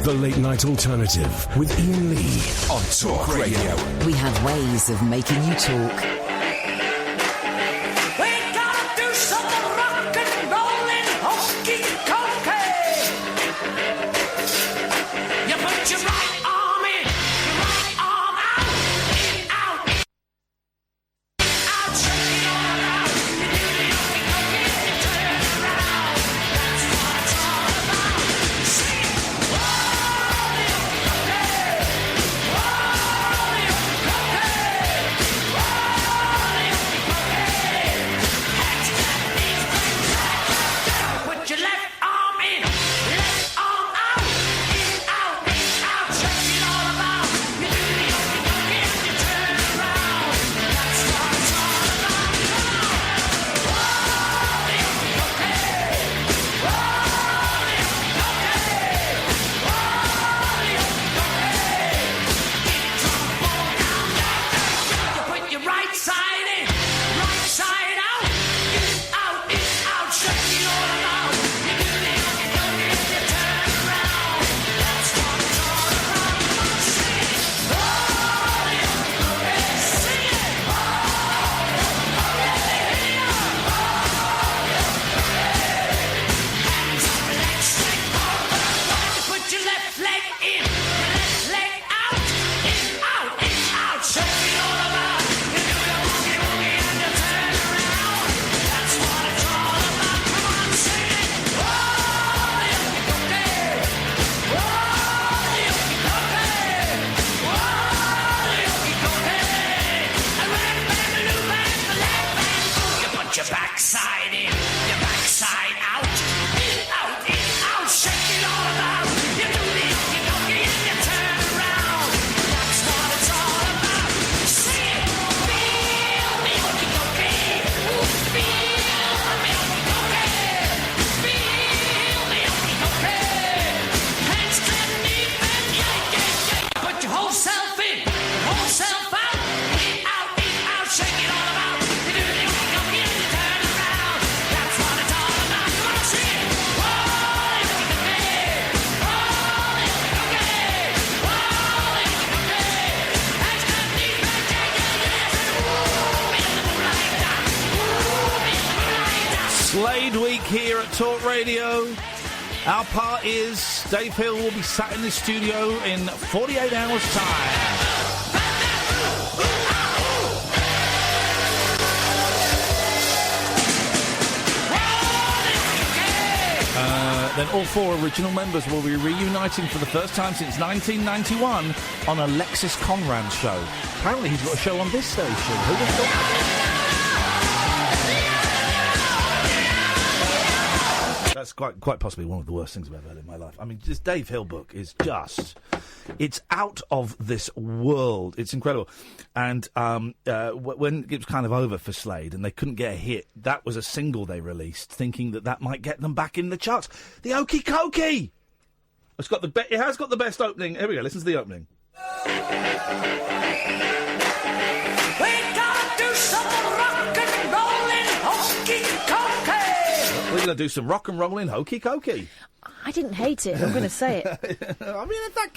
The Late Night Alternative with Iain Lee on Talk Radio. We have ways of making you talk. We gotta do some rock and rollin' hokey cokey. You put your right arm in, your right arm out, in, out, in, out, shake it all around. You do the hokey cokey and you turn around. That's what it's all about. Sing it. Whoa, the hokey cokey. Whoa, the hokey cokey. Whoa, the hokey cokey. Hands, clap, knees, bang, clap. Put your left arm in, left arm out, in, out, shake it all about. You do the hokey cokey and you turn around. That's what it's all about. Come on. Whoa, the hokey cokey. Whoa, the hokey cokey. Whoa, the hokey cokey. Get drunk, fall down, you put your right side in, right side out, in, out, shake it all about. You do the hokey cokey and you turn around. That's what it's all about. Come on, sing it. Oh, the hokey cokey, sing it. Oh, the hokey cokey, here. Oh, the hokey cokey. Hands up, legs straight over. You put your left leg in, your left leg out, in, out, shake it all about. You do the boogie woogie and you turn around. That's what it's all about. Come on, sing it. Oh, the hokey cokey. Oh, the hokey cokey. Oh, the hokey cokey. And red band, blue band, black band. You put your backside in, your backside out, in, out, shake it all about. You do the hokey cokey and you turn around. That's what it's all about. Sing it. Feel the hokey cokey. Feel the hokey cokey. Feel the hokey cokey. Hands, clap, knee, bend, yank. Put your whole self in, your whole self out, in, out, shake it all about. You do the hokey cokey and you turn around. That's what it's all about. Come on, sing it. Whoa, the hokey cokey. Whoa, the hokey cokey. Whoa, the hokey cokey. Hands, clap, knee, bend, yank. Ooh, in the moonlight, ooh, in the moonlight. Slade Week here at Talk Radio. Our part is Dave Hill will be sat in the studio in 48 hours' time. Then all four original members will be reuniting for the first time since 1991 on a Lexis Conrad show. Apparently he's got a show on this station. Who would have thought? That's quite possibly one of the worst things I've ever heard in my life. I mean, this Dave Hill book is just... It's out of this world. It's incredible. And when it was kind of over for Slade and they couldn't get a hit, that was a single they released, thinking that might get them back in the charts. The Okie Kokie! It has got the best opening. Here we go. Listen to the opening. We gotta do some rock and rollin' hokey cokey. We're going to do some rock and rolling Hokey Kokie. I didn't hate it, I'm going to say it. I mean, if that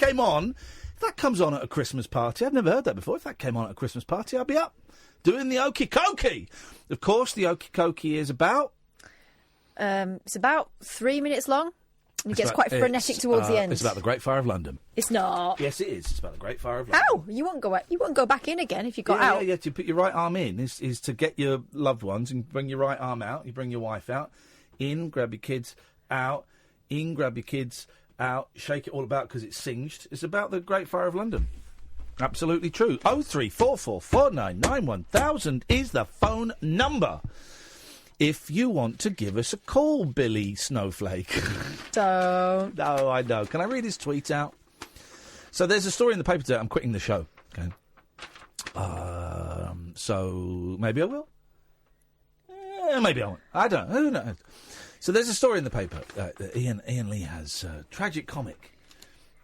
comes on at a Christmas party, I've never heard that before. If that came on at a Christmas party, I'd be up doing the Okie Kokie. Of course, the Okie Kokie is about... It's about 3 minutes long. It gets quite frenetic towards the end. It's about the Great Fire of London. It's not. Yes, it is. It's about the Great Fire of London. How? You won't go back in again if you got out. Yeah, to put your right arm in is to get your loved ones and bring your right arm out. You bring your wife out. In, grab your kids, out. In, grab your kids, out. Shake it all about because it's singed. It's about the Great Fire of London. Absolutely true. 0344 499 1000 is the phone number. If you want to give us a call, Billy Snowflake. Don't. No, I know. Can I read his tweet out? So there's a story in the paper today. I'm quitting the show. Okay. So maybe I will. Maybe I won't. I don't know. Who knows? So there's a story in the paper. Iain Lee has tragic comic.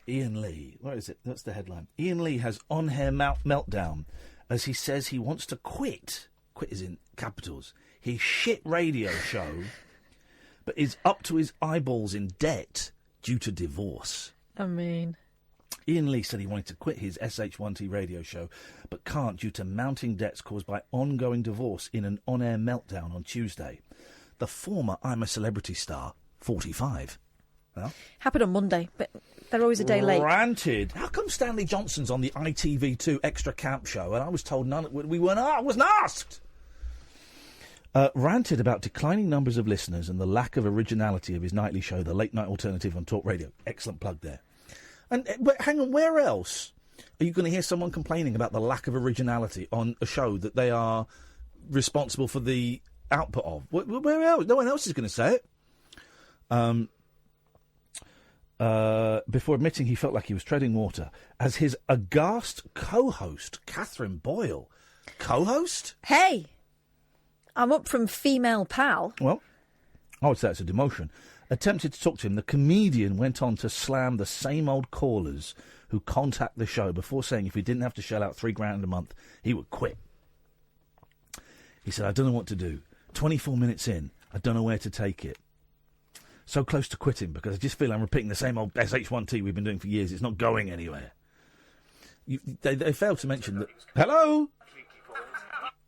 Iain Lee. Where is it? That's the headline. Iain Lee has on-air meltdown as he says he wants to quit. Quit is in capitals. His shit radio show, but is up to his eyeballs in debt due to divorce. I mean... Iain Lee said he wanted to quit his SH1T radio show, but can't due to mounting debts caused by ongoing divorce in an on-air meltdown on Tuesday. The former I'm a Celebrity star, 45. Well, happened on Monday, but they're always a day late. Ranted. How come Stanley Johnson's on the ITV2 Extra Camp show and I was told we weren't I wasn't asked? Ranted about declining numbers of listeners and the lack of originality of his nightly show, The Late Night Alternative on Talk Radio. Excellent plug there. And hang on, where else are you going to hear someone complaining about the lack of originality on a show that they are responsible for the output of? Where else? No one else is going to say it. Before admitting he felt like he was treading water, as his aghast co-host, Catherine Boyle. Co-host? Hey! I'm up from female pal. Well, I would say it's a demotion. Attempted to talk to him, the comedian went on to slam the same old callers who contact the show before saying if he didn't have to shell out $3,000 a month, he would quit. He said, I don't know what to do. 24 minutes in, I don't know where to take it. So close to quitting because I just feel I'm repeating the same old SH1T we've been doing for years. It's not going anywhere. They failed to mention that... Hello?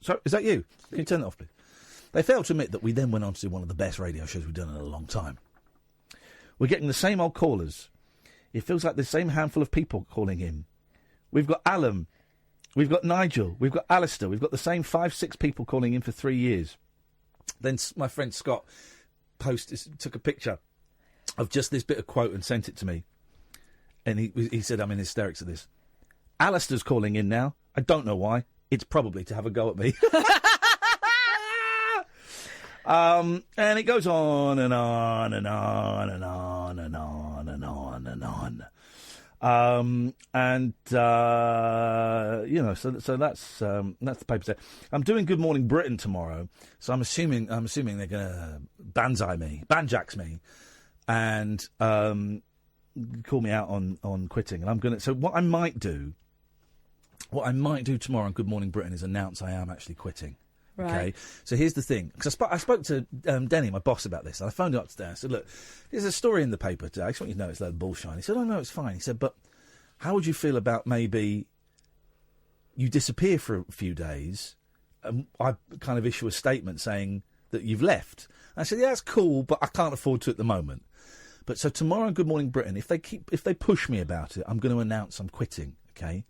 Sorry, is that you? Can you turn that off, please? They failed to admit that we then went on to do one of the best radio shows we've done in a long time. We're getting the same old callers. It feels like the same handful of people calling in. We've got Alan. We've got Nigel. We've got Alistair. We've got the same 5-6 people calling in for 3 years. Then my friend Scott took a picture of just this bit of quote and sent it to me. And he said, I'm in hysterics at this. Alistair's calling in now. I don't know why. It's probably to have a go at me. And it goes on and on and on and on and on and on and on. So that's the paper there. I'm doing Good Morning Britain tomorrow, so I'm assuming they're going to banjax me, and call me out on quitting. And I'm going to. So what I might do tomorrow on Good Morning Britain is announce I am actually quitting. Right. Okay, so here's the thing. Because I spoke to Denny, my boss, about this, and I phoned him up today. I said, look, there's a story in the paper today. I just want you to know it's a load of bullshit. He said, oh, no, it's fine. He said, but how would you feel about maybe you disappear for a few days and I kind of issue a statement saying that you've left? And I said, yeah, that's cool, but I can't afford to at the moment. But so tomorrow on Good Morning Britain, if they push me about it, I'm going to announce I'm quitting, okay?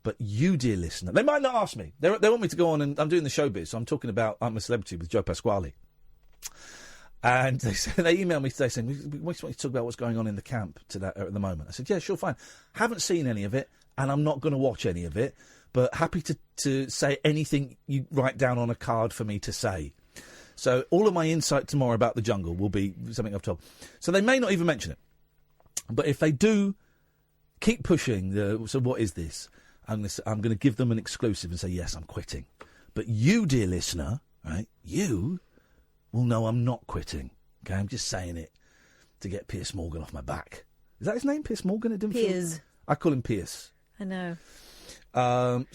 But you, dear listener, they might not ask me. They want me to go on, and I'm doing the showbiz, so I'm talking about I'm a Celebrity with Joe Pasquale. And they emailed me today saying, we just want you to talk about what's going on in the camp at the moment. I said, yeah, sure, fine. Haven't seen any of it, and I'm not going to watch any of it, but happy to say anything you write down on a card for me to say. So all of my insight tomorrow about the jungle will be something I've told. So they may not even mention it. But if they do keep pushing, so what is this? I'm going to give them an exclusive and say, yes, I'm quitting. But you, dear listener, right, you will know I'm not quitting. Okay, I'm just saying it to get Piers Morgan off my back. Is that his name, Piers Morgan? It didn't Piers. I call him Piers. I know. And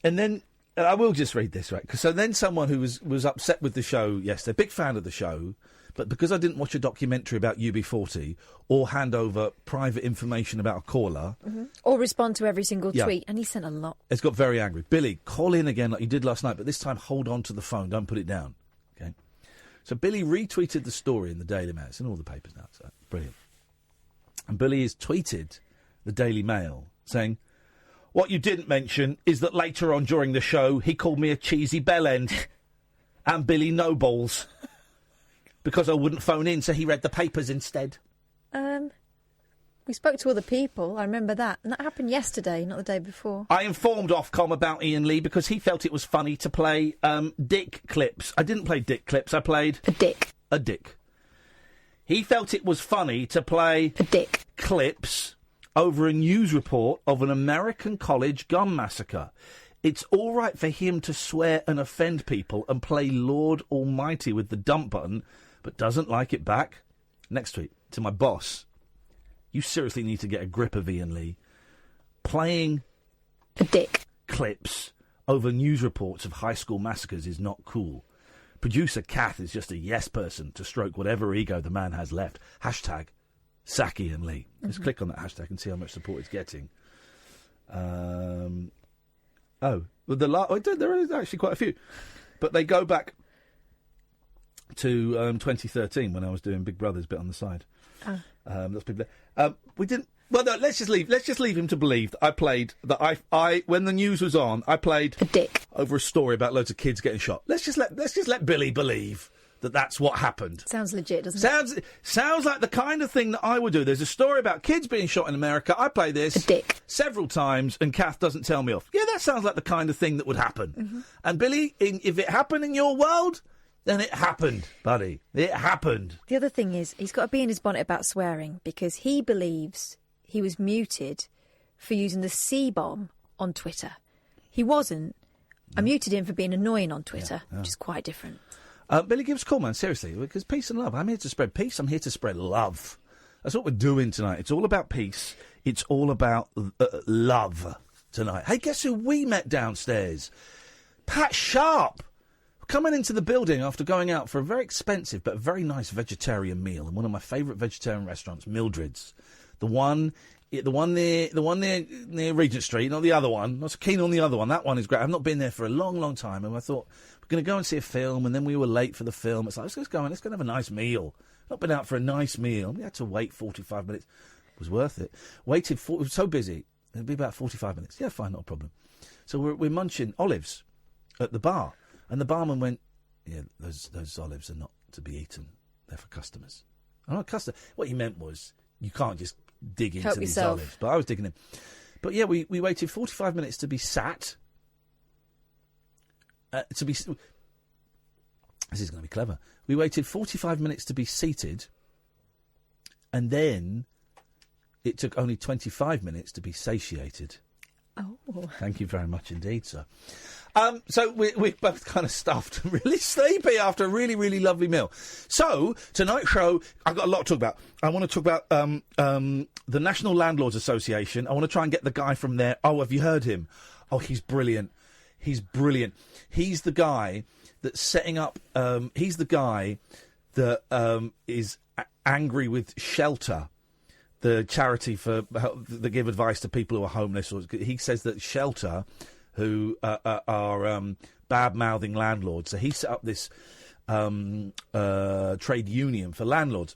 then I will just read this, right? So then someone who was upset with the show yesterday, big fan of the show, but because I didn't watch a documentary about UB40 or hand over private information about a caller... Mm-hmm. Or respond to every single tweet, and he sent a lot. It's got very angry. Billy, call in again like you did last night, but this time hold on to the phone, don't put it down. Okay. So Billy retweeted the story in the Daily Mail. It's in all the papers now, so brilliant. And Billy has tweeted the Daily Mail saying, what you didn't mention is that later on during the show, he called me a cheesy bellend and Billy no balls. Because I wouldn't phone in, so he read the papers instead. We spoke to other people, I remember that. And that happened yesterday, not the day before. I informed Ofcom about Iain Lee because he felt it was funny to play dick clips. I didn't play dick clips, I played... A dick. A dick. He felt it was funny to play... A dick. Clips over a news report of an American college gun massacre. It's all right for him to swear and offend people and play Lord Almighty with the dump button, but doesn't like it back. Next tweet, to my boss. You seriously need to get a grip of Iain Lee. Playing a dick clips over news reports of high school massacres is not cool. Producer Kath is just a yes person to stroke whatever ego the man has left. Hashtag Sack Iain Lee. Just click on that hashtag and see how much support it's getting. There is actually quite a few. But they go back to 2013 when I was doing Big Brother's bit on the side. That's people. We didn't. Well, no. Let's just leave him to believe that I played that. I when the news was on, I played a dick over a story about loads of kids getting shot. Let's just let Billy believe that that's what happened. Sounds legit, doesn't it? Sounds like the kind of thing that I would do. There's a story about kids being shot in America. I play this a dick several times, and Kath doesn't tell me off. Yeah, that sounds like the kind of thing that would happen. Mm-hmm. And Billy, if it happened in your world, then it happened, buddy. It happened. The other thing is, he's got to be in his bonnet about swearing because he believes he was muted for using the C-bomb on Twitter. He wasn't. I muted him for being annoying on Twitter, which is quite different. Billy, give us a call, man, seriously, because peace and love. I'm here to spread peace. I'm here to spread love. That's what we're doing tonight. It's all about peace. It's all about love tonight. Hey, guess who we met downstairs? Pat Sharp. Coming into the building after going out for a very expensive but very nice vegetarian meal in one of my favourite vegetarian restaurants, Mildred's. The one near Regent Street, not the other one. Not so keen on the other one. That one is great. I've not been there for a long, long time, and I thought we're going to go and see a film, and then we were late for the film. It's like let's go and have a nice meal. Not been out for a nice meal. We had to wait 45 minutes. It was worth it. It was so busy. It'd be about 45 minutes. Yeah, fine, not a problem. So we're munching olives at the bar, and the barman went, "Yeah, those olives are not to be eaten. They're for customers." I'm not a customer. What he meant was you can't just dig into these olives. But I was digging in. But yeah, we waited 45 minutes to be sat. This is going to be clever. We waited 45 minutes to be seated, and then it took only 25 minutes to be satiated. Oh. Thank you very much indeed, sir. So we're both kind of stuffed and really sleepy after a really, really lovely meal. So, tonight's show, I've got a lot to talk about. I want to talk about the National Landlords Association. I want to try and get the guy from there. Oh, have you heard him? Oh, he's brilliant. He's brilliant. He's the guy that's setting up... he's the guy that is angry with Shelter, the charity that give advice to people who are homeless. He says that Shelter, who are bad-mouthing landlords, so he set up this trade union for landlords.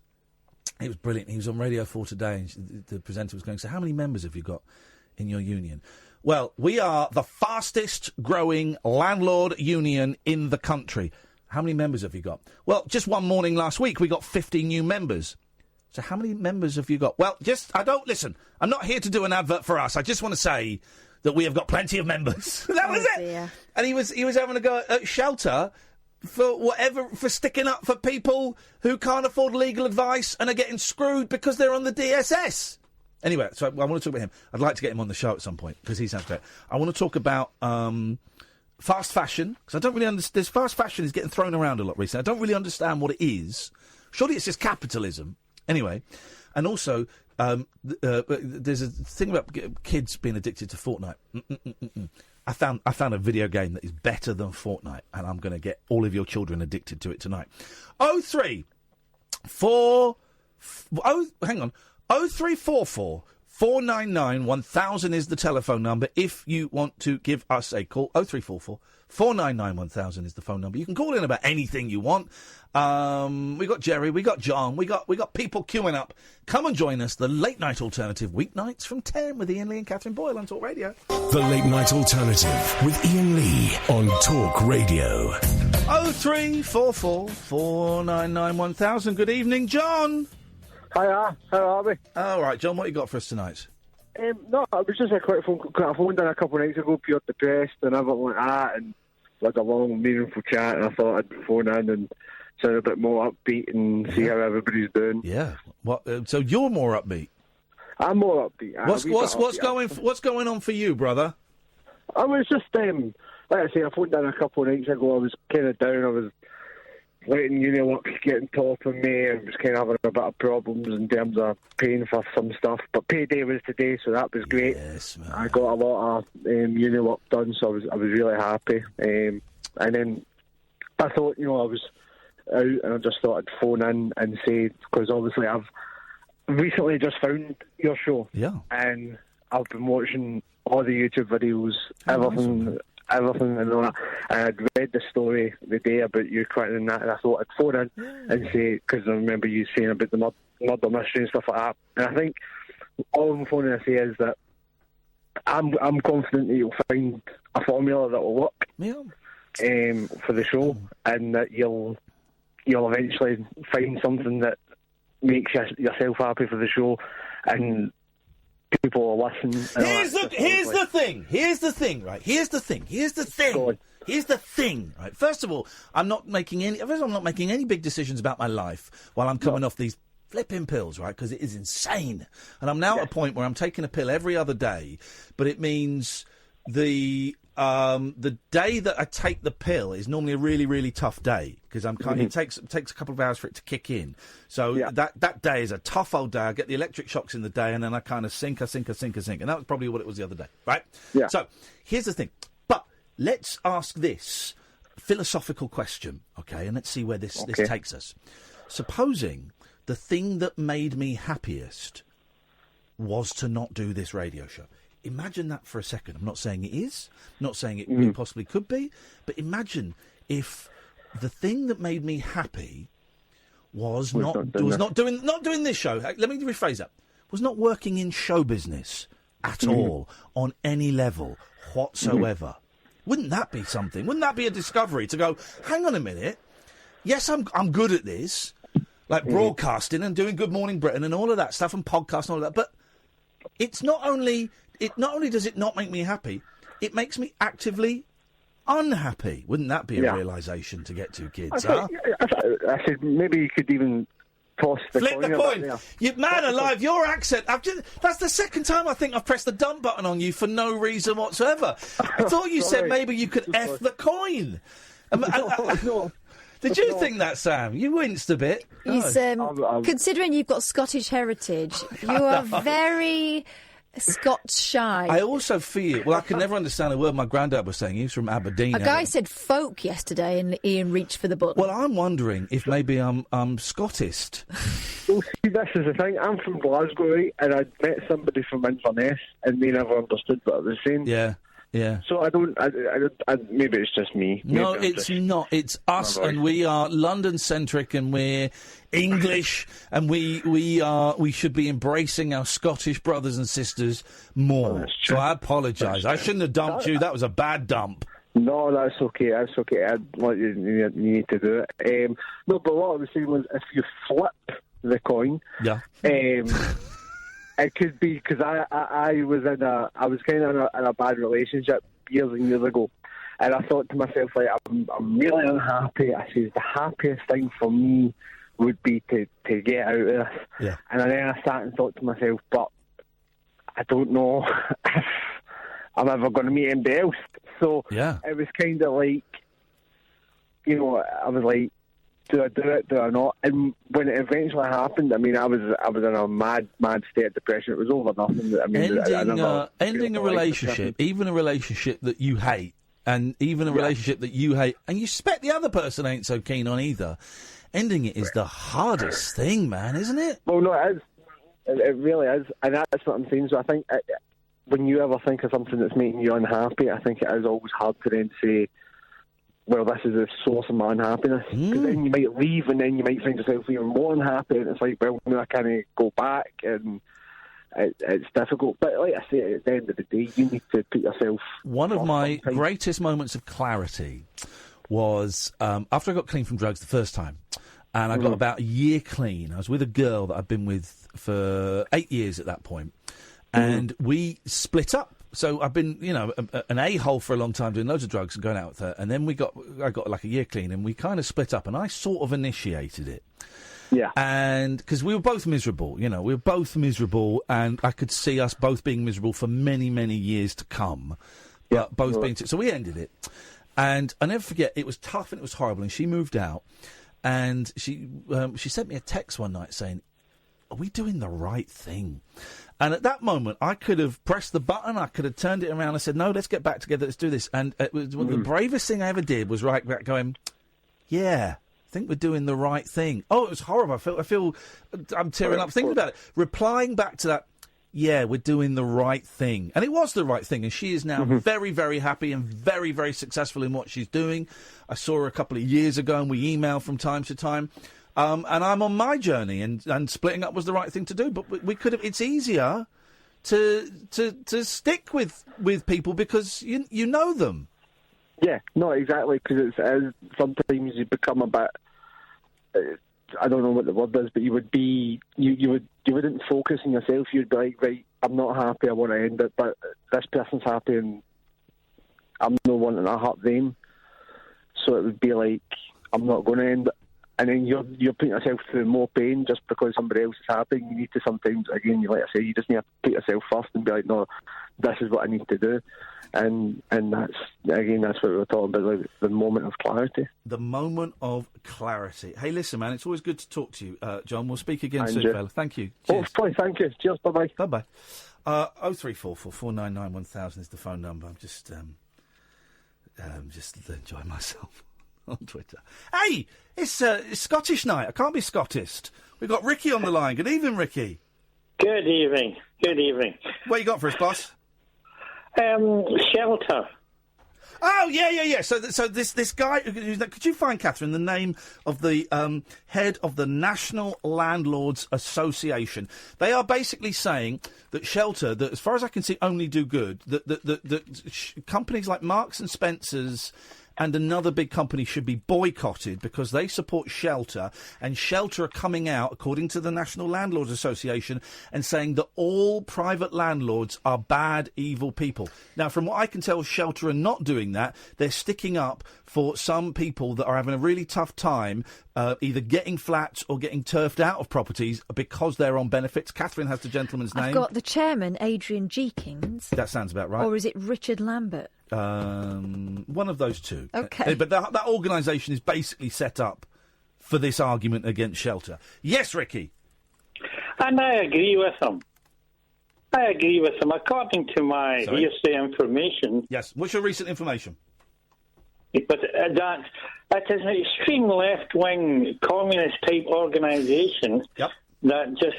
It was brilliant. He was on Radio 4 today, and the presenter was going, "So how many members have you got in your union?" Well, we are the fastest-growing landlord union in the country. How many members have you got? Well, just one morning last week, we got 50 new members. So how many members have you got? Well, listen, I'm not here to do an advert for us. I just want to say that we have got plenty of members. That was it. Dear. And he was having a go at Shelter for sticking up for people who can't afford legal advice and are getting screwed because they're on the DSS. Anyway, so I want to talk about him. I'd like to get him on the show at some point because he sounds great. I want to talk about fast fashion because I don't really understand. This fast fashion is getting thrown around a lot recently. I don't really understand what it is. Surely it's just capitalism. Anyway, and also there's a thing about kids being addicted to Fortnite. I found a video game that is better than Fortnite, and I'm going to get all of your children addicted to it tonight. 0344 499 1000 is the telephone number if you want to give us a call. 0344 499 1000 is the phone number. You can call in about anything you want. We got Jerry, we got John, we got people queuing up. Come and join us, the Late Night Alternative, weeknights from 10 with Iain Lee and Catherine Boyle on Talk Radio. The Late Night Alternative with Iain Lee on Talk Radio. 0344 499 1000. Good evening, John. Hiya, how are we? All right, John, what you got for us tonight? No, it was just a quick phone call. I phoned in a couple of nights ago, pure depressed and everything like that, and had a long, meaningful chat, and I thought I'd phone in and sound a bit more upbeat and see how everybody's doing. Yeah. So you're more upbeat? I'm more upbeat. What's going on for you, brother? I was just, like I say, I phoned in a couple of nights ago. I was kind of down. I was letting uni work getting top of me and was kind of having a bit of problems in terms of paying for some stuff. But payday was today, so that was great. Yes, man. I got a lot of uni work done, so I was really happy. And then I thought, I was out, and I just thought I'd phone in and say, because obviously I've recently just found your show. Yeah. And I've been watching all the YouTube videos, everything, and all that. And I'd read the story the day about you quitting and that, and I thought I'd phone in and say, because I remember you saying about the murder mystery and stuff like that. And I think all I'm phoning to say is that I'm confident that you'll find a formula that will work for the show, and that you'll eventually find something that makes yourself happy for the show, and people will listen. Here's the thing, right? First of all, I'm not making any big decisions about my life while I'm coming off these flipping pills, right? Because it is insane, and I'm now at a point where I'm taking a pill every other day, but it means the day that I take the pill is normally a really, really tough day because it takes a couple of hours for it to kick in. So that day is a tough old day. I get the electric shocks in the day, and then I kind of sink, and that was probably what it was the other day, right? Yeah. So here's the thing. But let's ask this philosophical question, okay? And let's see where this takes us. Supposing the thing that made me happiest was to not do this radio show. Imagine that for a second. I'm not saying it is, not saying it possibly could be, but imagine if the thing that made me happy was not doing this show. Let me rephrase that. Was not working in show business at all on any level whatsoever. Wouldn't that be something? Wouldn't that be a discovery to go, hang on a minute. Yes, I'm good at this, like broadcasting and doing Good Morning Britain and all of that stuff and podcasts and all of that, but it's not only does it not make me happy, it makes me actively unhappy. Wouldn't that be a realisation to get to, kids? I said maybe you could even toss the flip coin. The coin. You man alive, your accent. That's the second time I think I've pressed the dump button on you for no reason whatsoever. I thought you said maybe you could F the coin. Did you think that, Sam? You winced a bit. He's, considering you've got Scottish heritage, you are very Scots shy. I also feel... Well, I can never understand a word my granddad was saying. He was from Aberdeen. A guy said folk yesterday and Iain reached for the button. Well, I'm wondering if maybe I'm Scottist. Well, see, this is the thing. I'm from Glasgow, right? And I met somebody from Inverness and they never understood what I was saying. Yeah. Yeah. So I maybe it's just me. No, it's not. It's us, and we are London-centric, and we're English, and we should be embracing our Scottish brothers and sisters more. So I apologise. I shouldn't have dumped you. That was a bad dump. No, that's okay. That's okay. You need to do it. No, but what I was saying was, if you flip the coin, it could be because I was kind of in a bad relationship years and years ago, and I thought to myself, like, I'm really unhappy. I said the happiest thing for me would be to get out of this. Yeah. And then I sat and thought to myself, but I don't know if I'm ever going to meet anybody else. So it was kind of like, I was like, do I do it? Do I not? And when it eventually happened, I mean, I was in a mad state of depression. It was over nothing. I mean, ending a relationship, even a relationship that you hate, and even a relationship that you hate, and you suspect the other person ain't so keen on either. Ending it is the hardest thing, man, isn't it? Well, no, it is. It really is, and that's what I'm saying. So I think when you ever think of something that's making you unhappy, I think it is always hard to then say, well, this is the source of my unhappiness. Because then you might leave and then you might find yourself even more unhappy, and it's like, well, now I can't go back, and it's difficult. But like I say, at the end of the day, you need to put yourself... One of my greatest moments of clarity was after I got clean from drugs the first time, and I got about a year clean. I was with a girl that I'd been with for 8 years at that point, and we split up. So I've been, an a-hole for a long time, doing loads of drugs and going out with her. And then I got like a year clean, and we kind of split up, and I sort of initiated it. Yeah. And because we were both miserable, and I could see us both being miserable for many, many years to come. But both being... So we ended it. And I never forget, it was tough and it was horrible, and she moved out, and she sent me a text one night saying, are we doing the right thing? And at that moment, I could have pressed the button, I could have turned it around and said, no, let's get back together, let's do this. And it was the bravest thing I ever did was right back going, yeah, think we're doing the right thing. Oh, it was horrible. I'm tearing up thinking about it. Replying back to that, yeah, we're doing the right thing. And it was the right thing. And she is now very, very happy and very, very successful in what she's doing. I saw her a couple of years ago and we email from time to time. And I'm on my journey, and splitting up was the right thing to do. But we could have. It's easier to stick with people because you know them. Yeah, no, exactly. Because sometimes you become a bit. I don't know what the word is, but you wouldn't focus on yourself. You'd be like, right, I'm not happy. I want to end it, but this person's happy, and I'm not wanting to hurt them. So it would be like, I'm not going to end it. And then you're putting yourself through more pain just because somebody else is happy. You need to sometimes, again, like I say, you just need to put yourself first and be like, no, this is what I need to do. And that's what we were talking about, like, the moment of clarity. The moment of clarity. Hey, listen, man, it's always good to talk to you, John. We'll speak again soon, fella. Thank you. Cheers. Oh, thank you. Cheers, bye-bye. Bye-bye. 0344 499 1000 is the phone number. I'm just enjoying myself on Twitter. Hey, it's Scottish night. I can't be Scottist. We've got Ricky on the line. Good evening, Ricky. Good evening. Good evening. What you got for us, boss? Shelter. Oh, yeah. So this guy, could you find, Catherine, the name of the head of the National Landlords Association? They are basically saying that Shelter, that as far as I can see, only do good, that companies like Marks and Spencer's and another big company should be boycotted because they support Shelter, and Shelter are coming out, according to the National Landlords Association, and saying that all private landlords are bad, evil people. Now, from what I can tell, Shelter are not doing that. They're sticking up for some people that are having a really tough time either getting flats or getting turfed out of properties because they're on benefits. Catherine has the gentleman's name. I've got the chairman, Adrian Jenkins. That sounds about right. Or is it Richard Lambert? One of those two. Okay. But that organisation is basically set up for this argument against Shelter. Yes, Ricky? And I agree with him. According to my hearsay information... Yes. What's your recent information? But that is an extreme left-wing communist-type organisation that just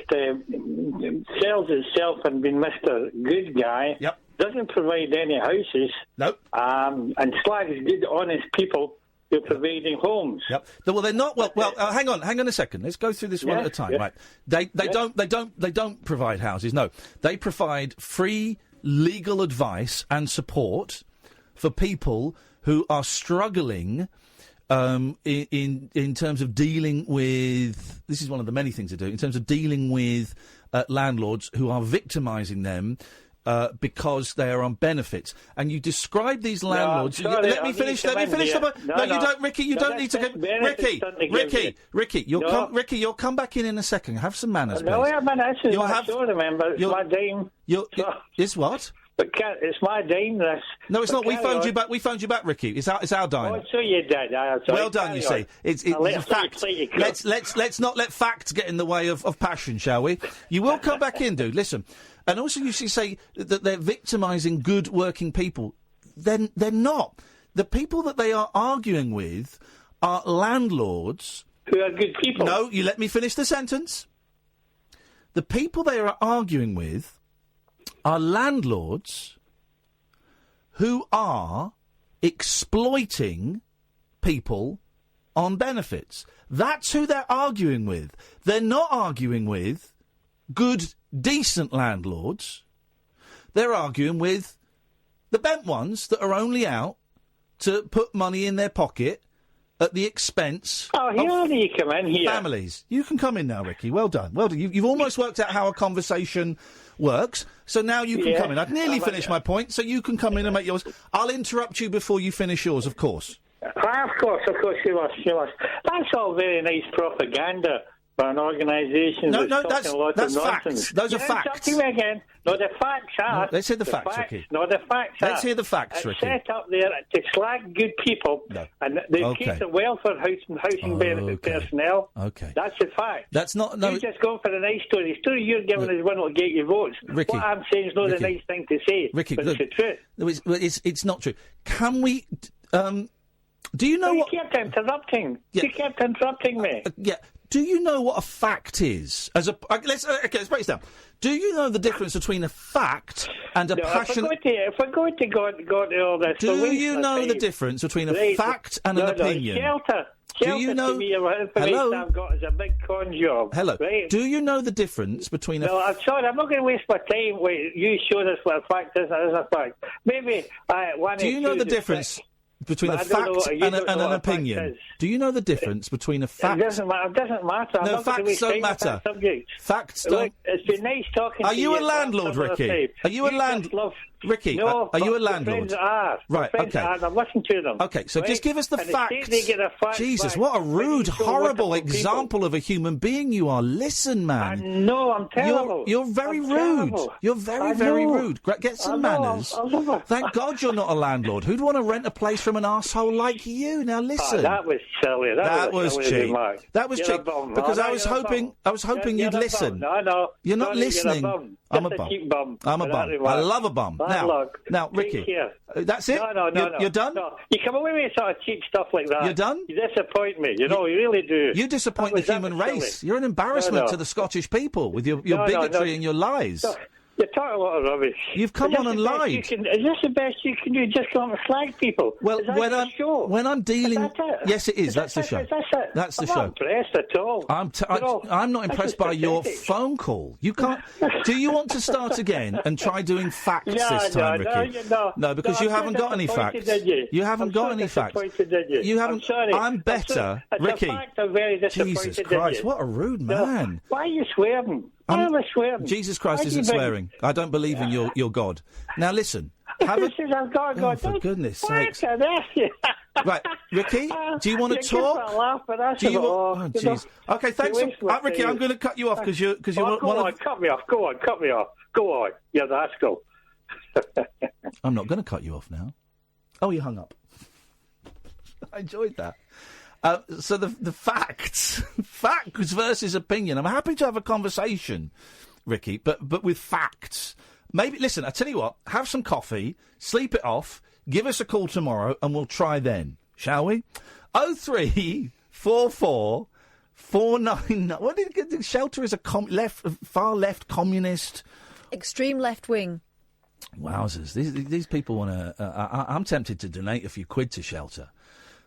sells itself and being Mr. Good Guy. Yep. Doesn't provide any houses. Nope. And slags good, honest people who are providing homes. Yep. Well, they're not. Well. Hang on a second. Let's go through this one at a time. Right. They don't provide houses. No. They provide free legal advice and support for people who are struggling in terms of dealing with. This is one of the many things they do in terms of dealing with landlords who are victimising them. Because they are on benefits, and you describe these landlords. Let me finish. No, you don't, Ricky. You don't need to get Ricky. You'll come back in a second. Have some manners, please. No, remember, it's my dime. It's what? But it's my dime. This. No, it's not. We phoned you back. Ricky. It's our dime. Oh, so you did. Well done. You see, it's a fact. Let's not let facts get in the way of passion, shall we? You will come back in, dude. Listen. And also, you say that they're victimising good working people. They're not. The people that they are arguing with are landlords who are good people. No, you let me finish the sentence. The people they are arguing with are landlords who are exploiting people on benefits. That's who they're arguing with. They're not arguing with good, decent landlords. They're arguing with the bent ones that are only out to put money in their pocket at the expense of you come in here. Families. You can come in now, Ricky. Well done. You've almost worked out how a conversation works, so now you can come in. I've nearly finished my point, so you can come in and make yours. I'll interrupt you before you finish yours, of course. Of course, you must. That's all very nice propaganda. For an organisation that's facts. Those are facts. Again. No, the facts are. No, let's hear the facts, Ricky. No, the facts are. Let's hear the facts, Ricky. Set up there to slag good people, and they keep the welfare housing benefit personnel. Okay. That's the fact. That's not. No. You're just going for a nice story. The story you're giving is one that will get you votes. Ricky, what I'm saying is not a nice thing to say, Ricky, but it's the truth. It's not true. Can we... Do you know what... You kept interrupting. Yeah. You kept interrupting me. Yeah. Do you know what a fact is? Let's break this down. Do you know the difference between a fact and a passion? If we're going to go to all this, do you know the difference between a fact and an opinion? Shelter. Do you know? To me, information I've got is a big con job. Hello. Right? Do you know the difference between a? No, I'm sorry. I'm not going to waste my time with you showing us what a fact is. That is a fact. Maybe one. Do you know the difference between a fact and an opinion? Do you know the difference between a fact? It doesn't matter. No, facts don't matter. Facts don't. Look, it's been nice talking to you. Are you a landlord, Ricky? Are you a landlord? Ricky, no, are you a landlord? Right, okay. I've listened to them. Okay, so just give us the facts. Jesus, back. what a rude, horrible example of a human being you are. Listen, man. No, I'm terrible. You're very rude. Terrible. You're very rude. Get some manners. Thank God you're not a landlord. Who'd want to rent a place from an arsehole like you? Now listen. That was silly. That was cheap. That was cheap. Because I was hoping you'd listen. No. You're not listening. I'm a bum. I'm a bum. I love a bum. Now, Ricky, that's it? No. You're done? No. You come away with sort of cheap stuff like that. You're done? You disappoint me. You really do. You disappoint the human race. You're an embarrassment to the Scottish people with your bigotry and your lies. No. You talk a lot of rubbish. You've come on and lied. Is this the best you can do? Just come and slag people? Well, when I'm dealing... Yes, it is. That's the show. That's the show. I'm not impressed at all. I'm not impressed by your phone call. You can't... Do you want to start again and try doing facts this time, Ricky? No, because you haven't got any facts. You haven't got any facts. You haven't... I'm better. Ricky. Jesus Christ, what a rude man. Why are you swearing? Jesus Christ isn't swearing. I don't believe in your God. Now listen. For goodness sakes. Right, Ricky, do you want to talk? Do you want... Oh, jeez. Okay, thanks. Ricky, I'm going to cut you off because you want to... Cut me off. Go on. You're the rascal. I'm not going to cut you off now. Oh, you hung up. I enjoyed that. So the facts versus opinion. I'm happy to have a conversation, Ricky, but with facts. Maybe, listen, I tell you what, have some coffee, sleep it off, give us a call tomorrow, and we'll try then, shall we? 0344 499. What did Shelter is a far left communist, extreme left wing. Wowzers! These people want to. I'm tempted to donate a few quid to Shelter.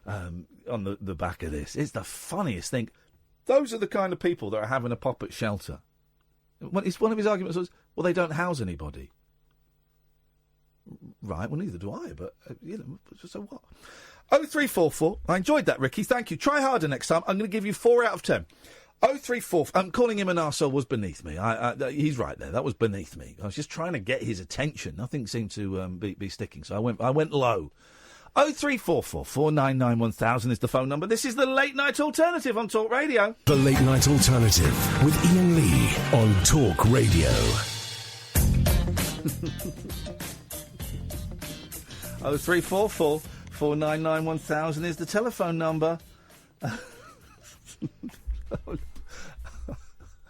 On the back of this. It's the funniest thing. Those are the kind of people that are having a pop at Shelter. One of his arguments was, well, they don't house anybody. Right, well, neither do I, but, so what? 0344. I enjoyed that, Ricky. Thank you. Try harder next time. I'm going to give you 4 out of 10. 0344. Calling him an arsehole was beneath me. He's right there. That was beneath me. I was just trying to get his attention. Nothing seemed to be sticking, so I went low. 0344 499 1000 is the phone number. This is the Late Night Alternative on Talk Radio. The Late Night Alternative with Iain Lee on Talk Radio. 0344 499 1000 is the telephone number. I'm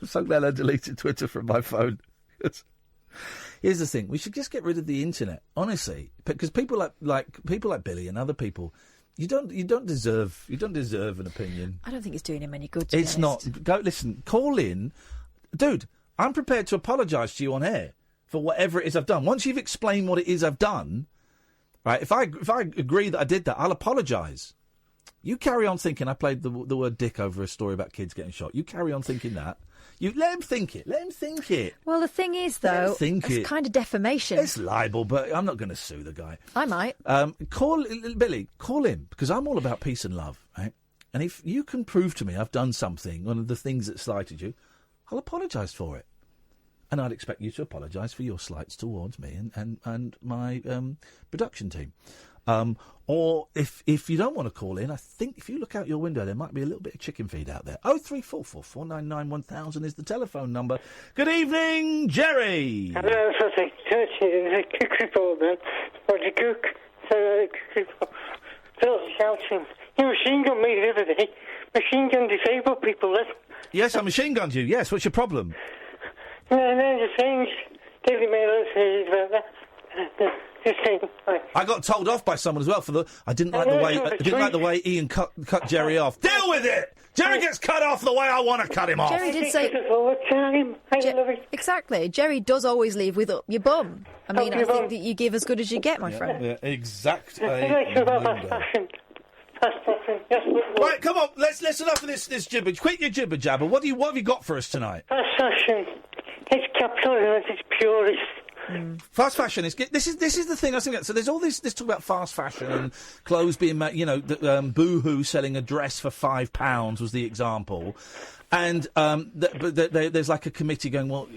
so glad I deleted Twitter from my phone. Here's the thing: we should just get rid of the internet, honestly, because people like Billy and other people, you don't deserve an opinion. I don't think it's doing him any good. It's not. Go listen. Call in, dude. I'm prepared to apologise to you on air for whatever it is I've done. Once you've explained what it is I've done, right? If I agree that I did that, I'll apologise. You carry on thinking I played the word dick over a story about kids getting shot. You carry on thinking that. You let him think it. Let him think it. Well, the thing is, though, it's kind of defamation. It's libel, but I'm not going to sue the guy. I might. Call Billy. Call him, because I'm all about peace and love, right? And if you can prove to me I've done something, one of the things that slighted you, I'll apologise for it. And I'd expect you to apologise for your slights towards me and my production team. Or if you don't want to call in, I think if you look out your window, there might be a little bit of chicken feed out there. 0344 499 1000 is the telephone number. Good evening, Jerry. Hello, it's a cook report, man. Or the cook. Phil shouting. You machine gunned me the other day. Machine gun disabled people, listen. Yes, I machine gunned you. Yes, what's your problem? No, the things Daily Mail says about that. Just saying. I got told off by someone as well for the. I didn't like the way Ian cut Jerry off. Deal with it. Jerry gets cut off the way I want to cut him off. Jerry did say all the time. I love it. Exactly. Jerry does always leave with up your bum. I mean, I think that you give as good as you get, my friend. Yeah, exactly. Fast fashion. Yes, Right, come on. Let's enough of this gibber. Quit your jibber jabber. What have you got for us tonight? fast fashion. It's capitalism at its purest. Fast fashion is this is the thing I was thinking. So there's all this talk about fast fashion and clothes being made. You know, Boohoo selling a dress for £5 was the example, and there's like a committee going, well,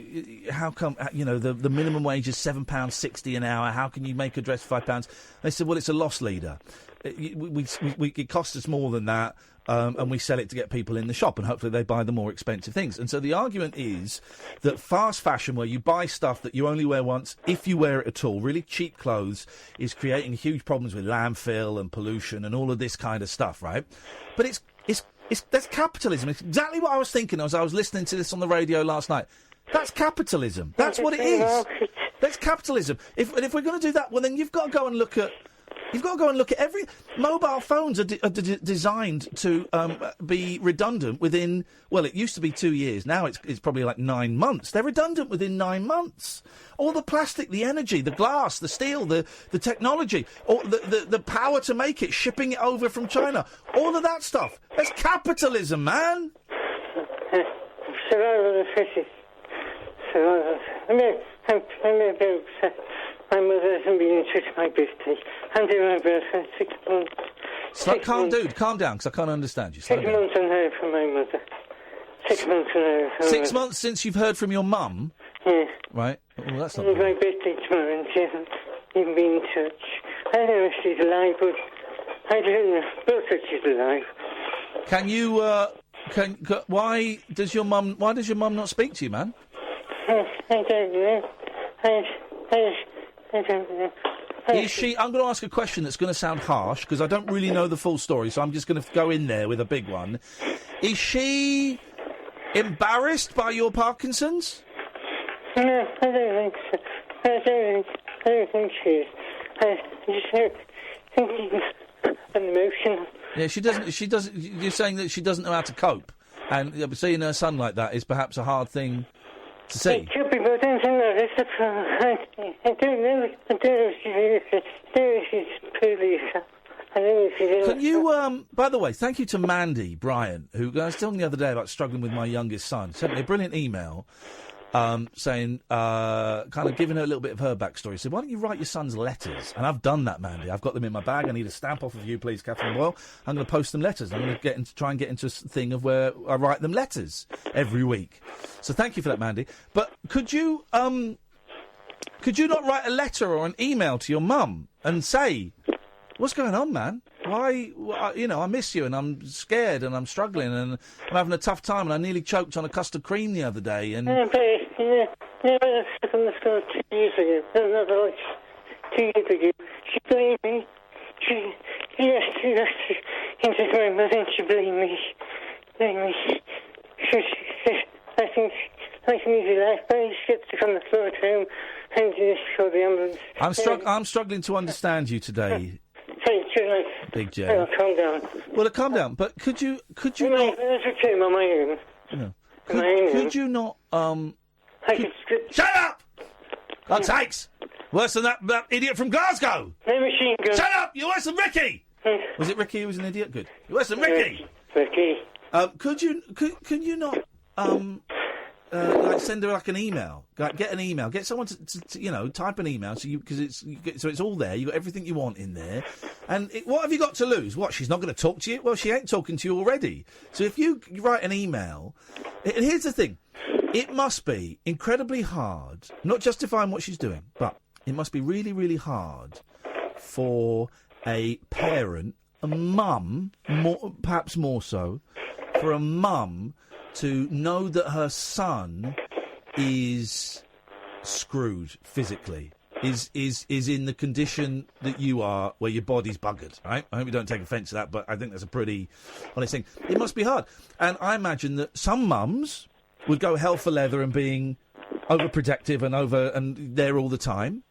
how come the minimum wage is £7.60 an hour? How can you make a dress for £5? They said, well, it's a loss leader. It costs us more than that. And we sell it to get people in the shop, and hopefully they buy the more expensive things. And so the argument is that fast fashion, where you buy stuff that you only wear once, if you wear it at all, really cheap clothes, is creating huge problems with landfill and pollution and all of this kind of stuff, right? But that's capitalism. It's exactly what I was thinking as I was listening to this on the radio last night. That's capitalism. That's what it is. That's capitalism. If we're going to do that, well, then you've got to go and look at. You've got to go and look at every... Mobile phones are designed to be redundant within... Well, it used to be 2 years. Now it's probably like 9 months. They're redundant within 9 months. All the plastic, the energy, the glass, the steel, the technology, or the power to make it, shipping it over from China. All of that stuff. That's capitalism, man. Survival of the fittest. Survival. I'm a bit upset. My mother hasn't been in touch my birthday. I'm doing my birthday 6 months. Calm down, because I can't understand you. 6 months unheard from my mother. 6 months unheard from 6 months since you've heard from your mum? Yeah. Right. Well, that's not It's my birthday tomorrow, and she hasn't even been in touch. I don't know if she's alive, but I don't know. Both that she's alive. Can you, why does your mum not speak to you, man? I don't know. I don't know. Is she... I'm going to ask a question that's going to sound harsh, because I don't really know the full story, so I'm just going to go in there with a big one. Is she embarrassed by your Parkinson's? No, I don't think so. I don't think she is. I just think she's emotional. Yeah, she doesn't... You're saying that she doesn't know how to cope, and seeing her son like that is perhaps a hard thing to see. It could be, but I don't think that is the problem. I don't know if she's poorly. I don't know if she's ill. Can you, by the way, thank you to Mandy Bryan, who I was talking the other day about struggling with my youngest son, sent me a brilliant email saying, kind of giving her a little bit of her backstory. Said, why don't you write your son's letters? And I've done that, Mandy. I've got them in my bag. I need a stamp off of you, please, Catherine. Well, I'm going to post them letters. I'm going to try and get into a thing of where I write them letters every week. So thank you for that, Mandy. But could you not write a letter or an email to your mum and say, what's going on, man? Why, I miss you, and I'm scared, and I'm struggling, and I'm having a tough time, and I nearly choked on a custard cream the other day, and... Yeah, I was stuck on the school 2 years ago. Not like 2 years ago. She blamed me. She asked into my mother, and she blamed me. She said, I think easy life, but he skipped on the floor at home, and just called the ambulance. I'm struggling to understand you today. Sorry, Big J. Oh, calm down. Well, calm down. But could you not? Let's return on my own. No. My Could you not? Shut up! God's sakes! Worse than that idiot from Glasgow. No machine gun. Shut up! You're worse than Ricky. Was it Ricky who was an idiot? Good. You're worse than Ricky. Ricky. Could you not? Like send her like an email. Like get an email. Get someone to type an email so it's all there. You got everything you want in there. And what have you got to lose? What? She's not going to talk to you? Well, she ain't talking to you already. So if you write an email, and here's the thing, it must be incredibly hard. Not justifying what she's doing, but it must be really, really hard for a parent, a mum, perhaps more so, for a mum to know that her son is screwed physically, is in the condition that you are, where your body's buggered, right? I hope you don't take offence to that, but I think that's a pretty honest thing. It must be hard. And I imagine that some mums would go hell for leather and being overprotective and there all the time.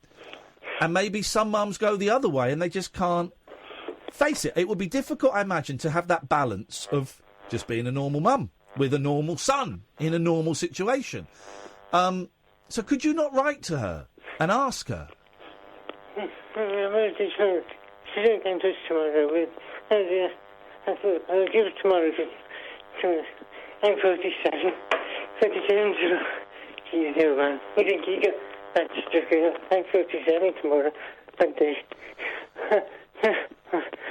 And maybe some mums go the other way and they just can't face it. It would be difficult, I imagine, to have that balance of just being a normal mum with a normal son in a normal situation. So could you not write to her and ask her? She didn't come to us tomorrow. I'll give it tomorrow. I'm 47. 47 you do, man. You think you got that sticker? I'm 47 tomorrow.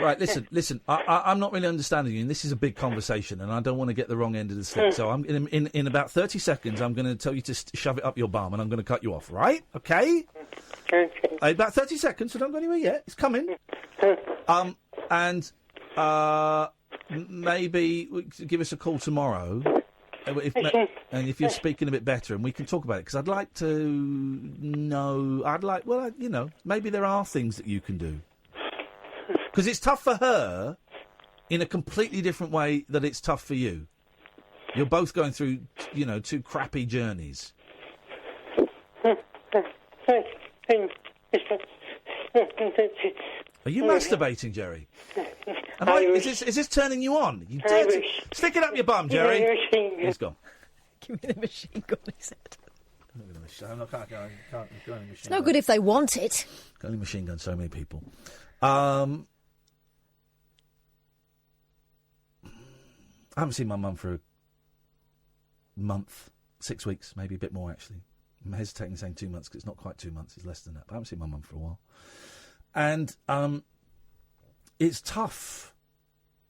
Right, listen. I'm not really understanding you, and this is a big conversation, and I don't want to get the wrong end of the stick. So I'm in about 30 seconds, I'm going to tell you to shove it up your bum, and I'm going to cut you off. Right? Okay. Okay. About 30 seconds, so don't go anywhere yet. It's coming. Maybe give us a call tomorrow. And if you're speaking a bit better, and we can talk about it, because I'd like to know. Maybe there are things that you can do. Because it's tough for her in a completely different way that it's tough for you. You're both going through, two crappy journeys. Are you masturbating, Jerry? Is this turning you on? You stick it up your bum, Jerry. He's gone. Give me the machine gun, he said. It's no good if they want it. Can only machine gun so many people. I haven't seen my mum for a month, 6 weeks, maybe a bit more, actually. I'm hesitating saying 2 months, because it's not quite 2 months, it's less than that. But I haven't seen my mum for a while. And it's tough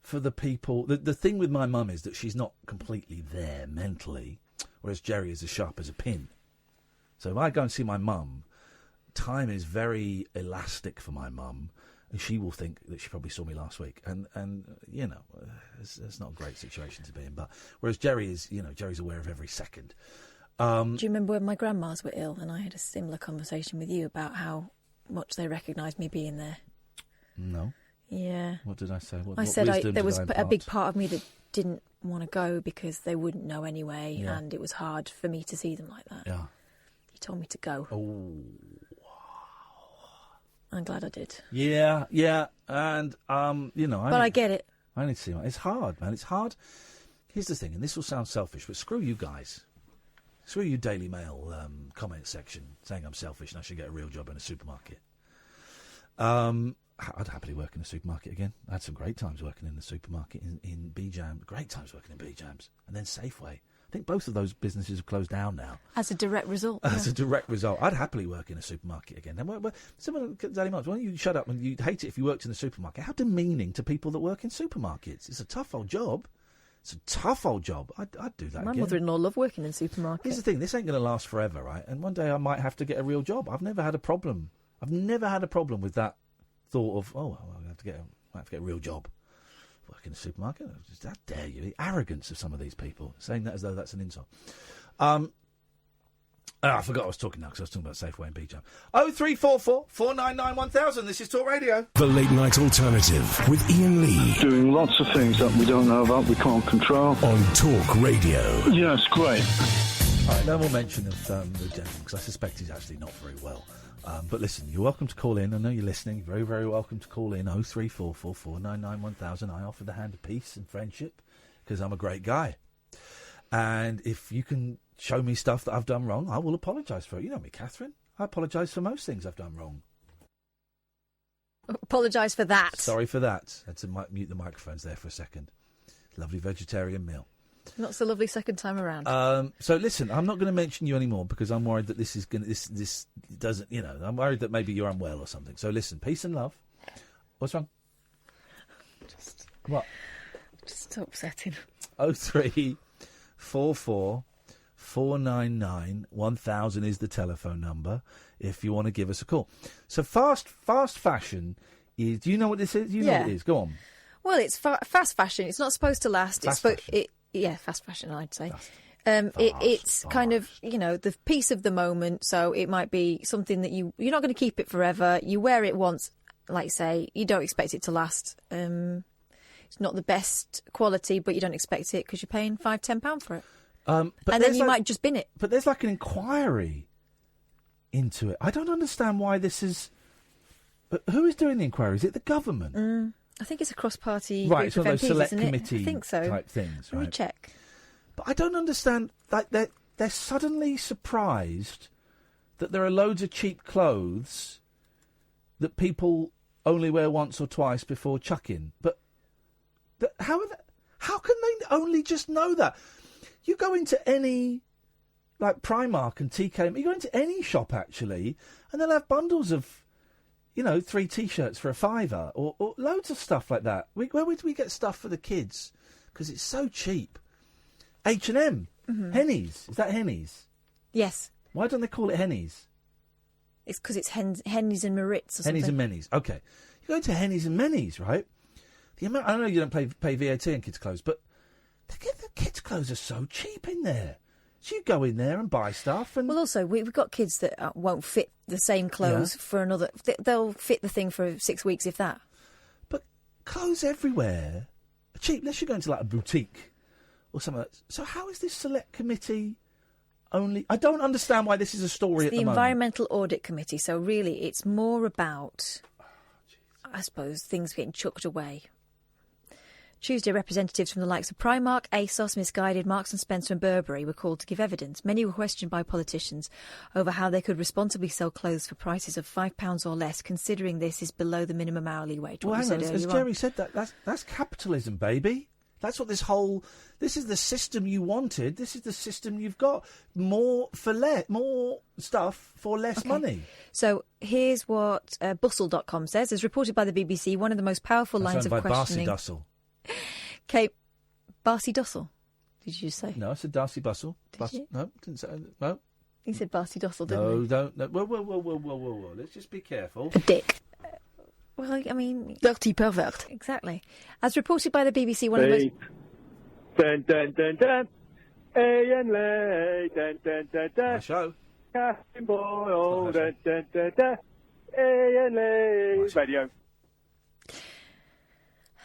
for the people. The thing with my mum is that she's not completely there mentally, whereas Jerry is as sharp as a pin. So if I go and see my mum, time is very elastic for my mum, and she will think that she probably saw me last week. And it's not a great situation to be in. But whereas Jerry is, Jerry's aware of every second. Do you remember when my grandmas were ill and I had a similar conversation with you about how much they recognised me being there? No. Yeah. What did I say? I said there was a big part of me that didn't want to go because they wouldn't know anyway, and it was hard for me to see them like that. Yeah. You told me to go. Oh, wow. I'm glad I did. Yeah, and But I get it. I need to see. It's hard, man. It's hard. Here's the thing, and this will sound selfish, but screw you guys. Screw you, Daily Mail comment section saying I'm selfish and I should get a real job in a supermarket. I'd happily work in a supermarket again. I had some great times working in the supermarket in B-Jam. Great times working in B-Jams. And then Safeway. I think both of those businesses have closed down now. As a direct result. As a direct result. I'd happily work in a supermarket again. And someone, Daily Mail, why don't you shut up and you'd hate it if you worked in a supermarket? How demeaning to people that work in supermarkets. It's a tough old job. It's a tough old job. I'd do that My again. mother-in-law loved working in supermarkets. Here's the thing. This ain't going to last forever, right? And one day I might have to get a real job. I've never had a problem. With that thought of, I have to get a real job. Work in a supermarket? How dare you? The arrogance of some of these people, saying that as though that's an insult. I forgot I was talking now because I was talking about Safeway and B-Jam. 0344 499 1000. This is Talk Radio. The Late Night Alternative with Iain Lee. Doing lots of things that we don't know about, we can't control. On Talk Radio. Yes, great. All right, no more mention of the gentleman because I suspect he's actually not very well. But listen, you're welcome to call in. I know you're listening. You're very, very welcome to call in. 0344 499 1000. I offer the hand of peace and friendship because I'm a great guy. And if you can show me stuff that I've done wrong, I will apologise for it. You know me, Catherine. I apologise for most things I've done wrong. Apologise for that. Sorry for that. I had to mute the microphones there for a second. Lovely vegetarian meal. Not so lovely second time around. So listen, I'm not going to mention you anymore because I'm worried that this doesn't, I'm worried that maybe you're unwell or something. So listen, peace and love. What's wrong? What? Just upsetting. 0344 499 1000 is the telephone number if you want to give us a call. So fast fashion is. Do you know what this is? You know what it is. Go on. Well, it's fast fashion. It's not supposed to last. Fast fashion, I'd say. It's kind of, the piece of the moment. So it might be something that you're not going to keep it forever. You wear it once, like say, you don't expect it to last. It's not the best quality, but you don't expect it because you're paying £5-10 for it. But and then you might just bin it. But there's like an inquiry into it. I don't understand why this is But who is doing the inquiry? Is it the government? I think it's a cross-party Right, group it's one of of those MPs, select isn't it? committee I think so. type things, Let me right? check. But I don't understand. Like they're suddenly surprised that there are loads of cheap clothes that people only wear once or twice before chucking. But how can they only just know that? You go into any, like Primark and TK, you go into any shop actually, and they'll have bundles of, 3 T-shirts for £5 or loads of stuff like that. Where would we get stuff for the kids? Because it's so cheap. H&M, Henny's. Is that Henny's? Yes. Why don't they call it Henny's? It's because it's Henny's and Maritz or something. Henny's and Menny's. Okay. You go into Henny's and Menny's, right? The amount, I know you don't pay VAT on kids' clothes, but the kids' clothes are so cheap in there. So you go in there and buy stuff. And well, also, we've got kids that won't fit the same clothes for another... They'll fit the thing for 6 weeks, if that. But clothes everywhere are cheap, unless you go into, like, a boutique or something like that. So how is this select committee only... I don't understand why this is a story at the moment. The Environmental Audit Committee, so really it's more about, I suppose, things getting chucked away. Tuesday, representatives from the likes of Primark, ASOS, Misguided, Marks & Spencer and Burberry were called to give evidence. Many were questioned by politicians over how they could responsibly sell clothes for prices of £5 or less, considering this is below the minimum hourly wage. Well, hang on, as Jerry said, that's capitalism, baby. That's what this is the system you wanted. This is the system you've got. More stuff for less money. So here's what Bustle.com says. As reported by the BBC, one of the most powerful lines of questioning... Barcy Dussel. Barcy Dussel, did you just say? No, I said Darcy Bustle. Did you? No, didn't say. No. He said Barcy Dussel, didn't he? Don't. No. Whoa. Let's just be careful. A dick. Well, I mean... Dirty pervert. Exactly. As reported by the BBC, one of the most... Dun, dun, dun, dun. Iain Lee. Dun, dun, dun, dun. My show. Casting Boyle. Dun, dun, dun, dun. Iain Lee. Radio.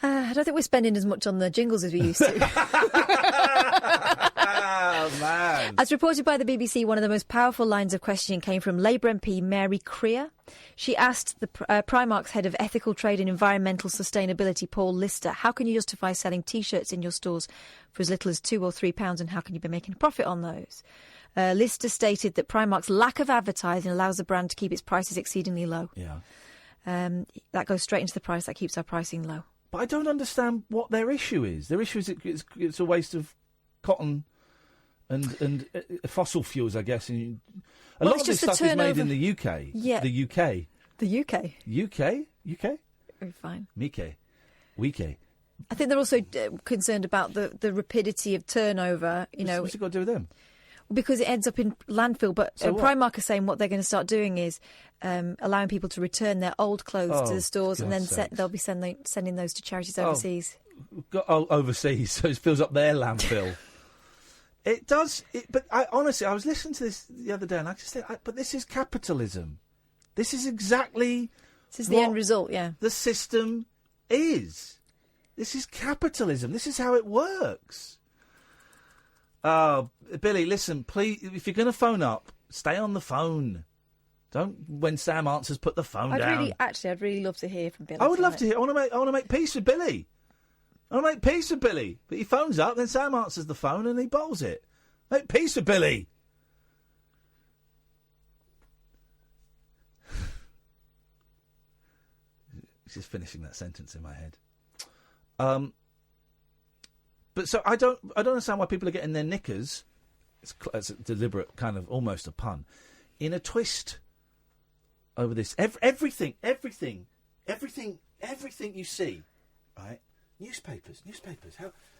I don't think we're spending as much on the jingles as we used to. Oh, man. As reported by the BBC, one of the most powerful lines of questioning came from Labour MP Mary Creer. She asked the Primark's head of ethical trade and environmental sustainability, Paul Lister, how can you justify selling T-shirts in your stores for as little as £2 or £3 and how can you be making a profit on those? Lister stated that Primark's lack of advertising allows the brand to keep its prices exceedingly low. Yeah. That goes straight into the price. That keeps our pricing low. But I don't understand what their issue is. Their issue is it's a waste of cotton and fossil fuels, I guess. And a lot of this stuff is made in the UK. Yeah. The UK. The UK? UK? Oh, fine. Mike. Wike. I think they're also concerned about the rapidity of turnover. What's it got to do with them? Because it ends up in landfill. But So what? Primark are saying what they're going to start doing is allowing people to return their old clothes to the stores, and then they'll be sending those to charities overseas. Overseas, so it fills up their landfill. It does. But honestly, I was listening to this the other day, and I just think, but this is capitalism. This is exactly. This is the end result. Yeah. The system is. This is capitalism. This is how it works. Billy, listen, please, if you're going to phone up, stay on the phone. Don't, when Sam answers, put the phone down. I'd really love to hear from Billy. I would love to hear. I want to make peace with Billy. But he phones up, then Sam answers the phone and he bowls it. Make peace with Billy. He's just finishing that sentence in my head. But so I don't understand why people are getting their knickers. It's a deliberate kind of almost a pun, in a twist over this. Everything you see, right? Newspapers.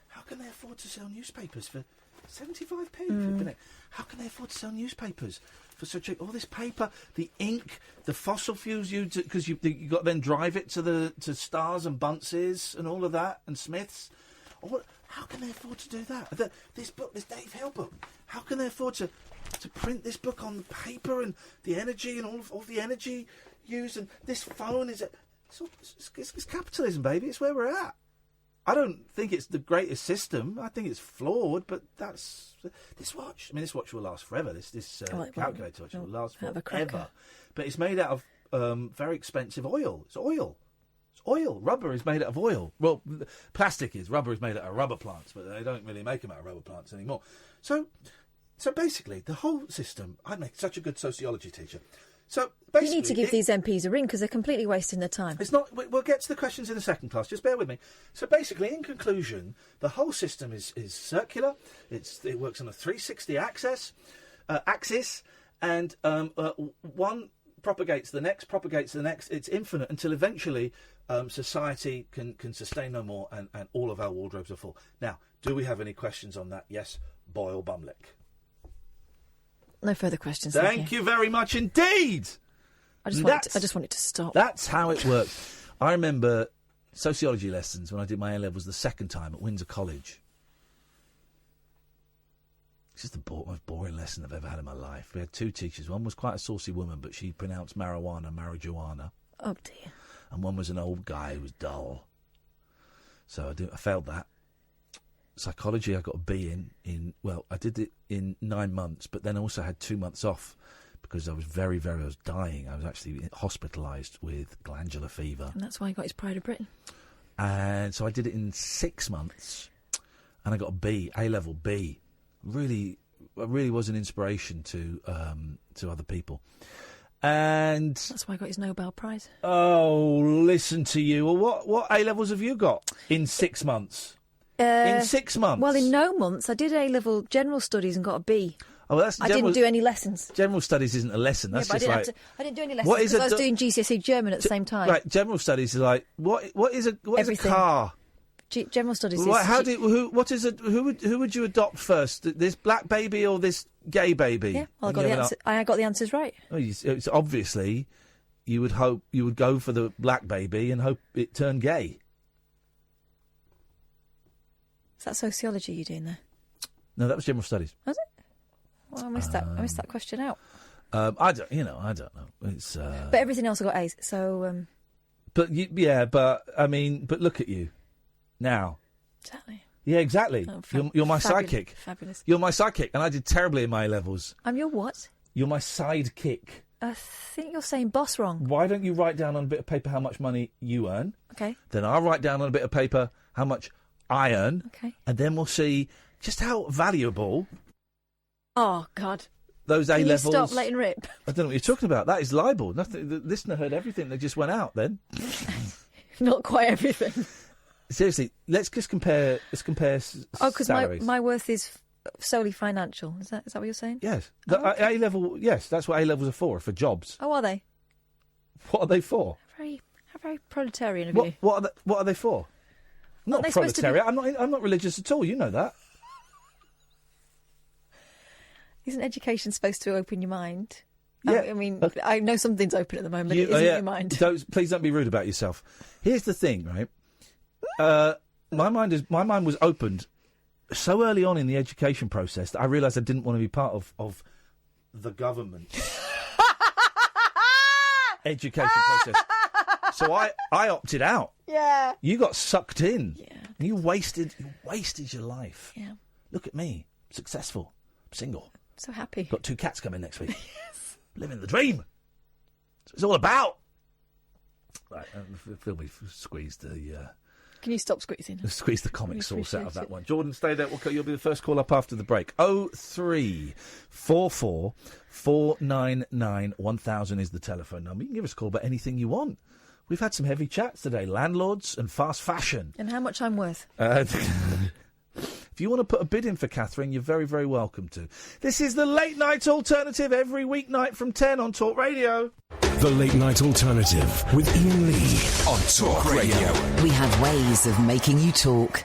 How can they afford to sell newspapers for 75p? How can they afford to sell newspapers for such all this paper, the ink, the fossil fuels used because you got to then drive it to Stars and Bunce's and all of that and Smiths. How can they afford to do that? This Dave Hill book, how can they afford to print this book on paper and the energy and all the energy used? And this phone it's capitalism, baby. It's where we're at. I don't think it's the greatest system. I think it's flawed, but that's this watch. I mean, this watch will last forever. This calculator watch will last forever. But it's made out very expensive oil. It's oil. It's oil. Rubber is made out of oil. Well, plastic is. Rubber is made out of rubber plants, but they don't really make them out of rubber plants anymore. So basically, the whole system... I'd make such a good sociology teacher. So basically... You need to give these MPs a ring because they're completely wasting their time. It's not... We'll get to the questions in the second class. Just bear with me. So basically, in conclusion, the whole system is circular. It works on a 360 axis, and one propagates the next. It's infinite until eventually society can sustain no more, and all of our wardrobes are full. Now, do we have any questions on that? Yes, Boyle Bumlick. No further questions. Thank you very much indeed. I just want it to stop. That's how it works. I remember sociology lessons when I did my A-levels the second time at Windsor College. It's just the most boring lesson I've ever had in my life. We had two teachers. One was quite a saucy woman, but she pronounced marijuana. Oh, dear. And one was an old guy who was dull. So I failed that. Psychology, I got a B in. Well, I did it in 9 months, but then I also had 2 months off because I was I was dying. I was actually hospitalised with glandular fever. And that's why he got his Pride of Britain. And so I did it in 6 months, and I got a B, A-level B. Really was an inspiration to other people. And that's why I got his Nobel Prize. Oh, listen to you. Well, what A-levels have you got in 6 months? In 6 months? Well, in no months. I did A-level general studies and got a B. Oh, well, that's I didn't do any lessons. General studies isn't a lesson. That's just like... I didn't do any lessons because I was doing GCSE German at the same time. Right, general studies is like, what is a car? General studies Well, is... who would you adopt first? This black baby or this gay baby? Yeah, well, I got the answers right. Well, it's obviously, you would go for the black baby and hope it turned gay. Is that sociology you're doing there? No, that was general studies. Was it? Well, I missed that question out. I don't know. It's. But everything else I got A's. So. But look at you, now. Exactly. Yeah, exactly. Oh, you're my sidekick. Fabulous. You're my sidekick, and I did terribly in my A-levels. I'm your what? You're my sidekick. I think you're saying boss wrong. Why don't you write down on a bit of paper how much money you earn? Okay. Then I'll write down on a bit of paper how much I earn. Okay. And then we'll see just how valuable... Oh, God. Those A-levels... Can you stop letting rip? I don't know what you're talking about. That is libel. Nothing. The listener heard everything that just went out then. Not quite everything. Seriously, let's compare Oh, because salaries. my worth is solely financial. Is that what you're saying? Yes. Okay. A-level, yes, that's what A-levels are for jobs. Oh, are they? What are they for? How very proletarian of you. What are they for? Not proletariat. I'm not religious at all. You know that. Isn't education supposed to open your mind? Yeah. I mean, I know something's open at the moment. It isn't your mind. Please don't be rude about yourself. Here's the thing, right? My mind was opened so early on in the education process that I realised I didn't want to be part of the government education process. So I opted out. Yeah. You got sucked in. Yeah. You wasted your life. Yeah. Look at me, successful, single. So happy. Got 2 cats coming next week. Yes. Living the dream. That's what it's all about. Right, feel me squeeze the. Can you stop squeezing? Squeeze the comic sauce out of that one. Jordan, stay there. You'll be the first call up after the break. 0344 499 1000 is the telephone number. You can give us a call about anything you want. We've had some heavy chats today. Landlords and fast fashion. And how much I'm worth. If you want to put a bid in for Catherine, you're very, very welcome to. This is the Late Night Alternative every weeknight from 10 on Talk Radio. The Late Night Alternative with Iain Lee on Talk Radio. We have ways of making you talk.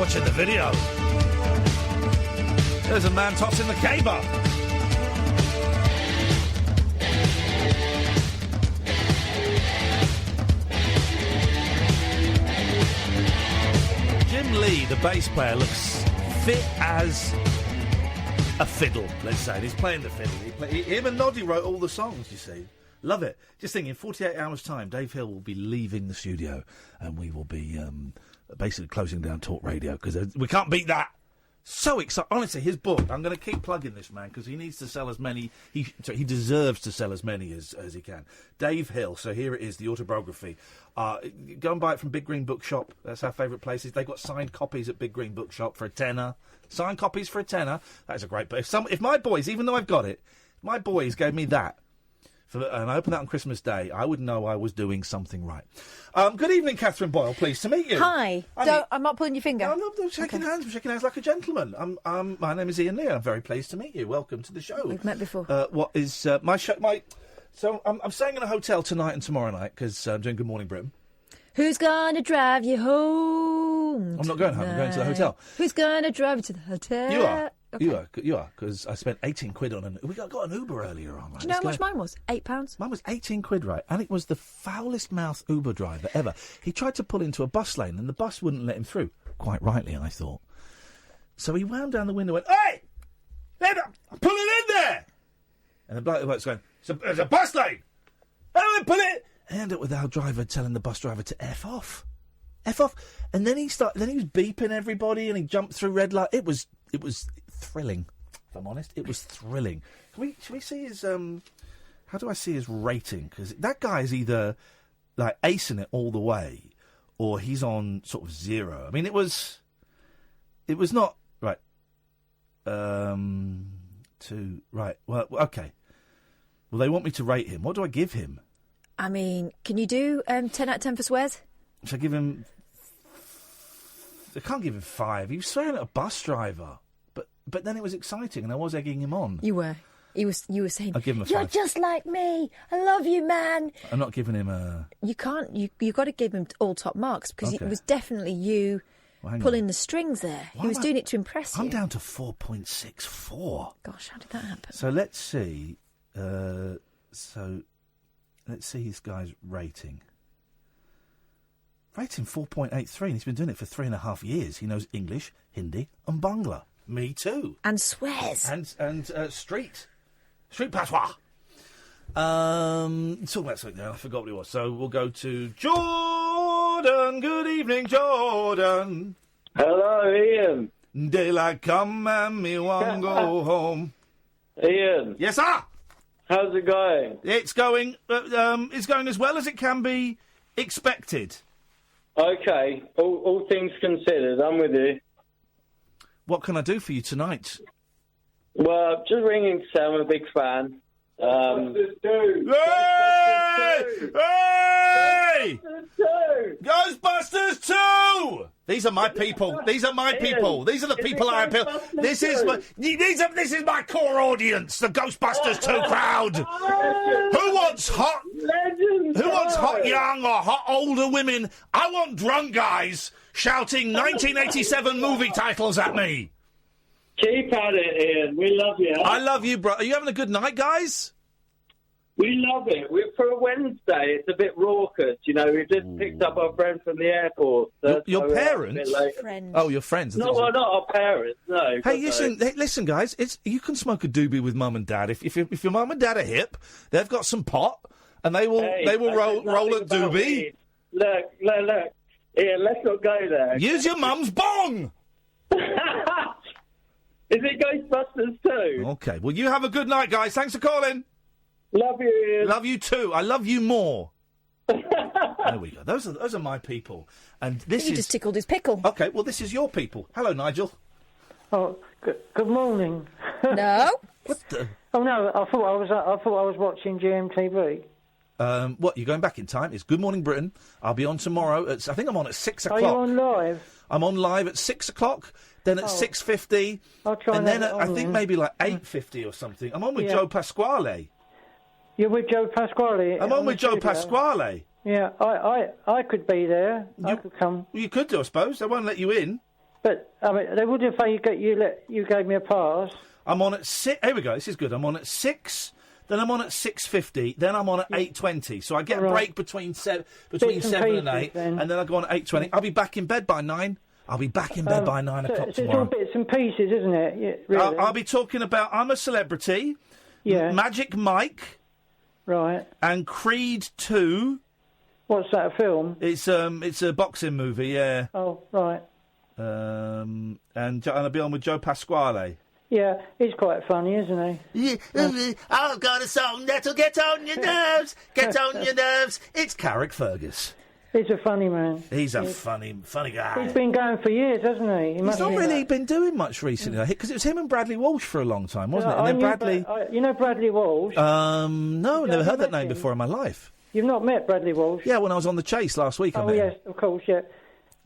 watching the video. There's a man tossing the caber. Jim Lee, the bass player, looks fit as a fiddle, let's say. He's playing the fiddle. Him and Noddy wrote all the songs, you see. Love it. Just think, in 48 hours' time, Dave Hill will be leaving the studio and we will be basically closing down Talk Radio because we can't beat that. So excited. Honestly, his book, I'm going to keep plugging this man because he needs to sell as many, he deserves to sell as many as he can. Dave Hill, so here it is, the autobiography. Go and buy it from Big Green Bookshop. That's our favourite places. They've got signed copies at Big Green Bookshop for £10. Signed copies for £10. That is a great book. If my boys, even though I've got it, my boys gave me that, and I opened that on Christmas Day, I would know I was doing something right. Good evening, Catherine Boyle. Pleased to meet you. Hi. I'm not pulling your finger. I'm not shaking hands. I'm shaking hands like a gentleman. My name is Iain Lee. I'm very pleased to meet you. Welcome to the show. We've met before. What is my show? So I'm staying in a hotel tonight and tomorrow night because I'm doing Good Morning Britain. Who's gonna drive you home? I'm not going home. I'm going to the hotel. Who's gonna drive you to the hotel? You are. Okay. You are, because I spent 18 quid on we got an Uber earlier on. Right? Do you know how much mine was? £8. Mine was 18 quid, right? And it was the foulest mouth Uber driver ever. He tried to pull into a bus lane and the bus wouldn't let him through. Quite rightly, I thought. So he wound down the window and went, "Hey! Pull it in there!" And the bloke's going, "There's a bus lane! Oh, pull it!" And I ended up with our driver telling the bus driver to F off. F off. And then he was beeping everybody and he jumped through red light. It was thrilling, if I'm honest. It was thrilling. Should we see his, how do I see his rating? Because that guy is either, like, acing it all the way, or he's on sort of 0. I mean, it was not, right, right, well, okay. Well, they want me to rate him. What do I give him? I mean, can you do 10 out of 10 for swears? Should I give him... I can't give him 5. He was swearing at a bus driver. But then it was exciting, and I was egging him on. You were. You were saying, I'll give him a 5. You're just like me. I love you, man. I'm not giving him a... You can't. You've got to give him all top marks, because it was definitely you pulling the strings there. He was doing it to impress you. I'm down to 4.64. Gosh, how did that happen? So let's see. Let's see this guy's rating. Rating 4.83, and he's been doing it for 3.5 years. He knows English, Hindi, and Bangla. Me too. And swears. And street patois. Talk about something there. I forgot what it was. So we'll go to Jordan. Good evening, Jordan. Hello, Ian. Daylight come and me want go home. Ian. Yes, sir. How's it going? It's going as well as it can be expected. Okay. All things considered, I'm with you. What can I do for you tonight? Well, just ringing to say I'm a big fan. Ghostbusters 2! Hey! Ghostbusters 2! These are my people. These are my people. These are the people I appeal. This is my core audience. The Ghostbusters 2 crowd. Who wants hot? Who wants hot young or hot older women? I want drunk guys shouting 1987 movie titles at me. Keep at it, Ian. We love you. I love you, bro. Are you having a good night, guys? We love it. For a Wednesday, it's a bit raucous. You know, we've just picked up our friend from the airport. Your parents? Friends. Oh, your friends. No, well, not our parents, no. Hey, listen, guys. You can smoke a doobie with mum and dad. If your mum and dad are hip, they've got some pot, and they will roll a doobie. Look. Ian, let's not go there. Use your mum's bong! Is it Ghostbusters 2? Okay, well, you have a good night, guys. Thanks for calling. Love you, Ian. Love you too. I love you more. There we go. Those are my people. And this You just tickled his pickle. Okay, well, this is your people. Hello, Nigel. Oh, good morning. No. What the... Oh no, I thought I was watching GMTV. What, you're going back in time? It's Good Morning Britain. I'll be on tomorrow. I think I'm on at 6 o'clock. Are you on live? I'm on live at 6 o'clock, then at 6:50, I'll try and then at, I think then. maybe like 8:50 or something. I'm on with Joe Pasquale. You're with Joe Pasquale? I'm on with Joe Pasquale. Yeah, I could be there. I could come. Well, you could do, I suppose. They won't let you in. But I mean, they would if you gave me a pass. I'm on at 6. Here we go. This is good. I'm on at 6. Then I'm on at 6:50. Then I'm on at 8:20. So I get a break between 7 and 8, and then I go on at 8:20. I'll be back in bed by 9. I'll be back in bed by 9 o'clock It's tomorrow. all bits and pieces, isn't it? Yeah, really. I'll be talking about I'm a Celebrity, Magic Mike, right, and Creed 2. What's that, a film? It's a boxing movie, yeah. Oh, right. And I'll be on with Joe Pasquale. Yeah, he's quite funny, isn't he? Yeah. I've got a song that'll get on your nerves, get on your nerves. It's Carrick Fergus. He's a funny man. He's a funny guy. He's been going for years, hasn't he? He's not really been doing much recently, because it was him and Bradley Walsh for a long time, wasn't it? And then Bradley... you know Bradley Walsh? No, never heard that name before in my life. You've not met Bradley Walsh? Yeah, when I was on The Chase last week, I met him. Yes, of course, yeah.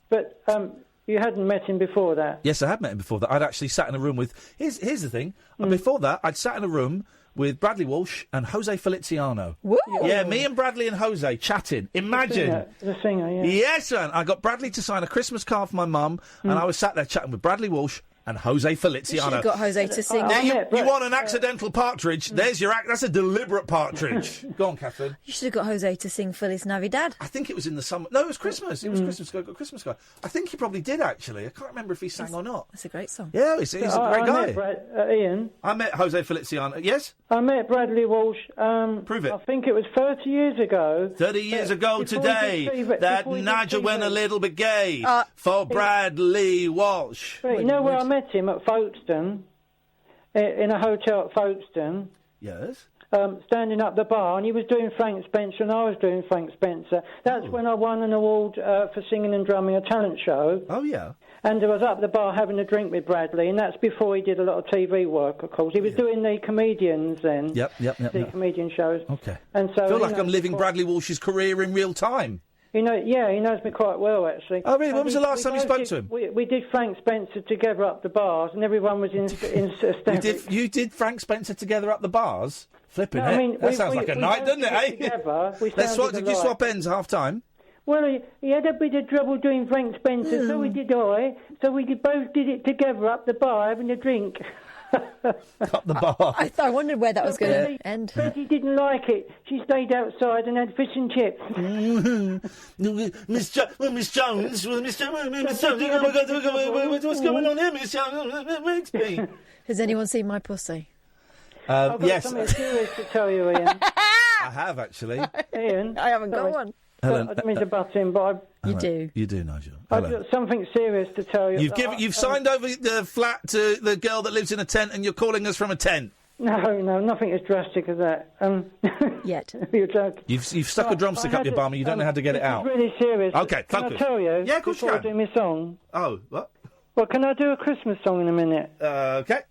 But you hadn't met him before that? Yes, I had met him before that. I'd actually sat in a room with... Here's the thing. Before that, I'd sat in a room with Bradley Walsh and Jose Feliciano. Woo! Yeah, me and Bradley and Jose chatting. Imagine. The singer, yeah. Yes, man. I got Bradley to sign a Christmas card for my mum, and I was sat there chatting with Bradley Walsh and Jose Feliciano. You should have got Jose to sing. You want an accidental partridge? There's your act. That's a deliberate partridge. Go on, Catherine. You should have got Jose to sing Feliz Navidad. I think it was in the summer. No, it was Christmas. It was Christmas. I got Christmas card. I think he probably did, actually. I can't remember if he sang or not. That's a great song. Yeah, he's a great guy. Met Ian. I met Jose Feliciano. Yes? I met Bradley Walsh. Prove it. I think it was 30 years ago. 30 years ago today, that Nigel went a little bit gay for Bradley Walsh. But you know where I met him? At Folkestone, in a hotel at Folkestone. Yes. Standing up the bar, and he was doing Frank Spencer, and I was doing Frank Spencer. That's when I won an award for singing and drumming a talent show. Oh, yeah. And I was up at the bar having a drink with Bradley, and that's before he did a lot of TV work, of course. He was doing the comedians then. Yep. Comedian shows. Okay. And so I feel like I'm living Bradley Walsh's career in real time. He knows me quite well, actually. Oh, really? When was the last time you spoke to him? We did Frank Spencer together up the bars, and everyone was in hysterics. You did Frank Spencer together up the bars? Flipping No, it. I mean, that sounds like a night, doesn't it, eh? Did you swap ends half time? Well, he had a bit of trouble doing Frank Spencer, so did I. So we both did it together up the bar, having a drink. Up the bar. I wondered where that was going to end. Betty didn't like it. She stayed outside and had fish and chips. Miss Jones, what's going on here, Miss Jones? Has anyone seen my pussy? I've got yes. something serious to tell you, Ian. I have, actually. Ian? I haven't got one. I don't mean to butt in, but You do. You do, Nigel. I've got something serious to tell you. You've signed over the flat to the girl that lives in a tent, and you're calling us from a tent. No, nothing as drastic as that. Yet. You're joking. You've stuck a drumstick up your bum, and you don't know how to get it out. It's really serious. Okay, focus. Can I tell you? Yeah, of course you before can. I do my song. Oh, what? Well, can I do a Christmas song in a minute? Okay.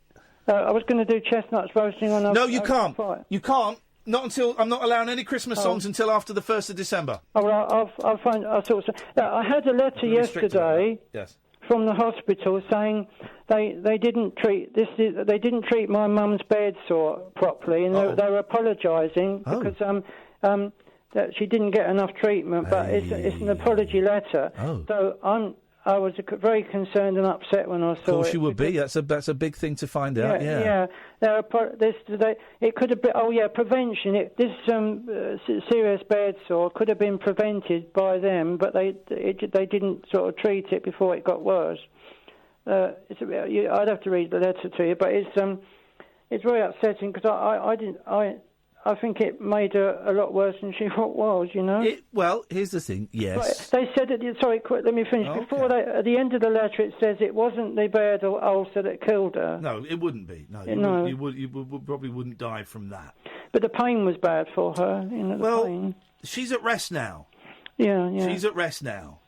I was going to do chestnuts roasting on a... No, you can't. You can't. Not until... I'm not allowing any Christmas songs until after the 1st of December. Oh, well, I'll find... I had a letter yesterday from the hospital saying they didn't treat my mum's bed sore properly, and they were apologising because that she didn't get enough treatment. But it's an apology letter. So I was very concerned and upset when I saw it. Of course you would be. That's a big thing to find out. Yeah. It could have been. Oh yeah, prevention. This serious bed sore could have been prevented by them, but they didn't sort of treat it before it got worse. I'd have to read the letter to you, but it's very upsetting because I think it made her a lot worse than she was, you know. Well, here's the thing. Yes. They said that. Sorry, quick. Let me finish. Okay. Before at the end of the letter, it says it wasn't the bed or ulcer that killed her. No, it wouldn't be. No, you probably wouldn't die from that. But the pain was bad for her. You know, the pain. She's at rest now. Yeah. She's at rest now.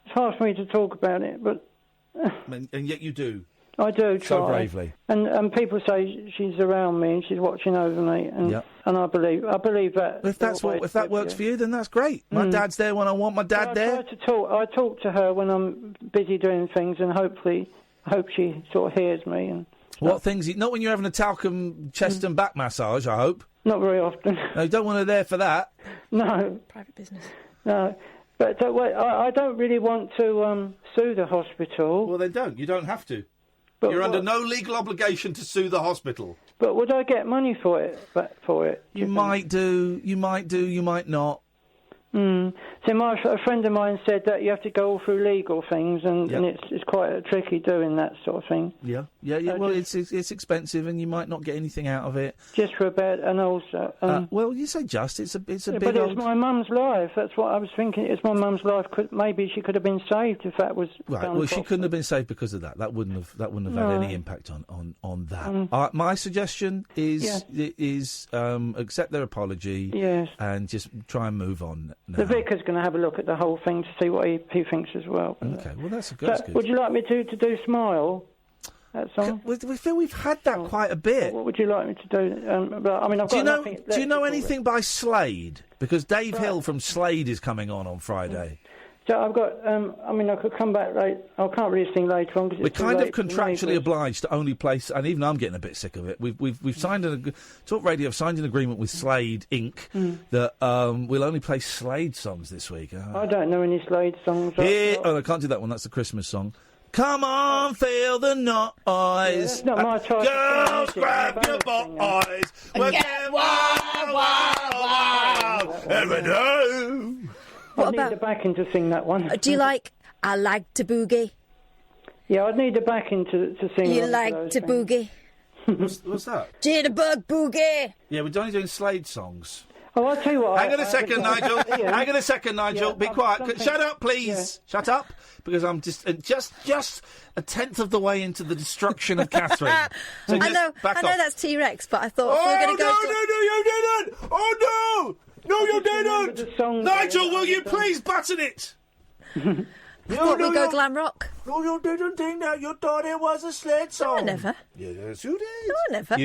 It's hard for me to talk about it, but. And yet you do. I do try. So bravely. And people say she's around me and she's watching over me, and I believe that. If that works for you, then that's great. My dad's there when I want my dad there. I talk to her when I'm busy doing things, and I hope she sort of hears me. And what things? Not when you're having a talcum chest and back massage. I hope. Not very often. No, you don't want her there for that. No. Private business. No. But wait, I don't really want to sue the hospital. Well, then don't. You don't have to. But You're under no legal obligation to sue the hospital. But would I get money for it? You might do. You might do. You might not. So a friend of mine said that you have to go all through legal things, and it's quite tricky doing that sort of thing. Yeah. Well, it's expensive, and you might not get anything out of it. Just for a bed, and also. Well, you say just. It's a big. But it's my mum's life. That's what I was thinking. It's my mum's life. Maybe she could have been saved if that was right. done Well, she properly. couldn't have been saved because of that. That wouldn't have had any impact on that. My suggestion is accept their apology. Yes. And just try and move on. Now. The vicar's going to have a look at the whole thing to see what he thinks as well. Okay, well that's good. Would you like me to do Smile? That song? We feel we've had that quite a bit. What would you like me to do? But, I mean, I've got do you know anything by Slade? Because Dave Hill from Slade is coming on Friday. So I've got. I mean, I could come back late. I can't really sing later on because we're kind of contractually obliged to only play, and even I'm getting a bit sick of it. We've signed Talk Radio have signed an agreement with Slade Inc. That we'll only play Slade songs this week. I don't know any Slade songs. I can't do that one. That's the Christmas song. Come on, feel the noise. Yeah, that's not my choice. Girls, grab your boys. We'll get wild every day. I need a backing to sing that one. Do you like I Like to Boogie? Yeah, I'd need a backing to sing. You like to boogie? What's that? Jitterbug Boogie. Yeah, we're only doing Slade songs. Oh, I'll tell you what. Hang on a second, Nigel. Hang on a second, Nigel. Be quiet. Shut up, please. Yeah. Shut up, because I'm just a tenth of the way into the destruction of Catherine. So I know that's T-Rex, but I thought we were going to go. No, you didn't. Oh no, you didn't. Nigel, will you please button it? I thought we'd go glam rock. No, you didn't think that. You thought it was a Slade song. No, I never. Yes, you did. No, I never.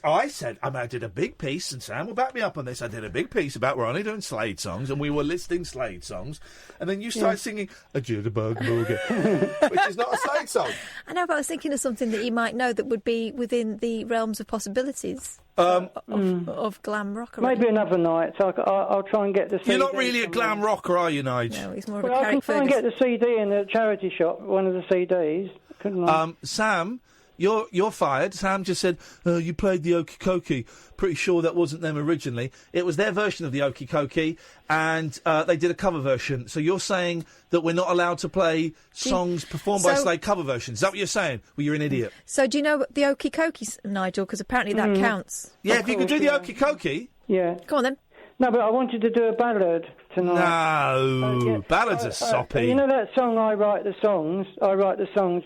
I said, I did a big piece, and Sam will back me up on this. I did a big piece about we're only doing Slade songs, and we were listing Slade songs, and then you started singing a Jitterbug Boogie, which is not a Slade song. I know, but I was thinking of something that you might know that would be within the realms of possibilities. Of glam rock. Maybe another night. So I'll try and get the CD. You're not really a glam rocker, are you, Nigel? No, he's more of a I can try and get the CD in the charity shop, one of the CDs. Couldn't I? Sam, you're fired. Sam just said, you played the Okie Kokie. Pretty sure that wasn't them originally. It was their version of the Okie Kokie, and they did a cover version. So you're saying that we're not allowed to play songs performed by Slade cover versions. Is that what you're saying? Well, you're an idiot. So do you know the Okie Kokie, Nigel? Because apparently that counts. Yeah, if you could do the Okie Kokie. Yeah. Come on then. No, but I wanted to do a ballad tonight. No, ballads are soppy. You know that song, I Write the Songs,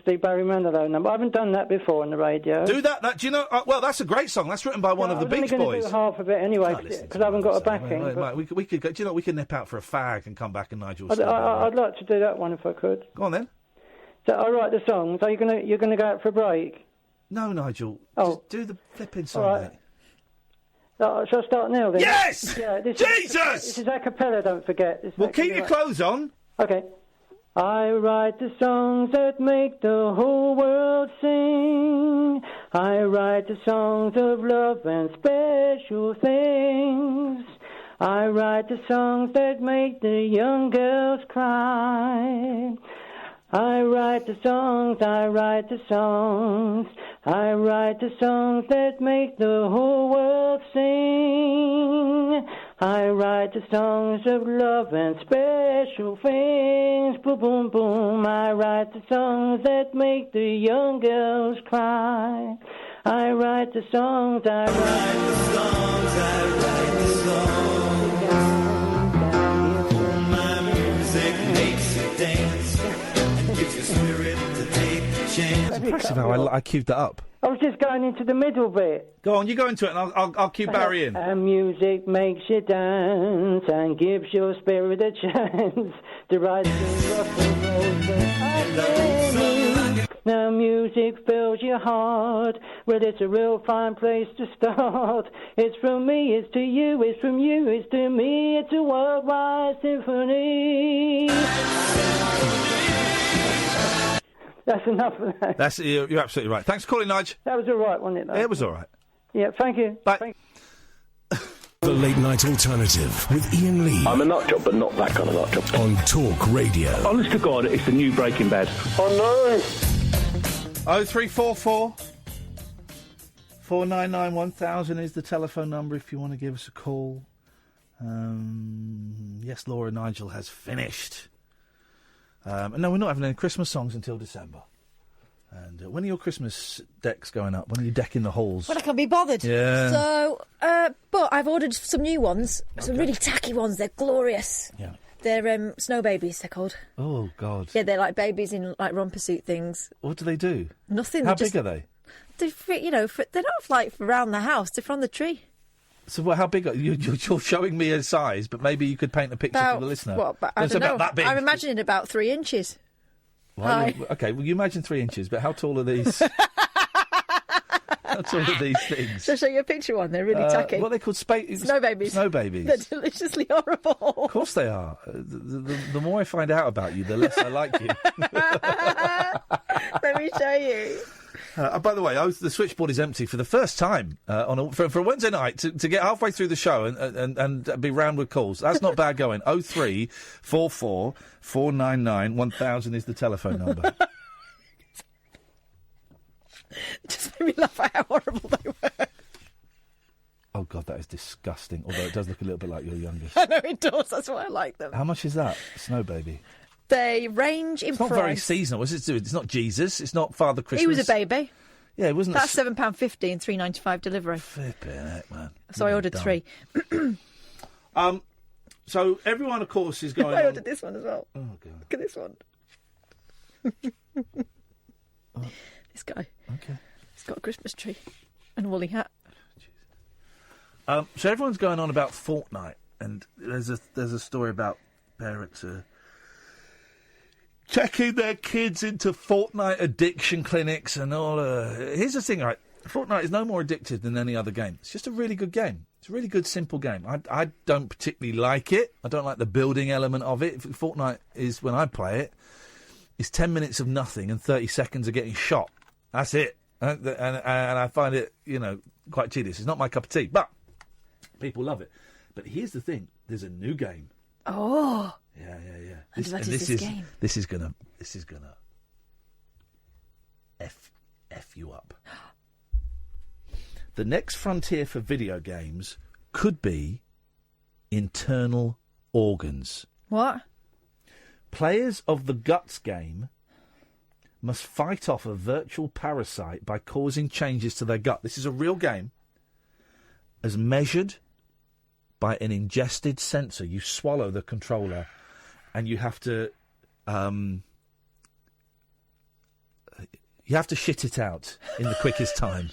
the Barry Manilow number? I haven't done that before on the radio. Do that? Do you know? Well, that's a great song. That's written by one of the Beach Boys. I was only going to do half of it anyway, because I haven't got a backing. Wait, we could go. Do you know, we could nip out for a fag and come back and Nigel. I'd like to do that one if I could. Go on then. So I Write the Songs. You're going to go out for a break? No, Nigel. Oh. Just do the flipping song, right. mate. Shall I start now then? Yes! Yeah, Jesus! This is a cappella, don't forget. Well, keep your clothes on. Okay. I write the songs that make the whole world sing. I write the songs of love and special things. I write the songs that make the young girls cry. I write the songs, I write the songs. I write the songs that make the whole world sing. I write the songs of love and special things. Boom, boom, boom. I write the songs that make the young girls cry. I write the songs, I write the songs, I write the songs. My music makes you dance and gives you spirit to take a chance. It's impressive how I queued that up. I was just going into the middle bit. Go on, you go into it, and I'll cue Barry in. And music makes you dance and gives your spirit a chance to rise to rock and roll. Now music fills your heart. Well, it's a real fine place to start. It's from me, it's to you, it's from you, it's to me. It's a worldwide symphony. That's enough of that. You're absolutely right. Thanks for calling, Nigel. That was all right, wasn't it? It was all right. Yeah, thank you. Bye. The Late Night Alternative with Iain Lee. I'm a nut job, but not that kind of nut job. On Talk Radio. Honest to God, it's the new Breaking Bad. Oh no! 0344 499 1000 is the telephone number if you want to give us a call. Yes, Laura Nigel has finished. No, we're not having any Christmas songs until December. And when are your Christmas decks going up? When are you decking the halls? Well, I can't be bothered. Yeah. So, but I've ordered some new ones. Some really tacky ones. They're glorious. Yeah. They're snow babies, they're called. Oh, God. Yeah, they're like babies in like romper suit things. What do they do? Nothing. How big are they? They're, they're not like around the house. They're from the tree. So how big are you? You're showing me a size, but maybe you could paint a picture for the listener. What? But I don't know. About that big. I'm imagining about 3 inches. Well, okay, well, you imagine 3 inches, but how tall are these? How tall are these things? Shall I show you a picture one? They're really tacky. What are they called? Snow babies. Snow babies. They're deliciously horrible. Of course they are. The more I find out about you, the less I like you. Let me show you. By the way, the switchboard is empty for the first time for a Wednesday night to get halfway through the show and be round with calls. That's not bad going. 0344 499 1000 is the telephone number. It just made me laugh at how horrible they were. Oh, God, that is disgusting. Although it does look a little bit like your youngest. I know it does. That's why I like them. How much is that, Snow Baby? They range in price. It's not very seasonal. What's it do? It's not Jesus. It's not Father Christmas. He was a baby. Yeah, it wasn't. That's £7.50 and $3.95 delivery. Flipping heck, man. So I ordered 3. So everyone, of course, is going. I ordered this one as well. Oh, God. Look at this one. This guy. Okay. He's got a Christmas tree and a woolly hat. So everyone's going on about Fortnite, and there's a story about parents checking their kids into Fortnite addiction clinics and all. Here's the thing, right? Fortnite is no more addictive than any other game. It's just a really good game. It's a really good, simple game. I don't particularly like it. I don't like the building element of it. Fortnite is, when I play it, is 10 minutes of nothing and 30 seconds of getting shot. That's it. And I find it, quite tedious. It's not my cup of tea, but people love it. But here's the thing. There's a new game. Oh. Yeah. And what is this game? This is gonna F you up. The next frontier for video games could be internal organs. What? Players of the Guts game must fight off a virtual parasite by causing changes to their gut. This is a real game, as measured by an ingested sensor. You swallow the controller, and you have to shit it out in the quickest time.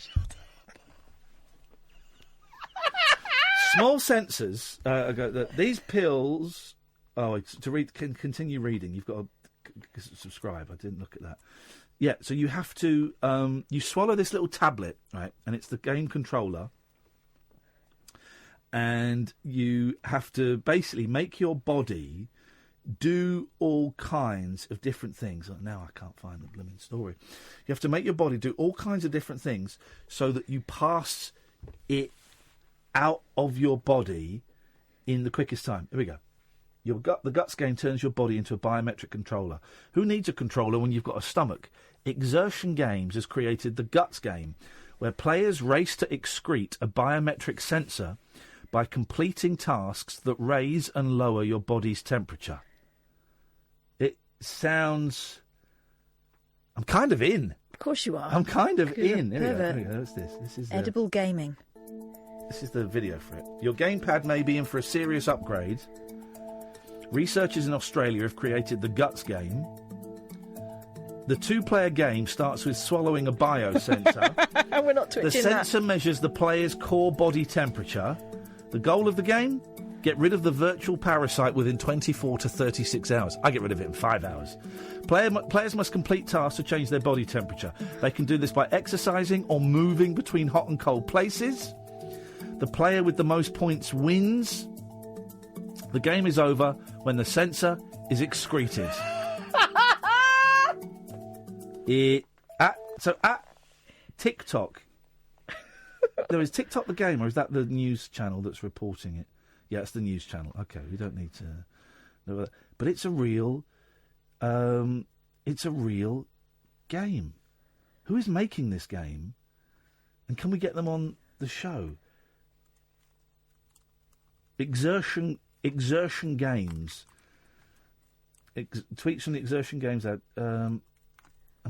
Small sensors. These pills. Oh, to continue reading, you've got to subscribe. I didn't look at that. Yeah, so you have to. You swallow this little tablet, right, and it's the game controller. And you have to basically make your body do all kinds of different things. Oh, now I can't find the blooming story. You have to make your body do all kinds of different things so that you pass it out of your body in the quickest time. Here we go. The Guts game turns your body into a biometric controller. Who needs a controller when you've got a stomach? Exertion Games has created the Guts game, where players race to excrete a biometric sensor by completing tasks that raise and lower your body's temperature. It sounds... I'm kind of in. Of course you are. I'm kind of in. Here we go. What's this? This is edible gaming. This is the video for it. Your gamepad may be in for a serious upgrade. Researchers in Australia have created the Guts game. The 2-player game starts with swallowing a biosensor. We're not twitching The sensor measures the player's core body temperature. The goal of the game? Get rid of the virtual parasite within 24 to 36 hours. I get rid of it in 5 hours. Players must complete tasks to change their body temperature. They can do this by exercising or moving between hot and cold places. The player with the most points wins. The game is over when the sensor is excreted. At TikTok, is TikTok the game, or is that the news channel that's reporting it? Yeah, it's the news channel. Okay, we don't need to know that. But it's a real game. Who is making this game? And can we get them on the show? Exertion Games. Tweets from the Exertion Games ad. I'm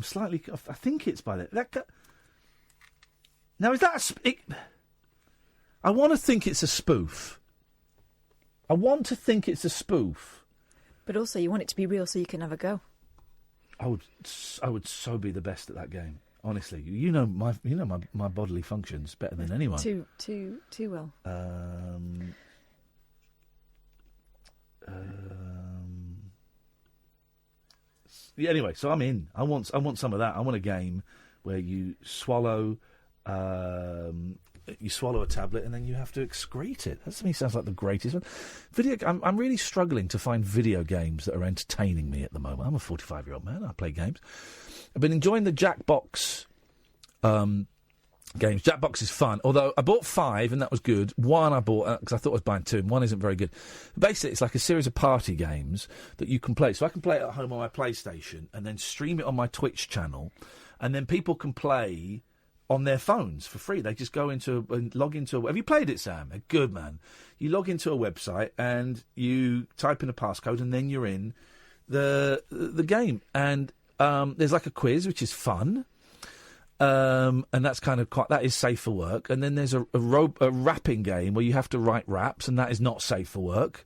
slightly... I think it's by that. Now, is that I want to think it's a spoof. But also, you want it to be real so you can have a go. I would so be the best at that game. Honestly, you know my bodily functions better than anyone. Too well. Yeah, anyway, so I'm in. I want some of that. I want a game where you swallow a tablet and then you have to excrete it. That to me sounds like the greatest one. I'm really struggling to find video games that are entertaining me at the moment. I'm a 45-year-old man. I play games. I've been enjoying the Jackbox games. Jackbox is fun, although I bought 5 and that was good. 1 I bought because I thought I was buying 2 and 1 isn't very good. Basically, it's like a series of party games that you can play. So I can play it at home on my PlayStation and then stream it on my Twitch channel, and then people can play on their phones for free. They just go into and log into have you played it, Sam? Good, man. You log into a website and you type in a passcode and then you're in the game. And there's like a quiz, which is fun. And that's kind of that is safe for work. And then there's a rapping game where you have to write raps, and that is not safe for work.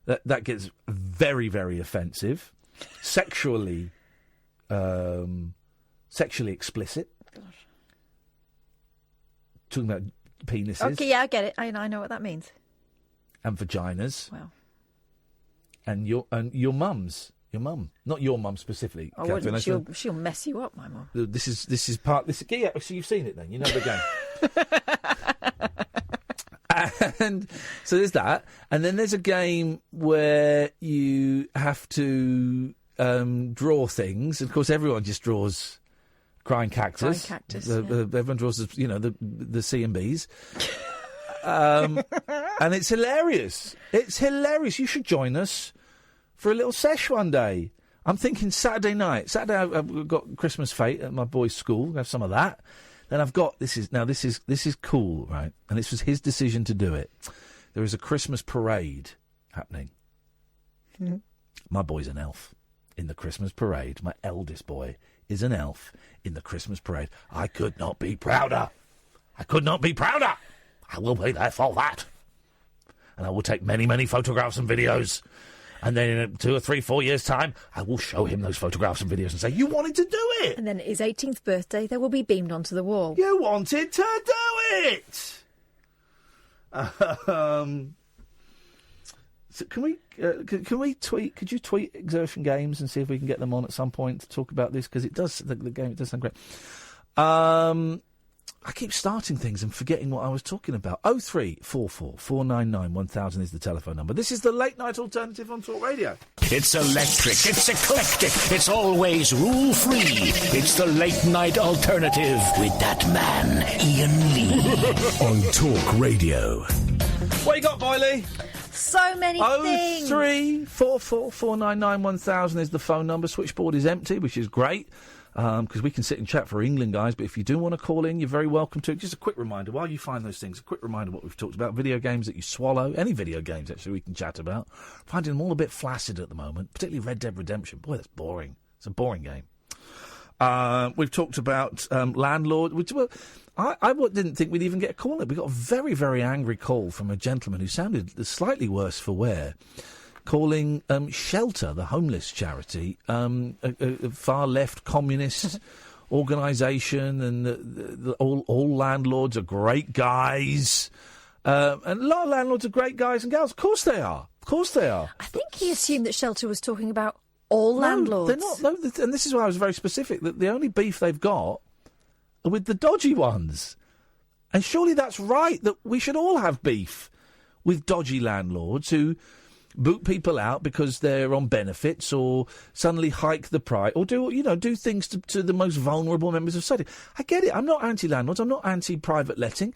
That gets very, very offensive. Sexually explicit. Gosh. Talking about penises. Okay, yeah, I get it. I know what that means. And vaginas. Wow. And your mum's. Your mum, not your mum specifically. I wouldn't. She'll mess you up, my mum. This is part. Yeah, so you've seen it then. You know the game. And so there's that, and then there's a game where you have to draw things. Of course, everyone just draws crying cactus. Everyone draws, the C and B's. And it's hilarious. It's hilarious. You should join us for a little sesh one day. I'm thinking Saturday night. Saturday I've got Christmas Fete at my boy's school. We'll have some of that. Then I've got this is cool, right? And this was his decision to do it. There is a Christmas parade happening. Mm-hmm. My boy's an elf in the Christmas parade. My eldest boy is an elf in the Christmas parade. I could not be prouder. I will be there for that. And I will take many, many photographs and videos. And then in 2 or 3, 4 years' time, I will show him those photographs and videos and say, you wanted to do it! And then at his 18th birthday, they will be beamed onto the wall. You wanted to do it! So can we tweet? Could you tweet Exertion Games and see if we can get them on at some point to talk about this? Because the game, it does sound great. I keep starting things and forgetting what I was talking about. 0344 499 1000 is the telephone number. This is the Late Night Alternative on Talk Radio. It's electric, it's eclectic, it's always rule-free. It's the Late Night Alternative with that man, Iain Lee. On Talk Radio. What you got, Boyley? So many things. 0344 499 1000 is the phone number. Switchboard is empty, which is great. Because we can sit and chat for England, guys, but if you do want to call in, you're very welcome to. Just a quick reminder, while you find those things, a quick reminder of what we've talked about. Video games that you swallow, any video games, actually, we can chat about. Finding them all a bit flaccid at the moment, particularly Red Dead Redemption. Boy, that's boring. It's a boring game. We've talked about Landlord. I didn't think we'd even get a call. We got a very, very angry call from a gentleman who sounded slightly worse for wear, calling Shelter, the homeless charity, a far-left communist organisation, and all landlords are great guys. And a lot of landlords are great guys and gals. Of course they are. I think he assumed that Shelter was talking about all landlords. They're not. No, and this is why I was very specific, that the only beef they've got are with the dodgy ones. And surely that's right, that we should all have beef with dodgy landlords who boot people out because they're on benefits, or suddenly hike the price, or do things to the most vulnerable members of society. I get it. I'm not anti-landlords. I'm not anti-private letting.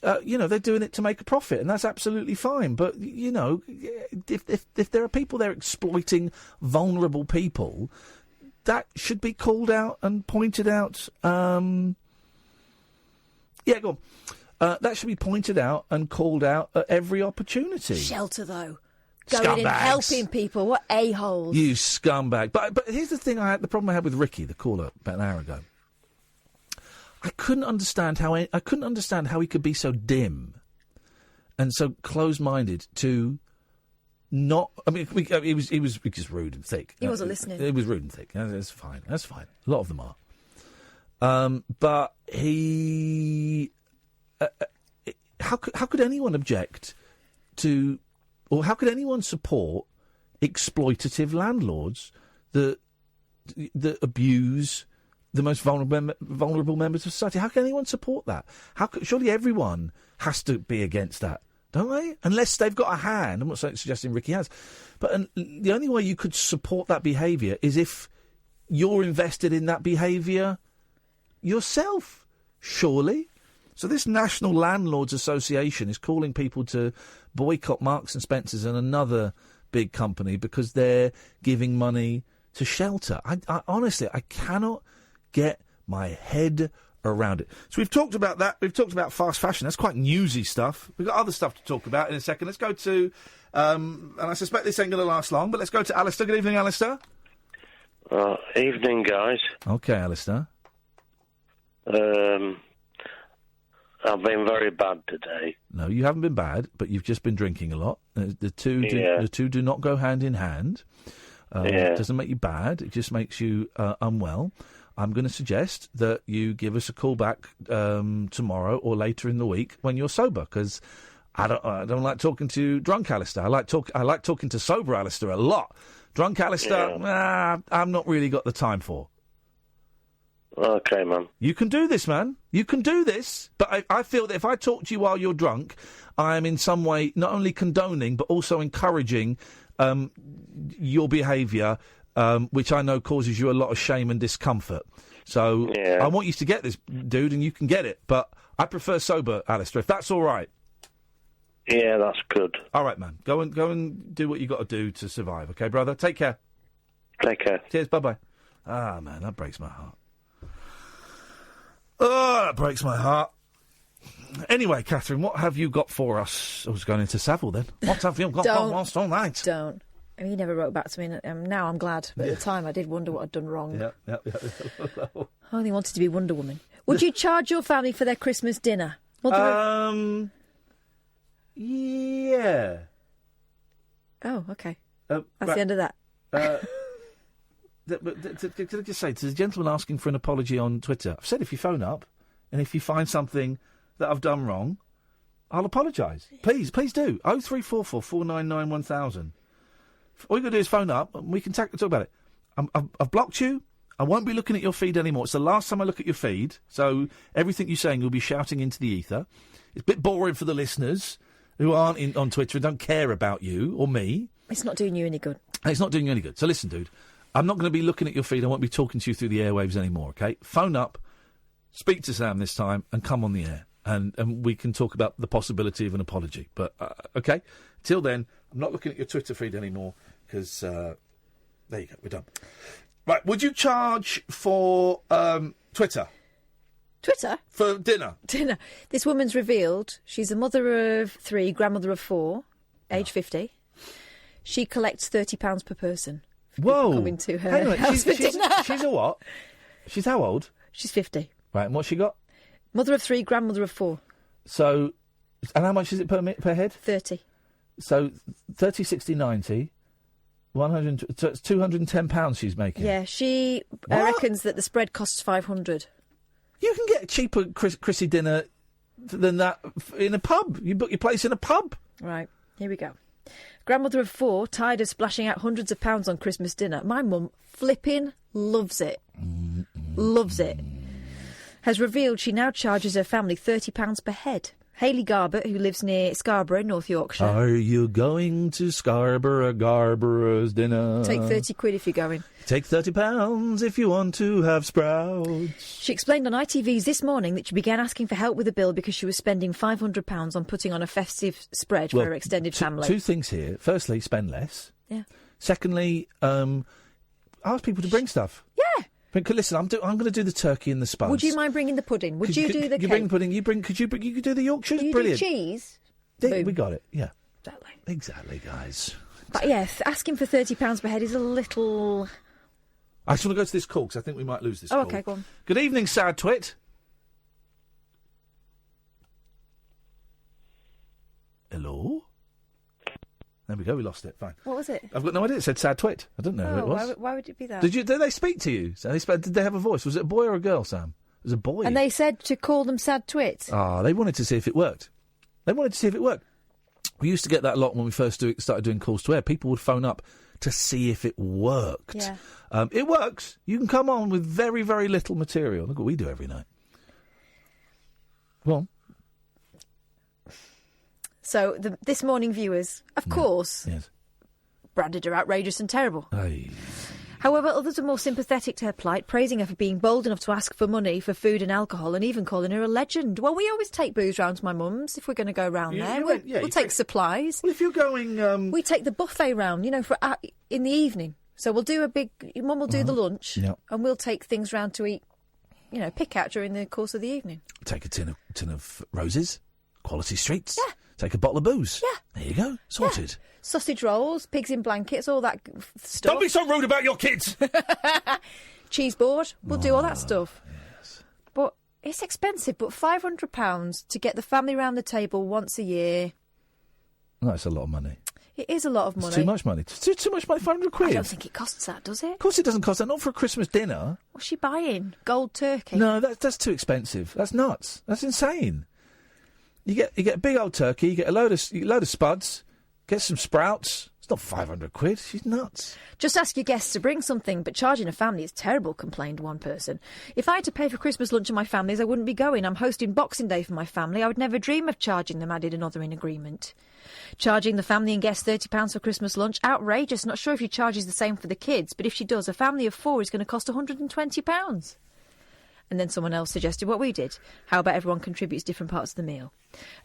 they're doing it to make a profit, and that's absolutely fine. But, if there are people there exploiting vulnerable people, that should be called out and pointed out. Go on. That should be pointed out and called out at every opportunity. Shelter, though. Going and helping people. What a-holes. You scumbag. But here's the thing the problem I had with Ricky, the caller, about an hour ago. I couldn't understand how he could be so dim and so close-minded to not. I mean, he was just rude and thick. He wasn't listening. He was rude and thick. That's fine. That's fine. A lot of them are. But he. How could anyone object to, or how could anyone support exploitative landlords that abuse the most vulnerable members of society? How can anyone support that? Surely everyone has to be against that, don't they? Unless they've got a hand. I'm not suggesting Ricky has, but the only way you could support that behaviour is if you're invested in that behaviour yourself, surely. So this National Landlords Association is calling people to boycott Marks and Spencer's and another big company because they're giving money to Shelter. I honestly, I cannot get my head around it. So we've talked about that. We've talked about fast fashion. That's quite newsy stuff. We've got other stuff to talk about in a second. Let's go to, and I suspect this ain't going to last long, but let's go to Alistair. Good evening, Alistair. Evening, guys. Okay, Alistair. I've been very bad today. No, you haven't been bad, but you've just been drinking a lot. The two do not go hand in hand. It doesn't make you bad. It just makes you unwell. I'm going to suggest that you give us a call back tomorrow or later in the week when you're sober, because I don't like talking to drunk Alistair. I like talking to sober Alistair a lot. Drunk Alistair, I've not really got the time for. Okay, man. You can do this, man. You can do this. But I feel that if I talk to you while you're drunk, I am in some way not only condoning but also encouraging your behaviour, which I know causes you a lot of shame and discomfort. So I want you to get this, dude, and you can get it. But I prefer sober, Alistair, if that's all right. Yeah, that's good. All right, man. Go and do what you got to do to survive, okay, brother? Take care. Take care. Cheers, bye-bye. Ah, man, that breaks my heart. Oh, that breaks my heart. Anyway, Catherine, what have you got for us? I was going into Savile then. What have you got for us all night? Don't. I mean, he never wrote back to me. Now I'm glad. But at the time, I did wonder what I'd done wrong. Yeah. I only wanted to be Wonder Woman. Would you charge your family for their Christmas dinner? Yeah. Oh, okay. That's the end of that. Can I just say, to the gentleman asking for an apology on Twitter, I've said if you phone up and if you find something that I've done wrong, I'll apologise. Please do. 0344 499 1000. All you got to do is phone up and we can talk about it. I've blocked you. I won't be looking at your feed anymore. It's the last time I look at your feed, so everything you're saying will be shouting into the ether. It's a bit boring for the listeners who aren't on Twitter and don't care about you or me. It's not doing you any good. It's not doing you any good. So listen, dude. I'm not going to be looking at your feed. I won't be talking to you through the airwaves anymore, okay? Phone up, speak to Sam this time, and come on the air. And we can talk about the possibility of an apology. But, okay? Till then, I'm not looking at your Twitter feed anymore, because, there you go, we're done. Right, would you charge for Twitter? Twitter? For dinner? Dinner. This woman's revealed she's a mother of 3, grandmother of 4, age 50. She collects £30 per person. Whoa. Coming to her house for dinner. She's a what? She's how old? She's 50. Right, and what's she got? Mother of 3, grandmother of 4. So, and how much is it per head? 30. So, 30, 60, 90, 100, so it's £210 she's making. Yeah, she reckons that the spread costs 500. You can get a cheaper Chrissy dinner than that in a pub. You book your place in a pub. Right, here we go. Grandmother of 4, tired of splashing out hundreds of pounds on Christmas dinner. My mum flipping loves it. Loves it. Has revealed she now charges her family £30 per head. Hayley Garbutt, who lives near Scarborough, North Yorkshire. Are you going to Scarborough's dinner? Take 30 quid if you're going. Take £30 if you want to have sprouts. She explained on ITV's This Morning that she began asking for help with the bill because she was spending £500 on putting on a festive spread for her extended family. Two things here. Firstly, spend less. Yeah. Secondly, ask people to bring stuff. Yeah. Listen, I'm going to do the turkey and the spuds. Would you mind bringing the pudding? Would you do the cake? You bring pudding. You could do the Yorkshires. You Brilliant. do cheese. Yeah, we got it. Yeah. Exactly, guys. But yeah, asking for £30 per head is a little. I just want to go to this call because I think we might lose this call. Okay, go on. Good evening, sad twit. Hello? There we go, we lost it. Fine. What was it? I've got no idea. It said sad twit. I don't know who it was. Why would it be that? Did they speak to you? Did they have a voice? Was it a boy or a girl, Sam? It was a boy. And they said to call them sad twits. They wanted to see if it worked. We used to get that a lot when we first started doing calls to air. People would phone up to see if it worked. Yeah. It works. You can come on with very, very little material. Look what we do every night. Go on. So, This Morning viewers, of course, branded her outrageous and terrible. Aye. However, others are more sympathetic to her plight, praising her for being bold enough to ask for money for food and alcohol, and even calling her a legend. Well, we always take booze round to my mum's if we're going to go round there. We'll take supplies. Well, if you're going... We take the buffet round, in the evening. So we'll do Mum will do the lunch, and we'll take things round to eat, pick out during the course of the evening. Take a tin of roses, quality streets. Yeah. Take a bottle of booze. Yeah. There you go. Sorted. Yeah. Sausage rolls, pigs in blankets, all that stuff. Don't be so rude about your kids! Cheese board. We'll do all that stuff. Yes. But it's expensive, but £500 to get the family round the table once a year. That's a lot of money. It is a lot of money. It's too much money. It's too much money, 500 quid. I don't think it costs that, does it? Of course it doesn't cost that. Not for a Christmas dinner. What's she buying? Gold turkey? No, that's too expensive. That's nuts. That's insane. You get a big old turkey, you get a load of spuds, get some sprouts. It's not 500 quid. She's nuts. Just ask your guests to bring something, but charging a family is terrible, complained one person. If I had to pay for Christmas lunch at my family's, I wouldn't be going. I'm hosting Boxing Day for my family. I would never dream of charging them, added another in agreement. Charging the family and guests £30 for Christmas lunch? Outrageous. Not sure if she charges the same for the kids, but if she does, a family of 4 is going to cost £120. And then someone else suggested what we did. How about everyone contributes different parts of the meal?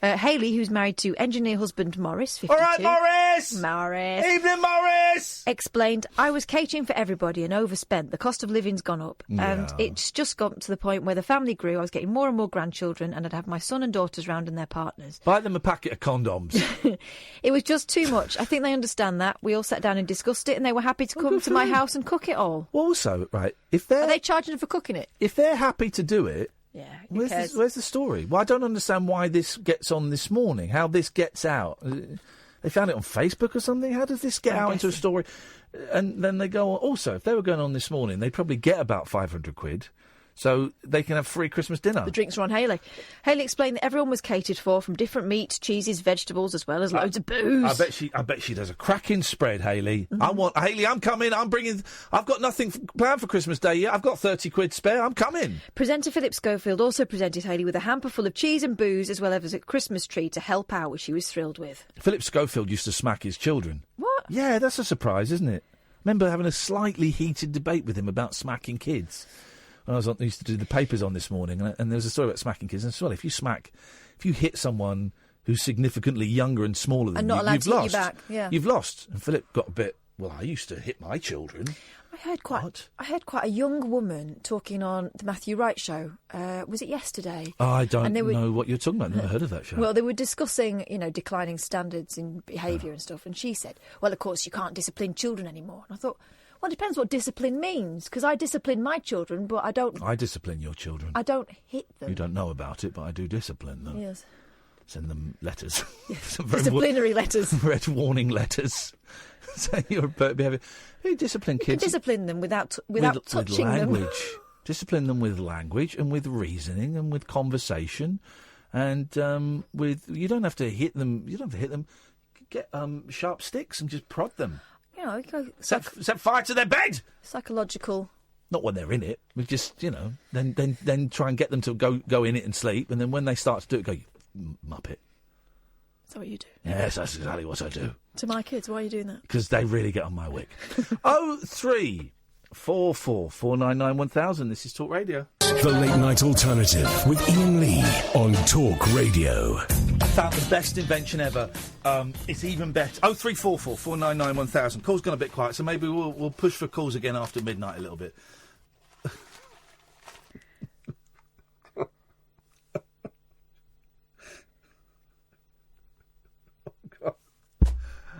Hayley, who's married to engineer husband Morris, 52. All right, Morris! Morris. Evening, Morris! Explained, I was catering for everybody and overspent. The cost of living's gone up. Yeah. And it's just got to the point where the family grew. I was getting more and more grandchildren and I'd have my son and daughters round and their partners. Buy them a packet of condoms. It was just too much. I think they understand that. We all sat down and discussed it and they were happy to come to my house and cook it all. Well, also, right, Are they charging for cooking it? If they're happy to do it, yeah, where's the story? Well, I don't understand why this gets on this morning, how this gets out. They found it on Facebook or something? How does this get out into a story? And then they go on. Also, if they were going on this morning, they'd probably get about 500 quid. So they can have free Christmas dinner. The drinks are on Hayley. Hayley explained that everyone was catered for, from different meats, cheeses, vegetables, as well as loads of booze. I bet she does a cracking spread, Hayley. Mm-hmm. Hayley, I'm coming. I've got nothing planned for Christmas Day yet. I've got 30 quid spare. I'm coming. Presenter Philip Schofield also presented Hayley with a hamper full of cheese and booze, as well as a Christmas tree to help out, which she was thrilled with. Philip Schofield used to smack his children. What? Yeah, that's a surprise, isn't it? Remember having a slightly heated debate with him about smacking kids. I used to do the papers on this morning, and there was a story about smacking kids. And as well, if you hit someone who's significantly younger and smaller than and not you, allowed you've to lost. hit you back. Yeah. You've lost. And Philip got a bit. Well, I used to hit my children. I heard quite a young woman talking on the Matthew Wright show. Was it yesterday? Oh, I don't know what you're talking about. I've never heard of that show. Well, they were discussing, declining standards in behaviour and stuff. And she said, well, of course, you can't discipline children anymore. And I thought, well, it depends what discipline means, because I discipline my children, but I don't... I discipline your children. I don't hit them. You don't know about it, but I do discipline them. Yes. Send them letters. Yes. Disciplinary letters. Red warning letters. Saying you're a bad behaviour. You discipline kids. You can discipline them without touching with language. them. Discipline them with language and with reasoning and with conversation, and you don't have to hit them. You don't have to hit them. Get sharp sticks and just prod them. Set fire to their bed. Psychological. Not when they're in it. We just then try and get them to go in it and sleep, and then when they start to do it, go, you muppet. Is that what you do? Yes, that's exactly what I do. To my kids, why are you doing that? Because they really get on my wick. 0344 499 1000. This is Talk Radio. The Late Night Alternative with Iain Lee on Talk Radio. I found the best invention ever. It's even better. 0344 499 1000. Call's gone a bit quiet, so maybe we'll push for calls again after midnight a little bit.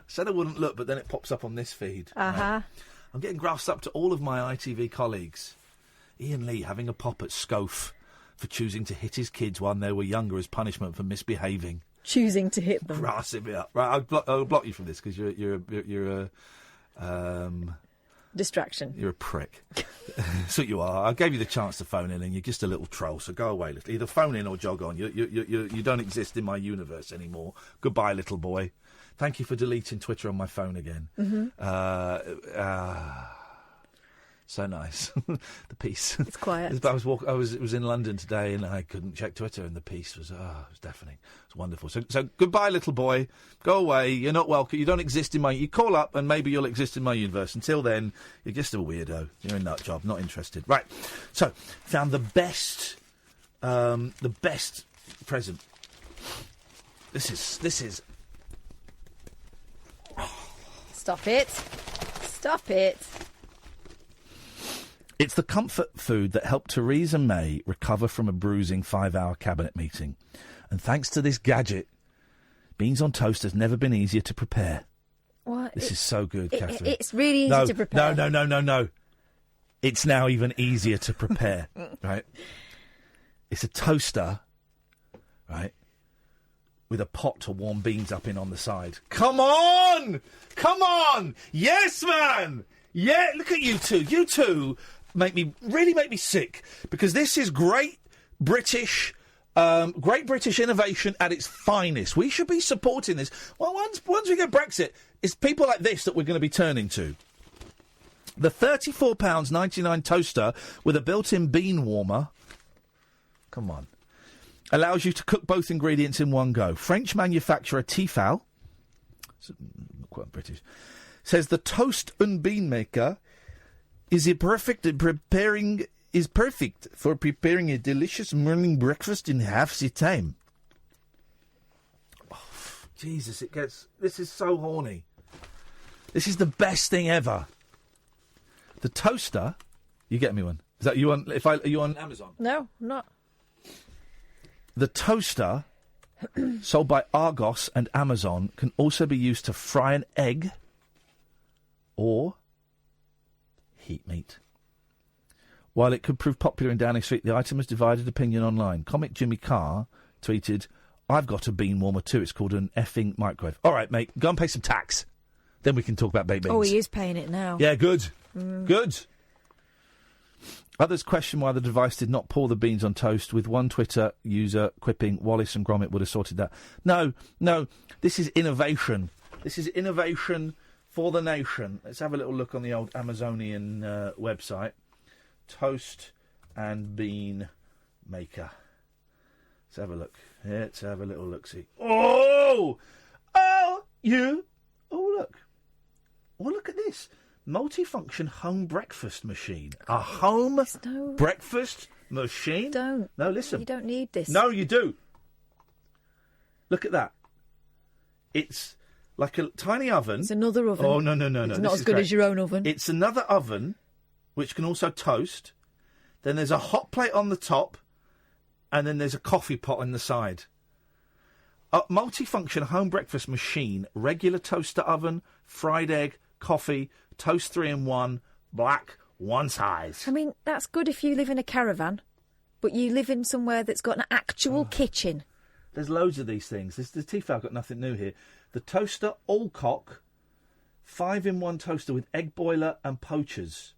Said I wouldn't look, but then it pops up on this feed. Uh-huh. I'm getting grassed up to all of my ITV colleagues. Iain Lee having a pop at Scoff for choosing to hit his kids when they were younger as punishment for misbehaving. Choosing to hit them. Grassing me up. Right, I'll block you from this because you're a distraction. You're a prick. That's what you are. I gave you the chance to phone in, and you're just a little troll. So go away, little. Either phone in or jog on. You don't exist in my universe anymore. Goodbye, little boy. Thank you for deleting Twitter on my phone again. Mm-hmm. So nice. The piece. It's quiet. I was in London today and I couldn't check Twitter, and the piece was it was deafening. It's wonderful. So goodbye, little boy. Go away. You're not welcome. You don't exist in my. You call up and maybe you'll exist in my universe. Until then, you're just a weirdo. You're a nut job. Not interested. Right. So found the best present. This is. Stop it. Stop it. It's the comfort food that helped Theresa May recover from a bruising 5-hour cabinet meeting. And thanks to this gadget, beans on toast has never been easier to prepare. What? This is so good, Catherine. It's really easy to prepare. No. It's now even easier to prepare, right? It's a toaster, right, with a pot to warm beans up in on the side. Come on! Yes, man! Yeah, look at you two. You two make me sick, because this is great British innovation at its finest. We should be supporting this. Well, once we get Brexit, it's people like this that we're going to be turning to. The £34.99 toaster with a built-in bean warmer. Come on. Allows you to cook both ingredients in one go. French manufacturer Tefal, quite British, says the toast and bean maker is perfect for preparing a delicious morning breakfast in half the time. Oh, Jesus, this is so horny. This is the best thing ever. The toaster, you get me one. Is that you on? Are you on Amazon? No, I'm not. The toaster, sold by Argos and Amazon, can also be used to fry an egg or heat meat. While it could prove popular in Downing Street, the item has divided opinion online. Comic Jimmy Carr tweeted, "I've got a bean warmer too. It's called an effing microwave." All right, mate, go and pay some tax. Then we can talk about baked beans. Oh, he is paying it now. Yeah, good. Good. Others question why the device did not pour the beans on toast, with one Twitter user quipping, Wallace and Gromit would have sorted that. No, this is innovation. This is innovation for the nation. Let's have a little look on the old Amazonian website. Toast and bean maker. Let's have a look. Let's have a little look-see. Oh, look at this. Multifunction home breakfast machine. A home breakfast machine? Don't. No, listen. You don't need this. No, you do. Look at that. It's like a tiny oven. It's another oven. Oh, no. It's not as good as your own oven. It's another oven, which can also toast. Then there's a hot plate on the top, and then there's a coffee pot on the side. A multifunction home breakfast machine, regular toaster oven, fried egg, coffee, toast 3-in-1, black, one size. I mean, that's good if you live in a caravan, but you live in somewhere that's got an actual kitchen. There's loads of these things. The Tefal got nothing new here. The toaster Allcock, 5-in-1 toaster with egg boiler and poachers.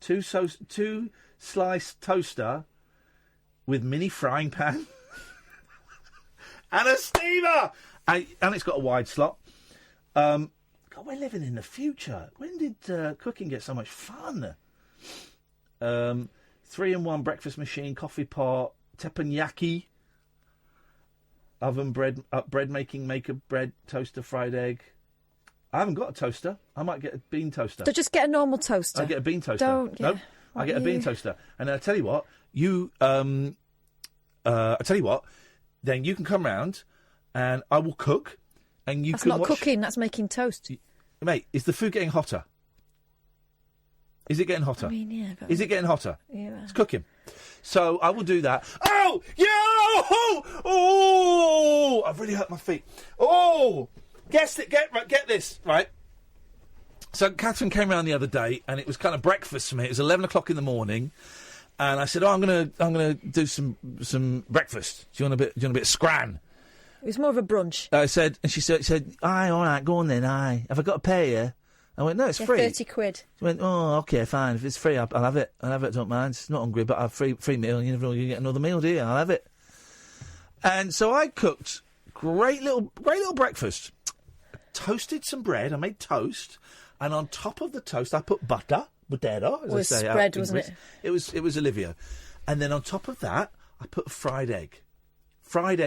Two slice toaster with mini frying pan and a steamer, and it's got a wide slot. God, we're living in the future. When did cooking get so much fun? 3-in-1 breakfast machine, coffee pot, teppanyaki. oven, bread making, make a bread, toaster, fried egg. I haven't got a toaster. I might get a bean toaster. So just get a normal toaster. I get a bean toaster. Don't. Yeah. No, I get a bean toaster. And then I tell you what, then you can come round and I will cook and you That's can not watch... cooking, that's making toast. Mate, is the food getting hotter? Is it getting hotter? I mean, yeah. But... Is it getting hotter? Yeah. It's cooking. So I will do that. Oh! Yeah! Oh! I've really hurt my feet. Oh! Get this, right? So Catherine came around the other day and it was kind of breakfast for me. It was 11 o'clock in the morning. And I said, I'm gonna do some breakfast. Do you want a bit of scran? It was more of a brunch. I said, and she said, aye, all right, go on then, aye. Have I got to pay you? I went, no, it's free. 30 quid. She went, oh, okay, fine. If it's free, I'll have it. Don't mind. It's not hungry, but I'll have free meal. You never know, you get another meal, do you? I'll have it. And so I cooked great little breakfast. Toasted some bread. I made toast, and on top of the toast, I put butter, as I say. Spread, wasn't it? It was Olivia, and then on top of that, I put fried egg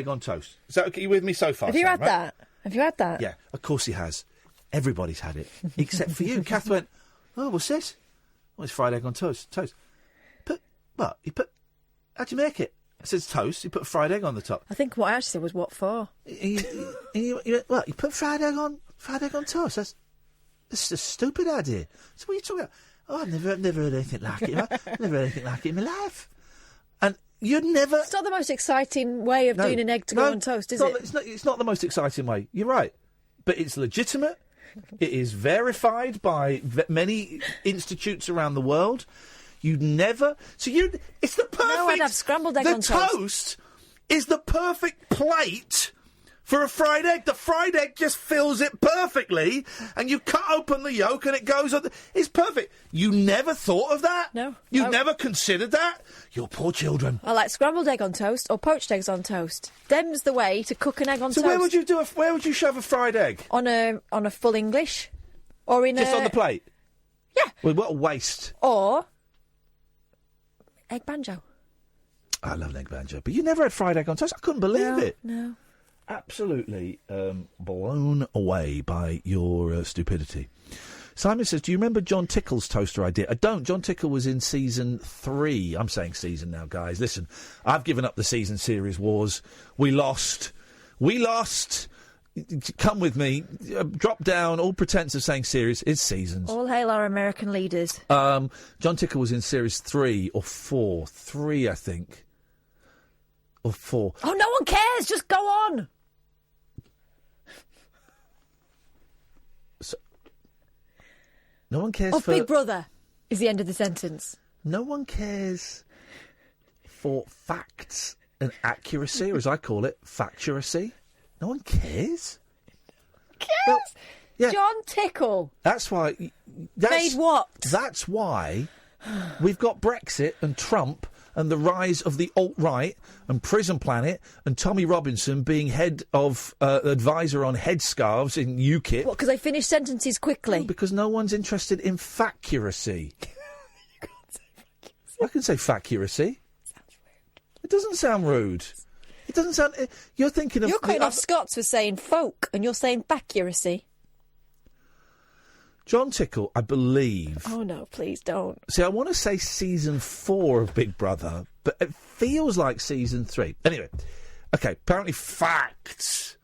on toast. Is that okay? You with me so far? Have you Sam, had right? that? Have you had that? Yeah, of course he has. Everybody's had it, except for you. Kath went, oh, what's this? Well, it's fried egg on toast. Put what? How'd you make it? I said, it's toast. You put fried egg on the top. I think what I actually said was, what for? You went, what? You put fried egg on toast? That's a stupid idea. So what are you talking about? Oh, I've never heard anything like it. I've never heard anything like it in my life. And you'd never... It's not the most exciting way of doing an egg to go on toast, is it? It's not the most exciting way. You're right. But it's legitimate. It is verified by many institutes around the world. You'd never... It's the perfect... No, I'd have scrambled egg on toast. The toast is the perfect plate for a fried egg. The fried egg just fills it perfectly, and you cut open the yolk and it goes on. It's perfect. You never thought of that? No. You never considered that? Your poor children. I like scrambled egg on toast or poached eggs on toast. Them's the way to cook an egg on toast. So where would you shove a fried egg? On a full English, or in just on the plate. Yeah. Well, what a waste. Or egg banjo. I love an egg banjo, but you never had fried egg on toast. I couldn't believe it. No. Absolutely blown away by your stupidity. Simon says, do you remember John Tickle's toaster idea? I don't. John Tickle was in season 3. I'm saying season now, guys. Listen, I've given up the season series wars. We lost. Come with me. Drop down all pretense of saying series. It's seasons. All hail our American leaders. John Tickle was in series 3 or 4. 3, I think. Or 4. Oh, no one cares. Just go on. No one cares for... Big Brother is the end of the sentence. No one cares for facts and accuracy, or as I call it, facturacy. No one cares. Cares? Well, yeah. John Tickle. That's why... Made what? That's why we've got Brexit and Trump and the rise of the alt-right and Prison Planet and Tommy Robinson being head of advisor on headscarves in UKIP. What, because they finish sentences quickly? No, because no one's interested in facturacy. You can't say facturacy. I can say facturacy. Sounds rude. It doesn't sound rude. It doesn't sound... You're thinking of... You're cutting off Scots for saying folk, and you're saying facuracy. John Tickle, I believe... Oh, no, please don't. See, I want to say season 4 of Big Brother, but it feels like season 3. Anyway, okay, apparently facts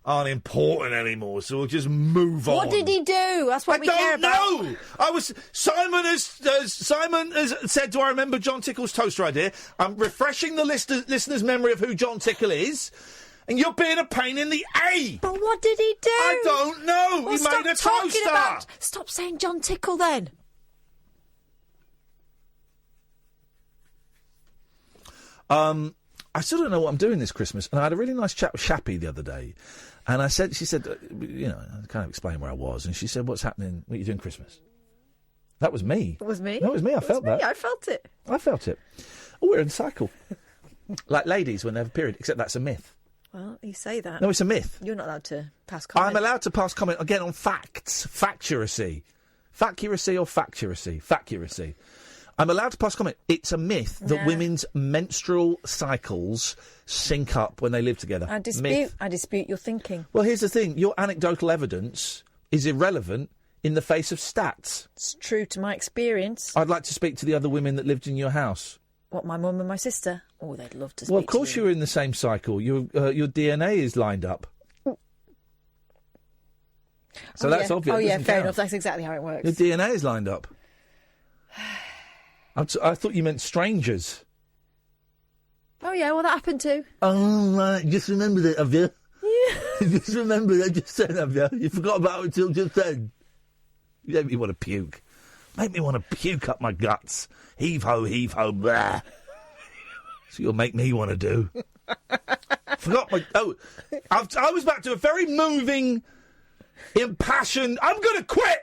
aren't important anymore, so we'll just move on. What did he do? That's what we care about. I don't know! Simon has said, do I remember John Tickle's toaster idea? I'm refreshing the listener's memory of who John Tickle is. And you're being a pain in the A. But what did he do? I don't know. Well, he made a toaster. Stop saying John Tickle then. I still don't know what I'm doing this Christmas. And I had a really nice chat with Shappy the other day. And she said, I kind of explained where I was. And she said, what's happening? What are you doing Christmas? That was me. It was me? That was me. I felt that. I felt it. I felt it. Oh, we're in a cycle. Like ladies when they have a period, except that's a myth. Well, you say that. No, it's a myth. You're not allowed to pass comment. I'm allowed to pass comment again on facts. Facturacy. Facuracy or facturacy? Facuracy. I'm allowed to pass comment. It's a myth that Nah. women's menstrual cycles sync up when they live together. I dispute. Myth. I dispute your thinking. Well, here's the thing. Your anecdotal evidence is irrelevant in the face of stats. It's true to my experience. I'd like to speak to the other women that lived in your house. What, my mum and my sister? Oh, they'd love to speak Well, of course to you're in the same cycle. Your DNA is lined up. So that's obvious. Oh, yeah, Doesn't fair count. enough. That's exactly how it works. Your DNA is lined up. I thought you meant strangers. Oh, yeah, well, that happened too. Oh, right. Just remember that, have you? Yeah. Just remember that just then, have you? You forgot about it till just then. You make me want to puke. Make me want to puke up my guts. Heave-ho, blah. So you'll make me want to do. Forgot my... Oh, I was about to a very moving, impassioned... I'm going to quit!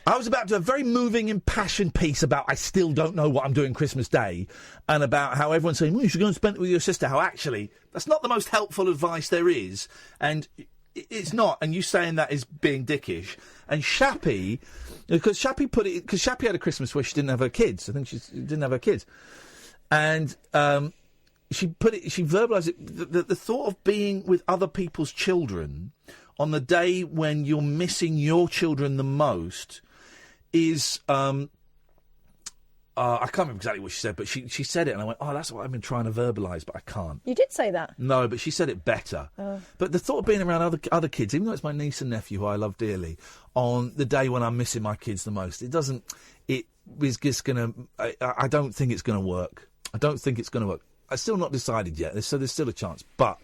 I was about to a very moving, impassioned piece about I still don't know what I'm doing Christmas Day, and about how everyone's saying, well, you should go and spend it with your sister, how actually, that's not the most helpful advice there is, and it's not, and you saying that is being dickish. And Shappy, because Shappy put it, because Shappy had a Christmas where she didn't have her kids. I think she didn't have her kids. And she put it, she verbalised it, the thought of being with other people's children on the day when you're missing your children the most is, I can't remember exactly what she said, but she said it, and I went, oh, that's what I've been trying to verbalise, but I can't. You did say that. No, but she said it better. Oh. But the thought of being around other kids, even though it's my niece and nephew who I love dearly, on the day when I'm missing my kids the most, it is just going to... I don't think it's going to work. I don't think it's going to work. It's still not decided yet, so there's still a chance. But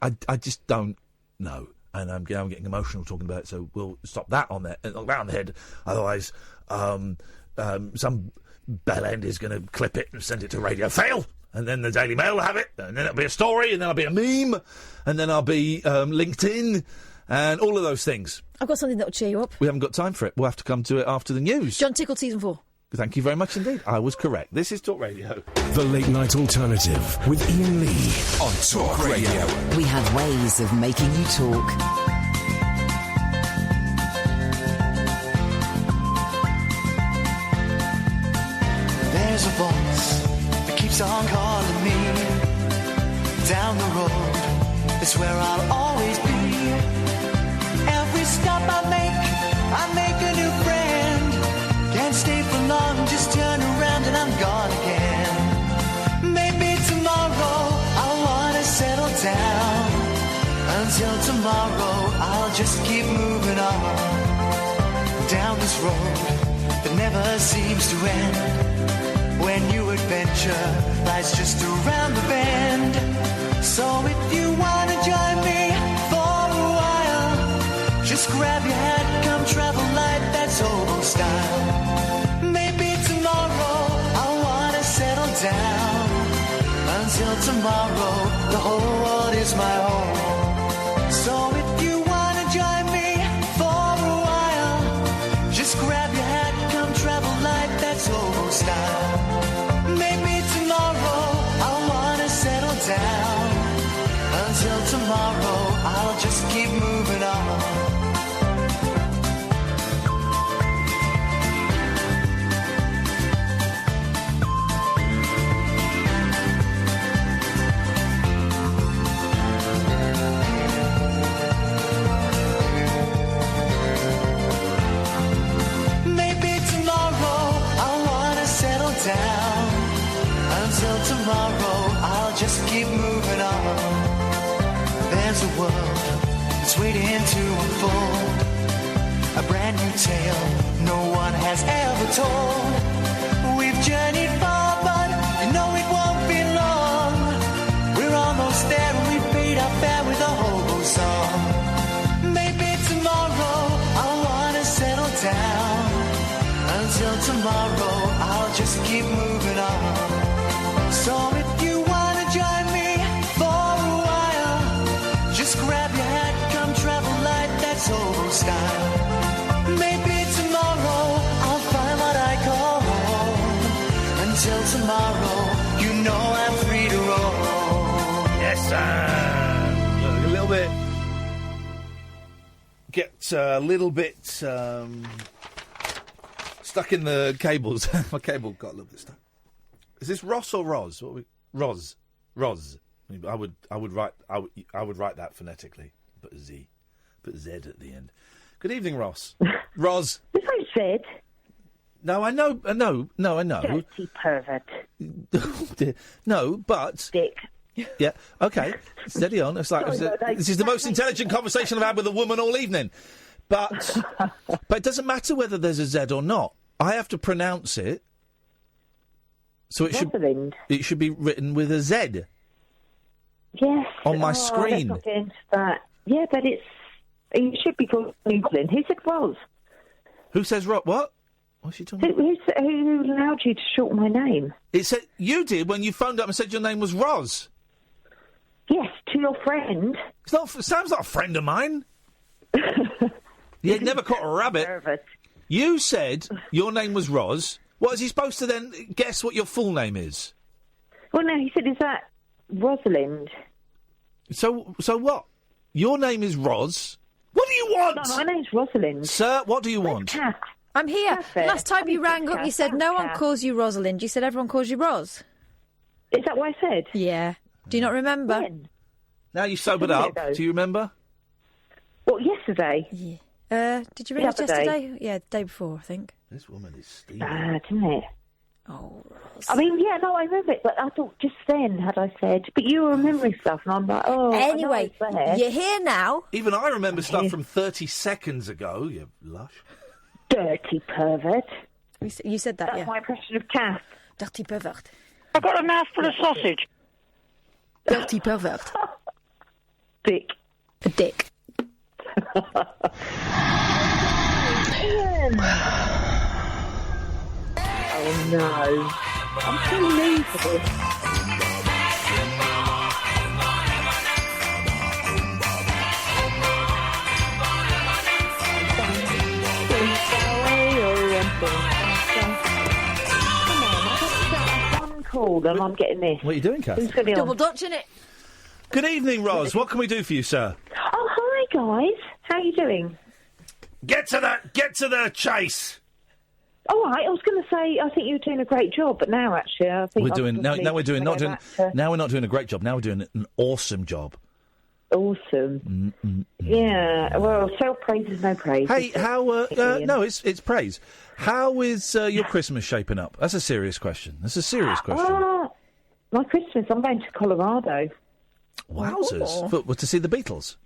I just don't know. And I'm getting emotional talking about it, so we'll stop that on the head. Otherwise, some bellend is going to clip it and send it to Radio Fail, and then the Daily Mail will have it, and then it'll be a story, and then I'll be a meme, and then I'll be LinkedIn, and all of those things. I've got something that will cheer you up. We haven't got time for it. We'll have to come to it after the news. John Tickle Season 4. Thank you very much indeed. I was correct. This is Talk Radio. The Late Night Alternative with Iain Lee on Talk Radio. We have ways of making you talk. There's a voice that keeps on calling me. Down the road, it's where I'll always be. Every stop I make a new friend. Can't stay for long, just turn around and I'm gone again. Maybe tomorrow I'll wanna settle down. Until tomorrow I'll just keep moving on. Down this road that never seems to end. When new adventure lies just around the bend. So if you wanna join me for a while, just grab your hat, come travel light, that's old style. Maybe tomorrow I'll wanna settle down. Until tomorrow, the whole world is my home. So if you wanna join me for a while, just grab your hat, come travel light, that's old style. Maybe tomorrow I'll wanna settle down. Until tomorrow, I'll just keep moving on. Until tomorrow, I'll just keep moving on. There's a world that's waiting to unfold, a brand new tale no one has ever told. We've journeyed far, but you know it won't be long. We're almost there and we paid our fare with a hobo song. Maybe tomorrow I'll wanna settle down. Until tomorrow, I'll just keep moving on. So if you wanna join me for a while, just grab your hat, come travel light, that's old style. Maybe tomorrow I'll find what I call home. Until tomorrow, you know I'm free to roll. Yes, sir. A little bit. Get a little bit. stuck in the cables. My cable got a little bit stuck. Is this Ross or Roz? Roz. I would write that phonetically. Put a Z. Put Z at the end. Good evening, Ross. Roz. Is that Z? No, I know. No, I know. Dirty pervert. No, but Dick. Yeah. Okay. Steady on. It's like this is the most intelligent conversation I've had with a woman all evening. But it doesn't matter whether there's a Z or not. I have to pronounce it. So it should be written with a Z. Yes. On my screen. Let's not get into that. Yeah, but it should be called England. Who said Roz? Who says Roz? What? What's she talking about? Who allowed you to shorten my name? It said you did when you phoned up and said your name was Roz. Yes, to your friend. Sam's not a friend of mine. You never caught a rabbit. Pervert. You said your name was Roz. What, is he supposed to then guess what your full name is? Well, no, he said, is that Rosalind? So what? Your name is Roz. What do you want? No, my name's Rosalind. Sir, what do you want? Kath. I'm here. Perfect. Last time you rang up, you said no one calls you Rosalind. You said everyone calls you Roz. Is that what I said? Yeah. Do you not remember? When? Now you sobered up. Do you remember? What, yesterday? Yeah. Did you ring us yesterday? Yeah, the day before, I think. This woman is steaming. Bad, isn't it? Oh, Roz. I mean, yeah, no, I remember it, but I thought just then had I said, but you were remembering stuff, and I'm like, oh. Anyway, you're here now. Even I remember stuff from 30 seconds ago, you lush. Dirty pervert. You said that, That's my impression of Kath. Dirty pervert. I've got a mouthful of sausage. Dirty pervert. Dick. A dick. Iain. Oh no. I'm too new for this. Call and I'm getting this. What are you doing, Kath? Who's going to be Double on? dutching it. Good evening, Roz. What can we do for you, sir? Oh, hi guys. How are you doing? Get to the chase. All right. I was going to say I think you were doing a great job, but now actually I think We're doing now we're not doing a great job. Now we're doing an awesome job. Awesome. Yeah. Well, self-praise is no praise. Hey, how? No, it's praise. How is your Christmas shaping up? That's a serious question. That's a serious question. My Christmas, I'm going to Colorado. Wowzers! For to see the Beatles.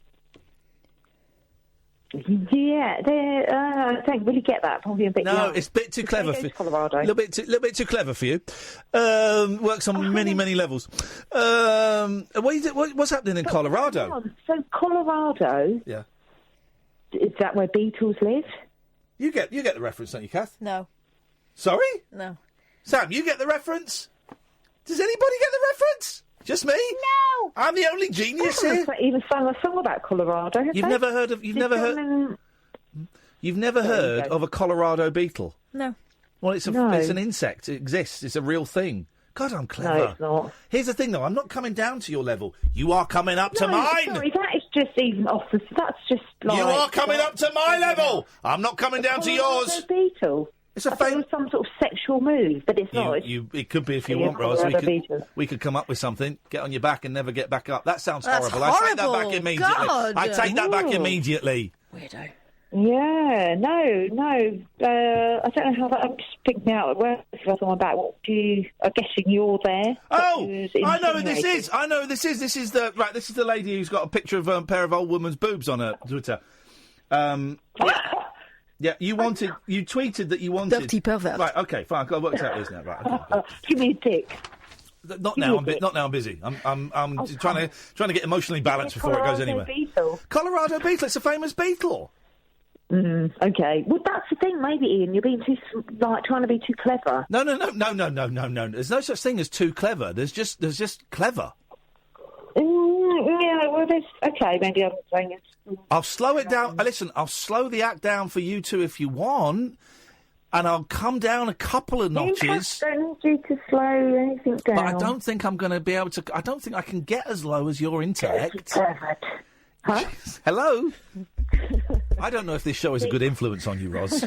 Yeah, I don't really get that. Probably a bit. No, young. it's a bit too clever for Colorado. A little bit too clever for you. Works on many levels. What's happening in Colorado? So Colorado. Yeah. Is that where Beatles live? You get the reference, don't you, Kath? No. Sorry? No. Sam, you get the reference? Does anybody get the reference? Just me? No. I'm the only genius here. Even sang a song about Colorado. You've never heard of a Colorado beetle? No. Well, it's an insect. It exists. It's a real thing. God, I'm clever. No, it's not. Here's the thing, though. I'm not coming down to your level. You are coming up to mine. Sorry, that is just even off the... That's just like... You are coming up to my level. I'm not coming down to yours. Beetle. It's a some sort of sexual move, but it's not. It could be if you want, Rose. We could come up with something. Get on your back and never get back up. That sounds horrible. I take that back immediately. God. I take that back immediately. Weirdo. Yeah, no. I don't know how that. I'm just thinking out where if I was on my back. I'm guessing you're there. Oh, I know who this is. This is the lady who's got a picture of a pair of old woman's boobs on her Twitter. Yeah, you tweeted that you wanted... Dirty pervert. Right, okay, fine, I've got to work out this now. Right, okay. Give me a dick. Not now, I'm busy. I'm trying to get emotionally balanced before it goes anywhere. Colorado Beetle, it's a famous beetle. Okay. Well, that's the thing, maybe, Iain, you're being trying to be too clever. No. There's no such thing as too clever. There's just clever. Yeah, well, okay, maybe I'm saying it's... I'll slow it down. Listen, I'll slow the act down for you two if you want, and I'll come down a couple of notches. I don't need you to slow anything down. But I don't think I'm going to be able to... I don't think I can get as low as your intellect. Perfect. Huh? Hello? I don't know if this show is a good influence on you, Roz.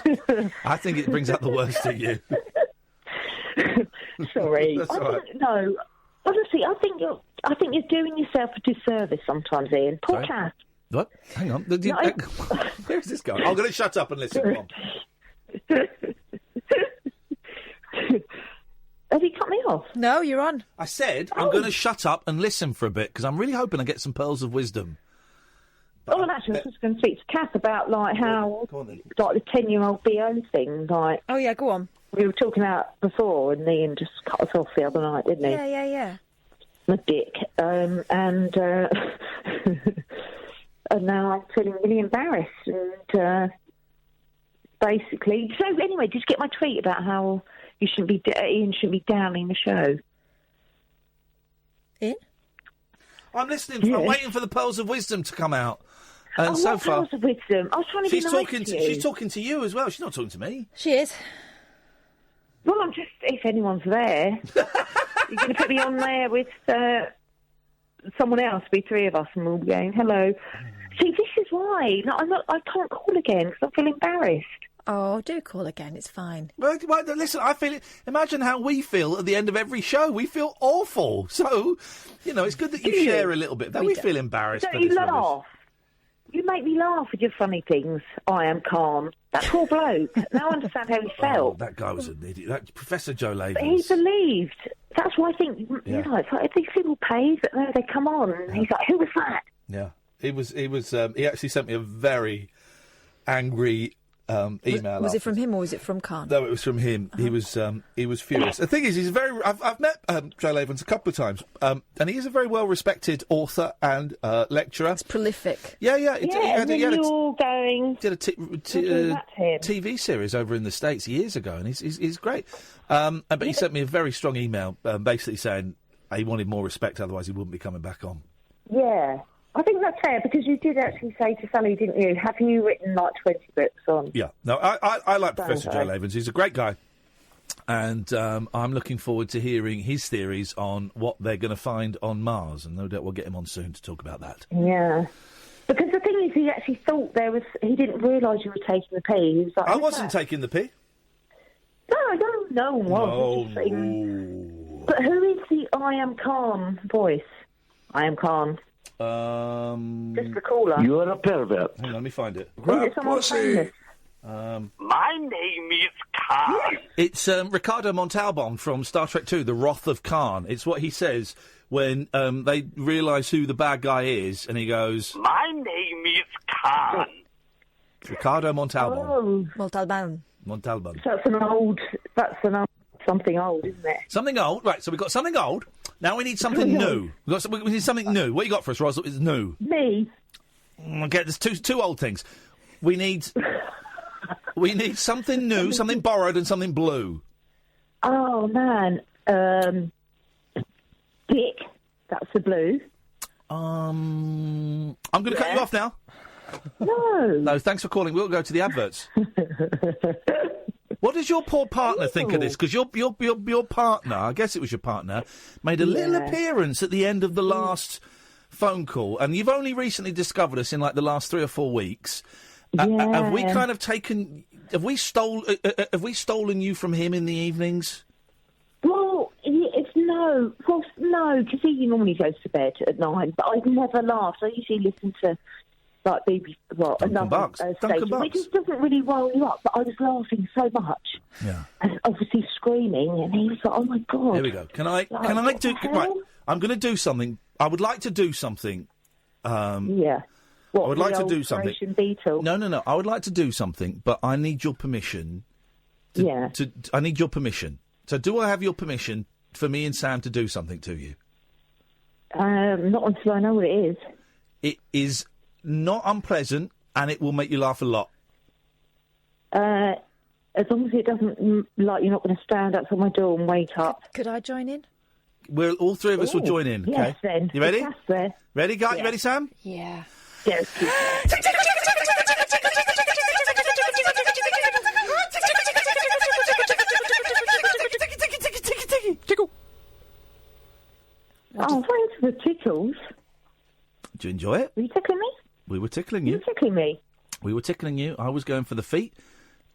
I think it brings out the worst in you. Sorry. That's I all right. don't know. Honestly, I think you're doing yourself a disservice sometimes, Ian. Poor Sorry? Kath. What? Hang on. Where's this going? I'm going to shut up and listen. Come on. Have you cut me off? No, you're on. I said I'm going to shut up and listen for a bit because I'm really hoping I get some pearls of wisdom. Well, actually, I was just going to speak to Kath about like how, like the 10-year-old BO thing. Like, oh yeah, go on. We were talking about before, and Ian just cut us off the other night, didn't he? Yeah. My dick, and and now I'm feeling really embarrassed, and basically. So anyway, did you get my tweet about how Ian shouldn't be downing the show? Ian? I'm listening. I'm waiting for the pearls of wisdom to come out. And so what far, pearls of wisdom? I was trying to be nice to you. She's talking to you as well. She's not talking to me. She is. Well, I'm just, if anyone's there, you're going to put me on there with someone else, be three of us, and we'll be going, hello. See, this is why. No, I can't call again because I feel embarrassed. Oh, do call again. It's fine. Well, listen, I feel it. Imagine how we feel at the end of every show. We feel awful. So, it's good that you share a little bit. That we feel embarrassed. Don't you laugh? You make me laugh with your funny things. I am calm. That poor bloke. Now I understand how he felt. That guy was an idiot. That Professor Joe Lavens. But he believed. That's why I think, it's like these people pay, but no, they come on. And he's like, who was that? Yeah. He actually sent me a very angry email. Was it from him or was it from Khan? No, it was from him. Uh-huh. He was furious. The thing is, I've met Joe Lavens a couple of times, and he is a very well-respected author and lecturer. It's prolific. Yeah. You're going. Did a TV series over in the States years ago, and he's great. But he sent me a very strong email, basically saying he wanted more respect, otherwise he wouldn't be coming back on. Yeah. I think that's fair, because you did actually say to Sally, didn't you, have you written like 20 books on? Yeah. No, I like Professor Joe Lavens. He's a great guy. And I'm looking forward to hearing his theories on what they're going to find on Mars. And no doubt we'll get him on soon to talk about that. Yeah. Because the thing is, he actually thought he didn't realise you were taking the pee. He was like, I wasn't taking the pee. No one was. No. But who is the I am calm voice? I am calm. Just the caller. You're a pervert. Hang on, let me find it. Is it someone famous? My name is Khan. It's Ricardo Montalban from Star Trek II, The Wrath of Khan. It's what he says when they realise who the bad guy is, and he goes, My name is Khan. Ricardo Montalban. Oh. Montalban. So that's something old, isn't it? Something old. Right, so we've got something old. Now we need something new. We need something new. What you got for us, Ros? It's new. Me. Okay, there's two old things. We need something new, something borrowed, and something blue. Oh, man. Dick. That's the blue. I'm going to cut you off now. No. Thanks for calling. We'll go to the adverts. What does your poor partner think of this? Because your partner, I guess it was your partner, made a little appearance at the end of the last phone call, and you've only recently discovered us in like the last 3 or 4 weeks. Have we kind of taken? Have we stolen you from him in the evenings? Well, no, because he normally goes to bed at 9, but I've never laughed. I usually listen to like BBC, another station, which just doesn't really roll you up. But I was laughing so much, and obviously screaming, and he was like, "Oh my god!" Here we go. Can I do? Right, I'm going to do something. I would like to do something. Yeah. What, I would like to do something. Operation Beetle? No. I would like to do something, but I need your permission. I need your permission. So, do I have your permission for me and Sam to do something to you? Not until I know what it is. It is not unpleasant, and it will make you laugh a lot. As long as it doesn't, like, you're not going to stand outside my door and wake up. Could I join in? All three of us will join in, okay? Yes, then. You ready? There. Ready, Guy? You ready, Sam? Yeah. Yes. Tickle. Oh, thanks for the tickles. Do you enjoy it? Were you tickling me? We were tickling you. You were tickling me? We were tickling you. I was going for the feet.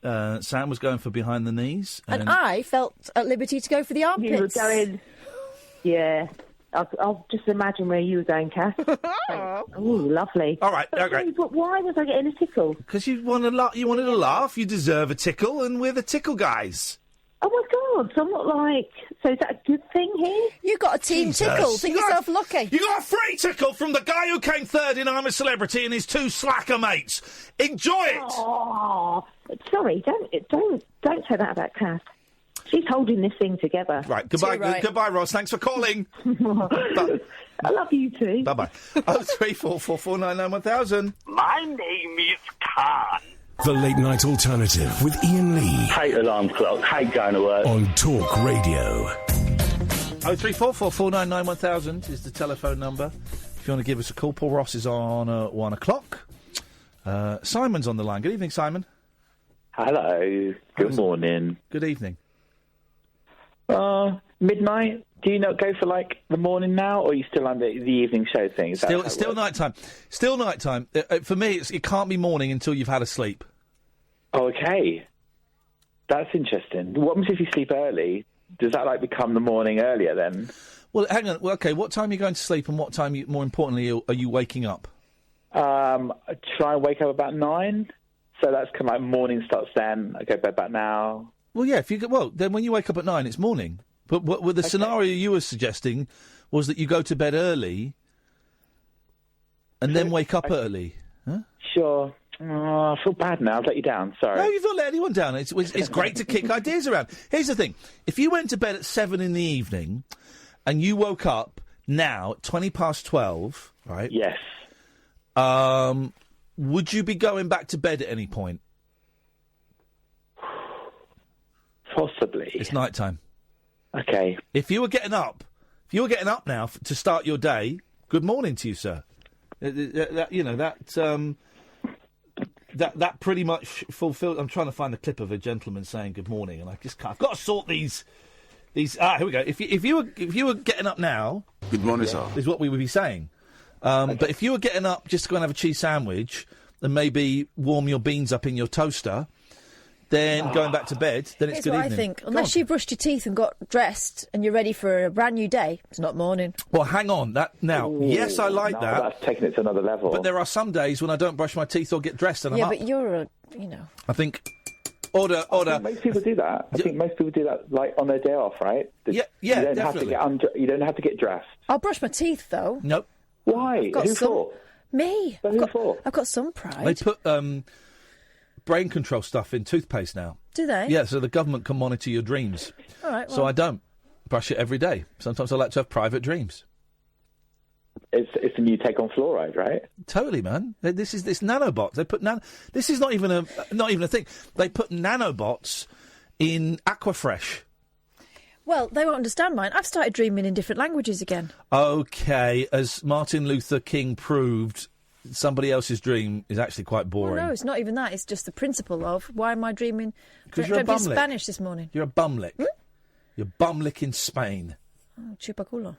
Sam was going for behind the knees. And I felt at liberty to go for the armpits. You were going... Yeah. I'll just imagine where you were going, Kath. Oh, lovely. All right, okay. But why was I getting a tickle? Because you wanted a laugh. You deserve a tickle, and we're the tickle guys. Oh, my God. So I'm not like... So is that a good thing here? You got a team tickle. Think yourself lucky. You got a free tickle from the guy who came third in I'm a Celebrity and his two slacker mates. Enjoy it! Oh, sorry. Don't say that about Kath. She's holding this thing together. Right, goodbye, Ross. Thanks for calling. I love you too. Bye-bye. 03444991000. My name is Khan. The Late Night Alternative with Iain Lee. Hate alarm clock, hate going to work. On Talk Radio. 03444991000 is the telephone number. If you want to give us a call, Paul Ross is on 1 o'clock. Simon's on the line. Good evening, Simon. Hello. Good morning. Good evening. Midnight? Do you not go for, like, the morning now, or are you still on the evening show thing? Still nighttime. Still nighttime. For me, it can't be morning until you've had a sleep. Okay. That's interesting. What happens if you sleep early? Does that, like, become the morning earlier, then? Well, hang on. Well, OK, what time are you going to sleep, and what time, more importantly, are you waking up? I try and wake up about 9, so that's kind of like morning starts then. I go to bed about now. Well, yeah, then when you wake up at 9, it's morning. But the scenario you were suggesting was that you go to bed early and then wake up early. Huh? Sure. Oh, I feel bad now. I've let you down. Sorry. No, you've not let anyone down. It's great to kick ideas around. Here's the thing. If you went to bed at 7 in the evening and you woke up now at 12:20, right? Yes. Would you be going back to bed at any point? Possibly. It's night time. Okay. If you were getting up now to start your day, good morning to you, sir. That pretty much fulfilled. I'm trying to find the clip of a gentleman saying good morning, and I just can't. I've got to sort these. Here we go. If you were getting up now, good morning, sir, is what we would be saying. But if you were getting up just to go and have a cheese sandwich and maybe warm your beans up in your toaster, then going back to bed, then it's Here's good what evening. I think. Unless you brushed your teeth and got dressed and you're ready for a brand new day, it's not morning. Well, hang on. Yes, I like that. That's taking it to another level. But there are some days when I don't brush my teeth or get dressed and I'm up. Yeah, but you're I think... Order. I think most people do that. I think most people do that, like, on their day off, right? Yeah, you don't definitely. You don't have to get dressed. I'll brush my teeth, though. Nope. Why? Who for? Me. But who for? I've got some pride. They put brain control stuff in toothpaste now. Do they? Yeah, so the government can monitor your dreams. All right, So I don't brush it every day. Sometimes I like to have private dreams. It's a new take on fluoride, right? Totally, man. This nanobots. They put This is not even a thing. They put nanobots in Aquafresh. Well, they won't understand mine. I've started dreaming in different languages again. Okay, as Martin Luther King proved, somebody else's dream is actually quite boring. Well, no, it's not even that. It's just the principle of why am I dreaming? Because you're a dreamt bumlick. in Spanish this morning. You're a bumlick. You're bumlick in Spain. Oh, chupaculo.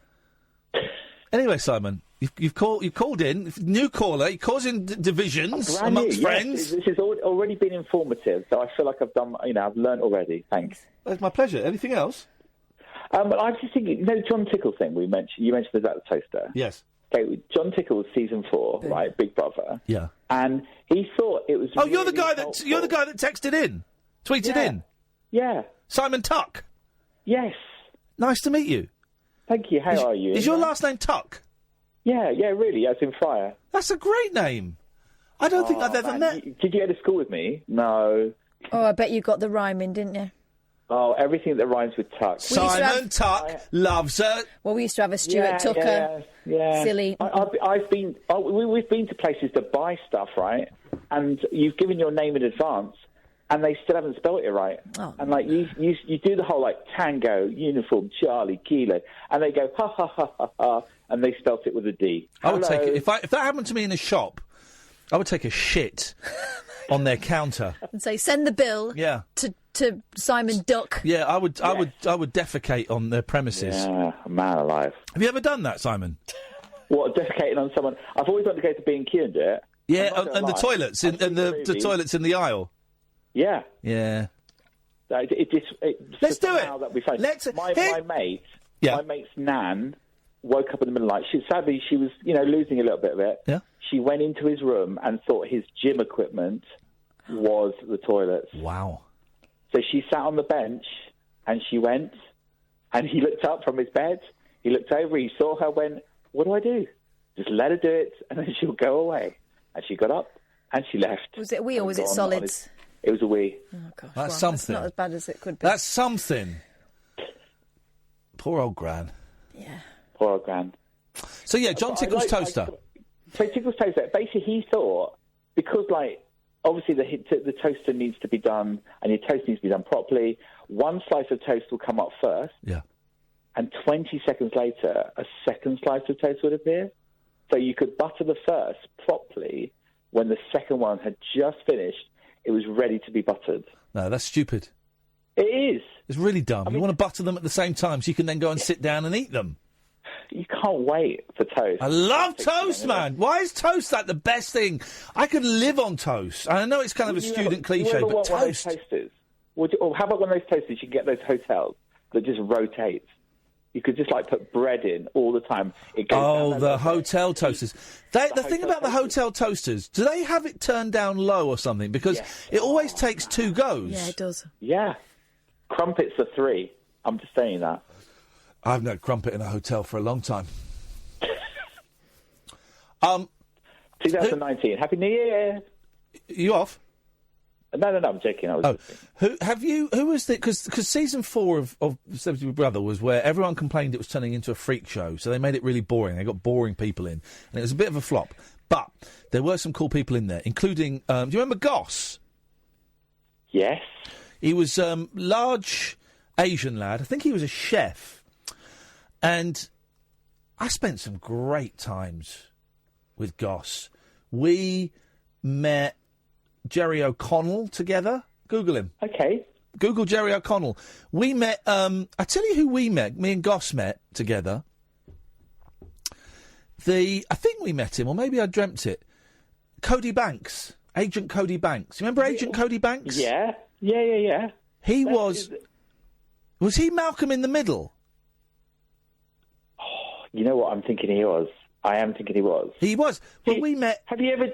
Anyway, Simon, you've called in, new caller. You're causing divisions amongst friends. This has already been informative, so I feel like I've done. I've learnt already. Thanks. It's my pleasure. Anything else? I was just thinking, John Tickle thing you mentioned about the toaster. Yes. Okay, John Tickle, season 4, right? Big Brother. Yeah. And he thought it was. Oh, you're the guy that texted in, tweeted in. Yeah. Simon Tuck. Yes. Nice to meet you. Thank you. How are you? Is your last name Tuck? Yeah, really, as in fire. That's a great name. I don't think I've ever met. Did you go to school with me? No. Oh, I bet you got the rhyme in, didn't you? Oh, everything that rhymes with Tuck. Simon Tuck loves her. Well, we used to have a Stuart Tucker. Yeah. Silly. I've been. We've been to places to buy stuff, right? And you've given your name in advance, and they still haven't spelled it right. Oh. And like you do the whole like Tango, Uniform, Charlie, Kilo, and they go ha ha ha ha ha, and they spelt it with a D. I would take it if that happened to me in a shop. I would take a shit on their counter and say, "Send the bill." Yeah. To Simon Duck. Yeah, I would defecate on their premises. Yeah, man alive. Have you ever done that, Simon? What, defecating on someone? I've always wanted to go to B&Q and do it. Yeah, and the toilets and the toilets in the aisle. Yeah. Yeah. Let's do it. That we found. Let's. My mate's nan woke up in the middle of the night. Sadly, she was, losing a little bit of it. Yeah. She went into his room and thought his gym equipment was the toilets. Wow. So she sat on the bench and she went, and he looked up from his bed. He looked over, he saw her, went, "What do I do? Just let her do it, and then she'll go away." And she got up and she left. Was it a wee or was it solids? It was a wee. Oh, gosh. That's something. That's not as bad as it could be. That's something. Poor old Gran. Yeah. Poor old Gran. So, yeah, John Tickle's toaster. So Tickle's toaster, basically he thought, because, obviously the toaster needs to be done, and your toast needs to be done properly, one slice of toast will come up first. Yeah. And 20 seconds later, a second slice of toast would appear. So you could butter the first properly. When the second one had just finished, it was ready to be buttered. No, that's stupid. It is. It's really dumb. You want to butter them at the same time so you can then go and sit down and eat them. You can't wait for toast. I love toast, man. Why is toast the best thing? I could live on toast. I know it's kind of a student cliche, but toast. One of those toasters? Or how about one of those toasters you can get at those hotels that just rotates? You could just put bread in all the time. It goes the hotel toasters. The thing about the hotel toasters, do they have it turned down low or something? Because it always takes 2 goes. Yeah, it does. Yeah. Crumpets are 3. I'm just saying that. I haven't had crumpet in a hotel for a long time. 2019. Happy New Year. You off? No, I'm joking. Who was the... Because season 4 of Celebrity Big Brother was where everyone complained it was turning into a freak show, so they made it really boring. They got boring people in, and it was a bit of a flop. But there were some cool people in there, including... do you remember Goss? Yes. He was large Asian lad. I think he was a chef. And I spent some great times with Goss. We met Jerry O'Connell together. Google him. Okay. Google Jerry O'Connell. We met... I tell you who we met. Me and Goss met together. I think we met him, or maybe I dreamt it. Cody Banks. Agent Cody Banks. You remember Agent Cody Banks? Yeah. He was... Was he Malcolm in the Middle? You know what I'm thinking he was? I am thinking he was. He was. Well, we met... Have you ever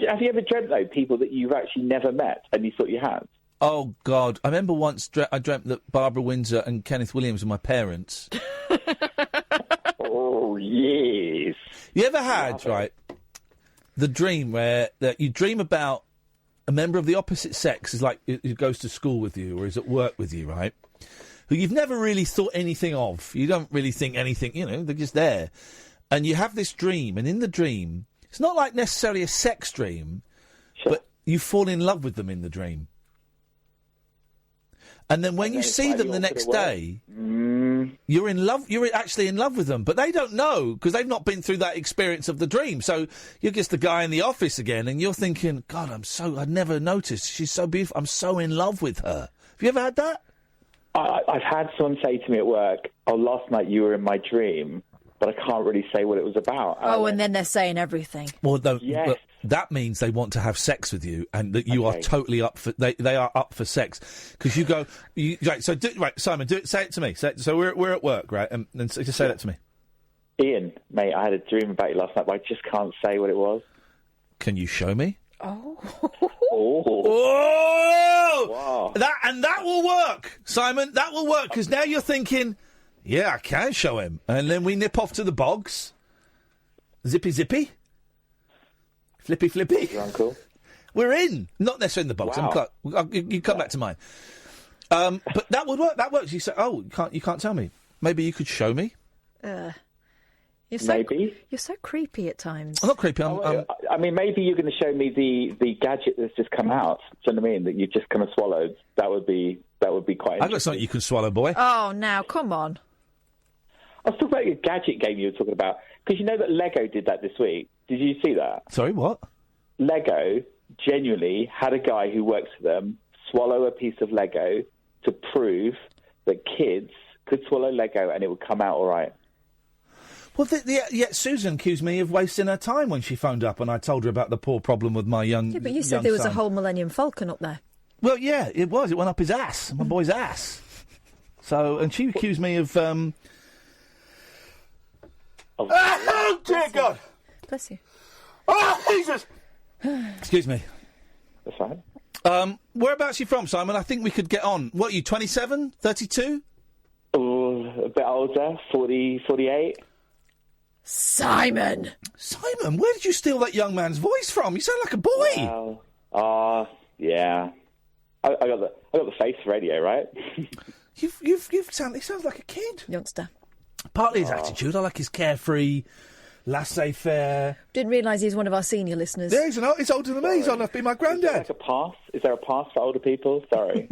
dreamt, though, people that you've actually never met and you thought you had? Oh, God. I remember once I dreamt that Barbara Windsor and Kenneth Williams were my parents. Oh, yes. You ever had, the dream where that you dream about a member of the opposite sex is who goes to school with you or is at work with you, right? Who you've never really thought anything of. You don't really think anything, they're just there. And you have this dream, and in the dream, it's not necessarily a sex dream, but you fall in love with them in the dream. And then when you see them the next day, you're in love. You're actually in love with them, but they don't know because they've not been through that experience of the dream. So you're just the guy in the office again, and you're thinking, God, I'd never noticed. She's so beautiful. I'm so in love with her. Have you ever had that? I've had someone say to me at work, last night you were in my dream, but I can't really say what it was about. And then they're saying everything. Well, that means they want to have sex with you, and that you are totally up for. They are up for sex because you go. Simon, say it to me. So we're at work, right? And just say that to me. Ian, mate, I had a dream about you last night, but I just can't say what it was. Can you show me? Oh. Wow. That will work, Simon. That will work because now you're thinking, yeah, I can show him, and then we nip off to the bogs. Zippy, zippy. Flippy, flippy. Your uncle. We're in. Not necessarily in the box. Wow. You come back to mine. But that would work. That works. You say, you can't tell me. Maybe you could show me. Maybe. You're so creepy at times. I'm not creepy. I mean, maybe you're going to show me the gadget that's just come out. Do you know what I mean? That you've just kind of swallowed. That would be quite interesting. I've got something you can swallow, boy. Oh, now, come on. I was talking about your gadget game you were talking about. Because you know that Lego did that this week. Did you see that? Sorry, what? Lego genuinely had a guy who works for them swallow a piece of Lego to prove that kids could swallow Lego and it would come out all right. Well, yet Susan accused me of wasting her time when she phoned up and I told her about the poor problem with my young Yeah, but you said there was a whole Millennium Falcon up there. Well, yeah, it was. It went up his ass, my boy's ass. So, and she accused me of... Oh, dear God! Bless you. Oh, Jesus! Excuse me. That's fine. Whereabouts are you from, Simon? I think we could get on. What are you, 27? 32? Oh, a bit older, 40, 48. Simon! Simon, where did you steal that young man's voice from? You sound like a boy! Well, yeah. I got the face radio, right? He sounds like a kid. Youngster. Partly his attitude. I like his carefree, laissez-faire. Didn't realise he was one of our senior listeners. Yeah, he's older than me. He's old enough to be my granddad. Is there a pass for older people? Sorry.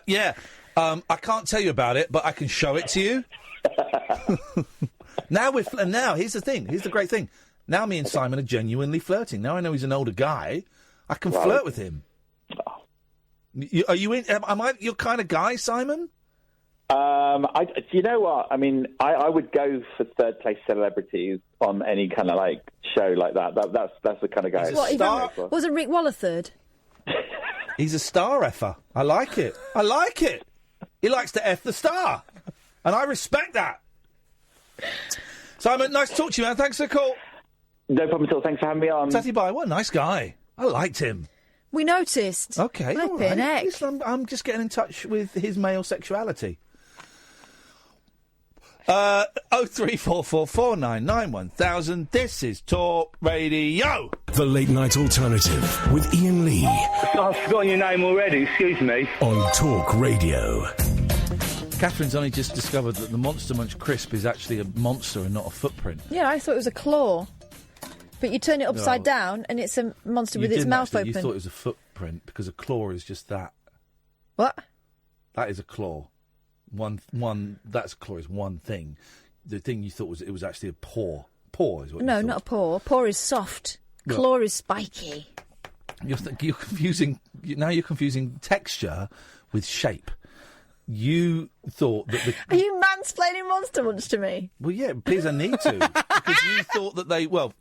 Yeah. I can't tell you about it, but I can show it to you. Now here's the thing. Here's the great thing. Now me and Simon are genuinely flirting. Now I know he's an older guy. I can flirt with him. Are you in? Am I your kind of guy, Simon? Do you know what? I mean, I would go for third place celebrities on any kind of like show like that. That's the kind of guy. Wasn't Rick Waller third? He's a star effer. I like it. He likes to F the star. And I respect that. Simon, nice to talk to you, man. Thanks for the call. No problem at all. Thanks for having me on. Tatty bye. What a nice guy. I liked him. We noticed. Okay, all Flipping right. heck. Listen, I'm just getting in touch with his male sexuality. 03444991000. This is Talk Radio. The Late Night Alternative with Iain Lee. I've forgotten your name already, excuse me. On Talk Radio. Catherine's only just discovered that the Monster Munch crisp is actually a monster and not a footprint. Yeah, I thought it was a claw. But you turn it upside down and it's a monster with its mouth open. You thought it was a footprint because a claw is just that. What? That is a claw. That's a claw is one thing. The thing you thought it was actually a paw. Paw is what you thought. No, not a paw. Paw is soft. Well, claw is spiky. You're confusing. Now you're confusing texture with shape. You thought that Are you mansplaining Monster Munch to me? Well, yeah, please, I need to. Because you thought that they... Well,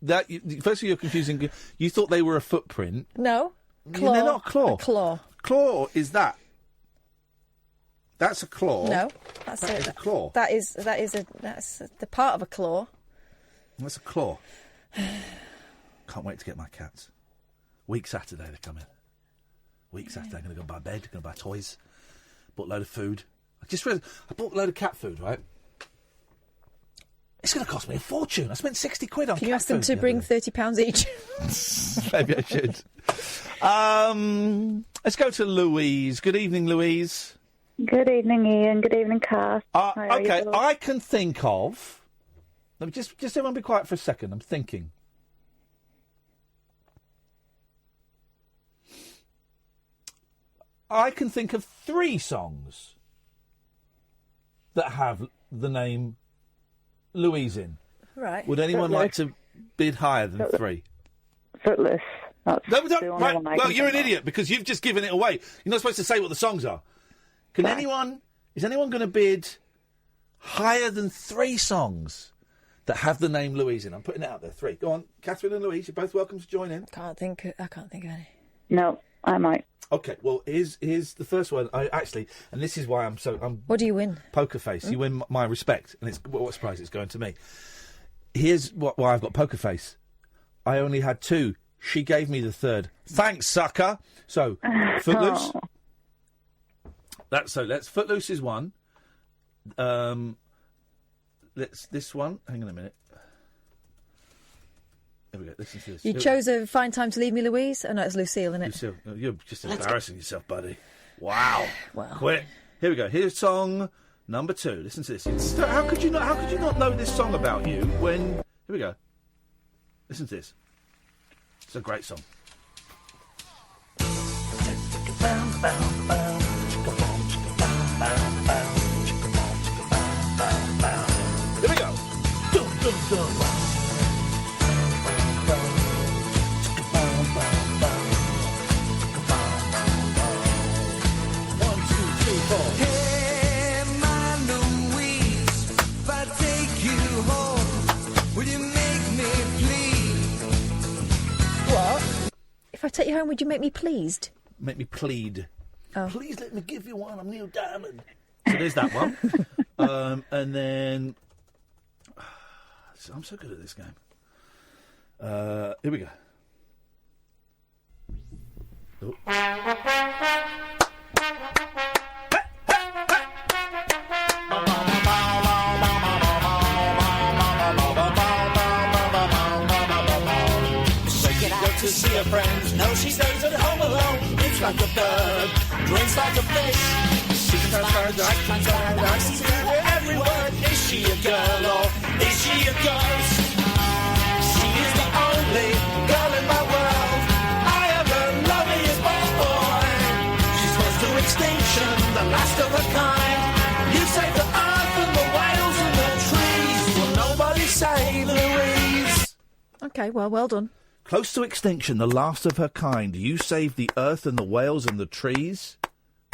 firstly, you're confusing... You thought they were a footprint. No. Claw. They're not a claw. A claw. Claw is that. That's a claw. No. That's a claw. That's the part of a claw. That's a claw. Can't wait to get my cats. Week Saturday, they're coming. Week Saturday, I'm going to go buy bed, going to buy toys. Bought a load of food. I bought a load of cat food, right? It's going to cost me a fortune. I spent 60 quid on cat food. Can you ask them to bring £30 each? Maybe I should. Let's go to Louise. Good evening, Louise. Good evening, Iain. Good evening, Kath. Okay, I can think of... Let me just everyone be quiet for a second. I'm thinking. I can think of 3 songs that have the name Louise in. Right. Would anyone like to bid higher than 3? Footloose. That's right. Well, you're an idiot because you've just given it away. You're not supposed to say what the songs are. Is anyone going to bid higher than 3 songs that have the name Louise in? I'm putting it out there. 3. Go on, Catherine and Louise. You're both welcome to join in. I can't think of any. No, I might. Okay, well, here's the first one. And this is why I'm. What do you win? Poker face. You win my respect, and it's what surprise it's going to me. Here's why I've got poker face. I only had 2. She gave me the 3rd. Thanks, sucker. So, Footloose. Let's Footloose is 1. This one. Hang on a minute. There we go. Listen to this. You chose a fine time to leave me, Louise. Oh no, it's Lucille, isn't it? Lucille, you're just embarrassing yourself, buddy. Wow. Well, quit. Here we go. Here's song number 2. Listen to this. How could you not know this song about you when? Here we go. Listen to this. It's a great song. Here we go. Dum, dum, dum. Hey, my Louise, if I take you home, I take you home, would you make me pleased? Make me plead. Oh. Please let me give you one. I'm Neil Diamond. So there's that one. And then... I'm so good at this game. Here we go. Oh. To see her friends, no, she stays at home alone. It's like a bird, drinks like a fish. She can find I see her every word. Is she a girl or is she a ghost? She is the only girl in my world. I am the loveliest boy. She's close to extinction, the last of her kind. You save the earth and the whales and the trees. Will nobody save Louise? Okay, well done. Close to extinction, the last of her kind. You save the earth and the whales and the trees.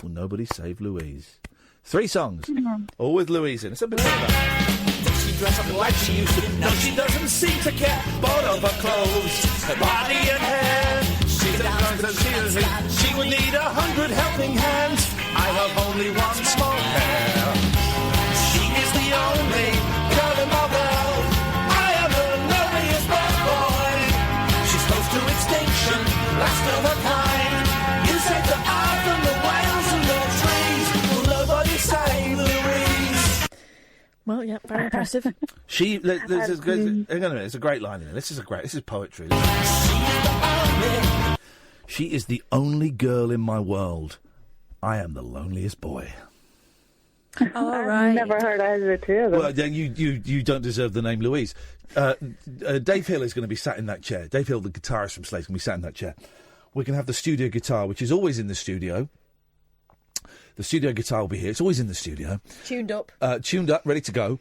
Will nobody save Louise? 3 songs, all with Louise in. It's a bit of that. Does she dress up like she used to? No, she doesn't seem to care. Both of her clothes, her body and hair. She would need 100 helping hands. I have only one small hair. She is the only girl in my world. I am the loneliest boy. She's close to extinction, last of her kind. You save the earth and the whales and the trees. Will nobody save Louise? Well, yeah, very impressive. Hang on a minute, it's a great line in there. This is poetry. She is the only girl in my world. I am the loneliest boy. All right. I've never heard either two of them. Well, you don't deserve the name Louise. Dave Hill is going to be sat in that chair. Dave Hill, the guitarist from Slade, is going to be sat in that chair. We're going to have the studio guitar, which is always in the studio. The studio guitar will be here. It's always in the studio. Tuned up, ready to go.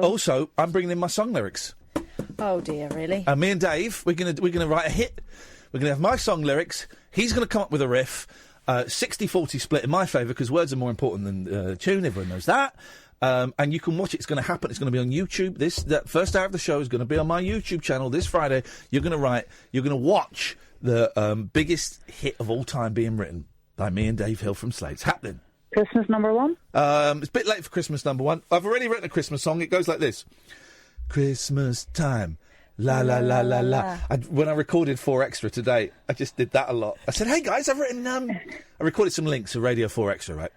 Also, I'm bringing in my song lyrics. Oh dear, really? And me and Dave, we're gonna write a hit. We're gonna have my song lyrics. He's gonna come up with a riff. 60-40 split in my favour because words are more important than tune. Everyone knows that. And you can watch it. It's going to happen. It's going to be on YouTube. That first hour of the show is going to be on my YouTube channel this Friday. You're going to watch the biggest hit of all time being written by me and Dave Hill from Slade. It's happening. Christmas number 1? It's a bit late for Christmas number 1. I've already written a Christmas song. It goes like this. Christmas time. La la la la la. When I recorded 4 Extra today, I just did that a lot. I said, "Hey guys, I've written." I recorded some links for Radio 4 Extra, right?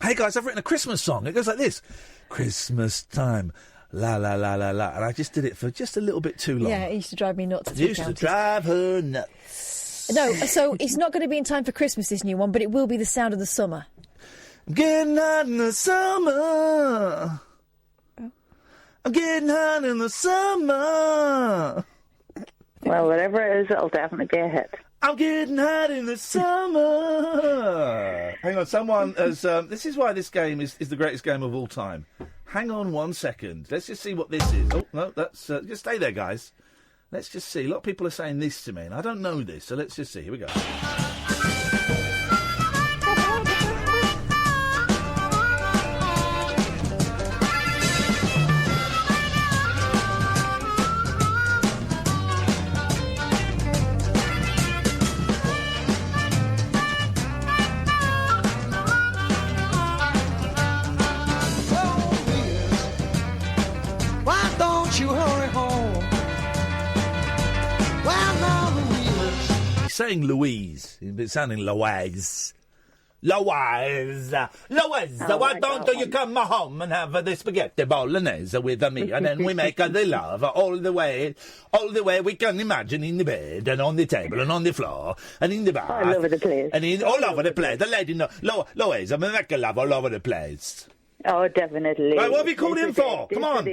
Hey guys, I've written a Christmas song. It goes like this: Christmas time, la la la la la. And I just did it for just a little bit too long. Yeah, it used to drive me nuts. It used to drive her nuts. No, so it's not going to be in time for Christmas, this new one, but it will be the sound of the summer. I'm getting hot in the summer. I'm getting hot in the summer. Well, whatever it is, it'll definitely be a hit. I'm getting hot in the summer. Hang on, someone has... this is why this game is the greatest game of all time. Hang on 1 second. Let's just see what this is. Oh, no, that's... just stay there, guys. Let's just see. A lot of people are saying this to me, and I don't know this, so let's just see. Here we go. Saying Louise, it's sounding Louise. Louise, why don't you come home and have the spaghetti bolognese with me, and then we make the love all the way we can imagine in the bed and on the table and on the floor and in the bath. All over the place. And all over the place. The lady, Louise, I'm making love all over the place. Oh, definitely. Right, what have you called in for? Come on.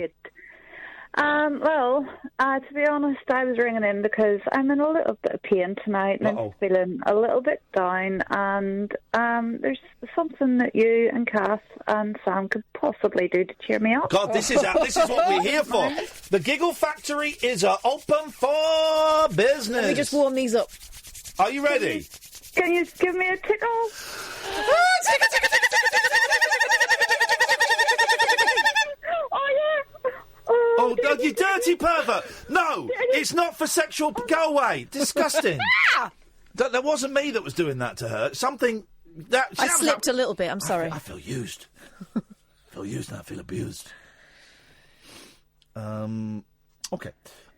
Well, to be honest, I was ringing in because I'm in a little bit of pain tonight and I'm feeling a little bit down, and there's something that you and Kath and Sam could possibly do to cheer me up. God, this is what we're here for. The Giggle Factory is open for business. Let me just warm these up. Are you ready? Can you give me a tickle? Oh, you dirty pervert! No, it's not for sexual... Go away. Disgusting. That wasn't me that was doing that to her. Something that I slipped a little bit. I'm sorry. I feel used. I feel used and I feel abused. Okay.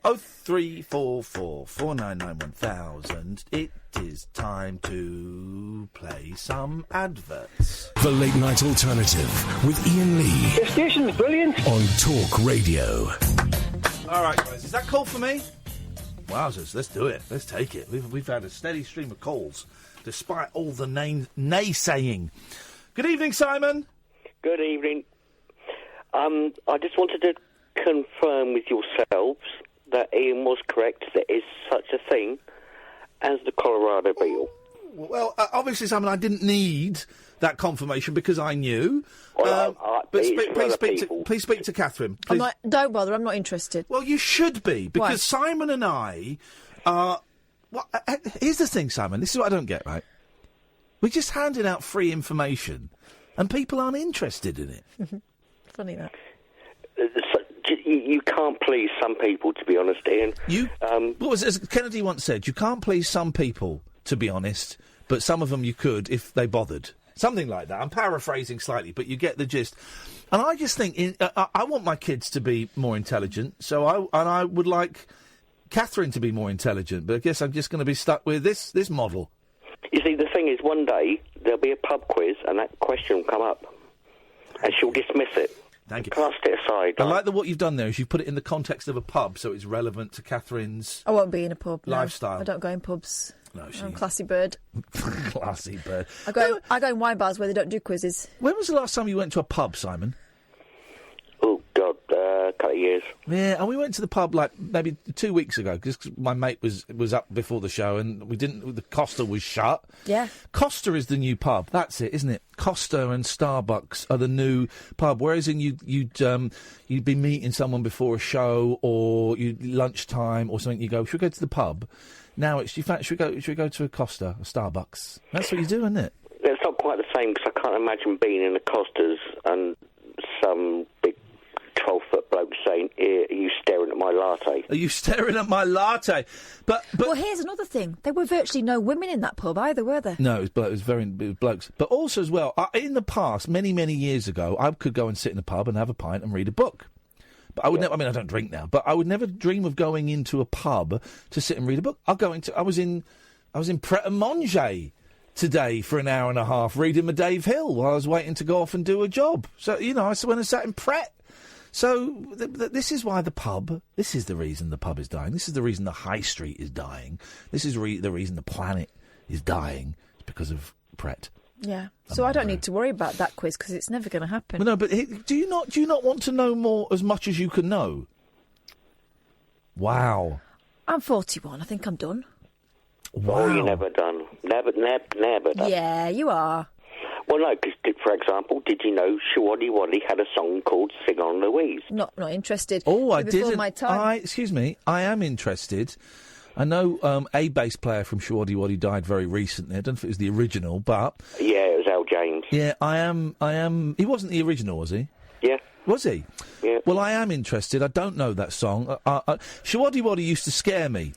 0344 499 1000. It is time to play some adverts. The Late Night Alternative with Iain Lee. The station's brilliant. On Talk Radio. All right, guys. Is that call for me? Wowzers, let's do it. Let's take it. We've had a steady stream of calls, despite all the naysaying. Good evening, Simon. Good evening. I just wanted to confirm with yourselves that Iain was correct. There is such a thing as the Colorado beetle. Well, obviously, Simon, I didn't need that confirmation because I knew. Well, but please speak to Catherine. I'm not, don't bother, I'm not interested. Well, you should be, because Why? Simon and I are... Well, here's the thing, Simon. This is what I don't get, right? We're just handing out free information, and people aren't interested in it. Funny that. You can't please some people, to be honest, Iain. As Kennedy once said, you can't please some people, to be honest, but some of them you could if they bothered. Something like that. I'm paraphrasing slightly, but you get the gist. And I just think I want my kids to be more intelligent, so I would like Catherine to be more intelligent. But I guess I'm just going to be stuck with this model. You see, the thing is, one day there'll be a pub quiz, and that question will come up, and she'll dismiss it. Thank you. Cast it aside. I like that what you've done there is you've put it in the context of a pub, so it's relevant to Catherine's I won't be in a pub. No. lifestyle. I don't go in pubs. No, I'm a classy bird. Classy bird. I go in wine bars where they don't do quizzes. When was the last time you went to a pub, Simon? Oh, God, a couple of years. Yeah, and we went to the pub like maybe 2 weeks ago because my mate was up before the show and the Costa was shut. Yeah. Costa is the new pub. That's it, isn't it? Costa and Starbucks are the new pub. Whereas you'd be meeting someone before a show or lunchtime or something. You go, should we go to the pub? Now it's should we go to a Costa, a Starbucks? That's what you do, isn't it? It's not quite the same because I can't imagine being in the Costas and some big 12-foot bloke saying, "Are you staring at my latte?" Are you staring at my latte? But well, here's another thing. There were virtually no women in that pub either, were there? No, it was blokes. But also as well, in the past, many years ago, I could go and sit in a pub and have a pint and read a book. But I would never. I mean, I don't drink now, but I would never dream of going into a pub to sit and read a book. I was in Pret a Manger today for an hour and a half reading my Dave Hill while I was waiting to go off and do a job. So I went and sat in Pret. So this is why the pub. This is the reason the pub is dying. This is the reason the high street is dying. This is the reason the planet is dying. It's because of Pret. Yeah. So I don't need to worry about that quiz because it's never going to happen. Well, no, but do you not want to know more as much as you can know? Wow. I'm 41. I think I'm done. Wow. Oh, you're never done. Never done. Yeah, you are. Well, no, because, for example, did you know Shawaddy Waddy had a song called Sing On Louise? Not interested. Oh, I Before didn't. My time. Excuse me, I am interested. I know a bass player from Shawaddy Waddy died very recently. I don't know if it was the original, but... Yeah, it was Al James. Yeah, I am... He wasn't the original, was he? Yeah. Was he? Yeah. Well, I am interested. I don't know that song. Shawaddy Waddy used to scare me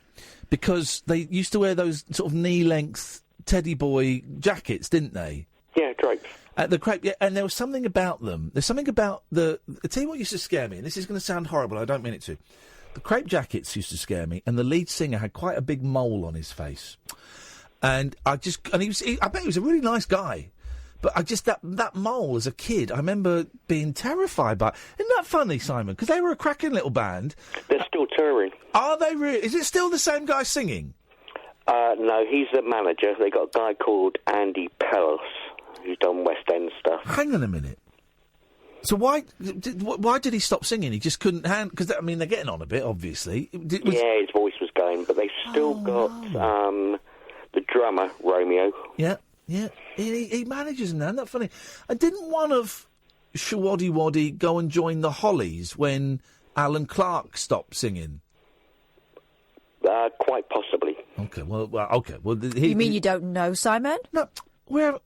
because they used to wear those sort of knee-length teddy boy jackets, didn't they? Yeah, drapes. The crepe, yeah, and there was something about them. There's something about I'll tell you what used to scare me, and this is going to sound horrible, I don't mean it to. The crepe jackets used to scare me, and the lead singer had quite a big mole on his face. And I bet he was a really nice guy. But that mole as a kid, I remember being terrified by it. Isn't that funny, Simon? Because they were a cracking little band. They're still touring. Are they really? Is it still the same guy singing? No, he's the manager. They got a guy called Andy Pellos, who's done West End stuff. Hang on a minute. So why did he stop singing? He just couldn't hand... Because, I mean, they're getting on a bit, obviously. Yeah, his voice was going, but they've still got the drummer, Romeo. Yeah. He manages them now. Isn't that funny? And didn't one of Shawaddy Waddy go and join the Hollies when Alan Clark stopped singing? Quite possibly. Okay, well... You mean you don't know, Simon? No, where...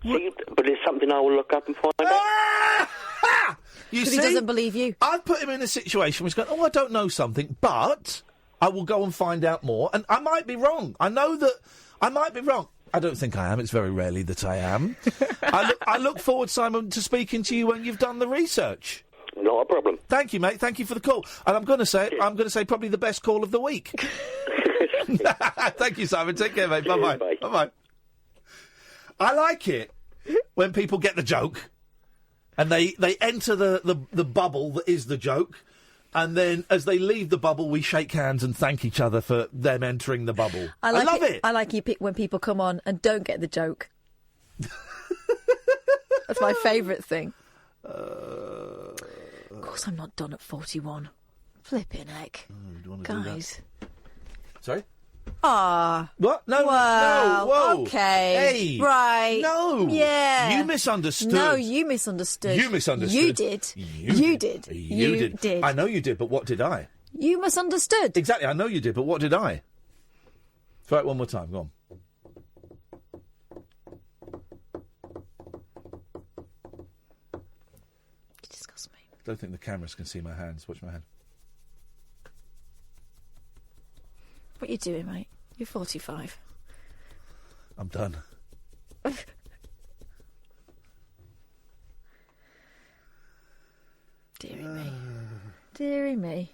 See, but it's something I will look up and find out. Because he doesn't believe you. I've put him in a situation where he's going, I don't know something, but I will go and find out more, and I might be wrong. I know that I might be wrong. I don't think I am. It's very rarely that I am. I look forward, Simon, to speaking to you when you've done the research. Not a problem. Thank you, mate. Thank you for the call. And I'm going to say probably the best call of the week. Thank you, Simon. Take care, mate. Bye-bye. Bye-bye. I like it when people get the joke and they enter the bubble that is the joke, and then as they leave the bubble, we shake hands and thank each other for them entering the bubble. I love it. I like when people come on and don't get the joke. That's my favourite thing. Of course I'm not done at 41. Flipping heck. Guys. Sorry? Ah. What? No, well, no, whoa. Okay. Hey. Right. No. Yeah. You misunderstood. No, you misunderstood. You misunderstood. You did. You did. You did. I know you did, but what did I? You misunderstood. Exactly, I know you did, but what did I? Try it one more time, go on. You disgust me. I don't think the cameras can see my hands. Watch my hand. What are you doing, mate? You're 45. I'm done. Deary me. Deary me.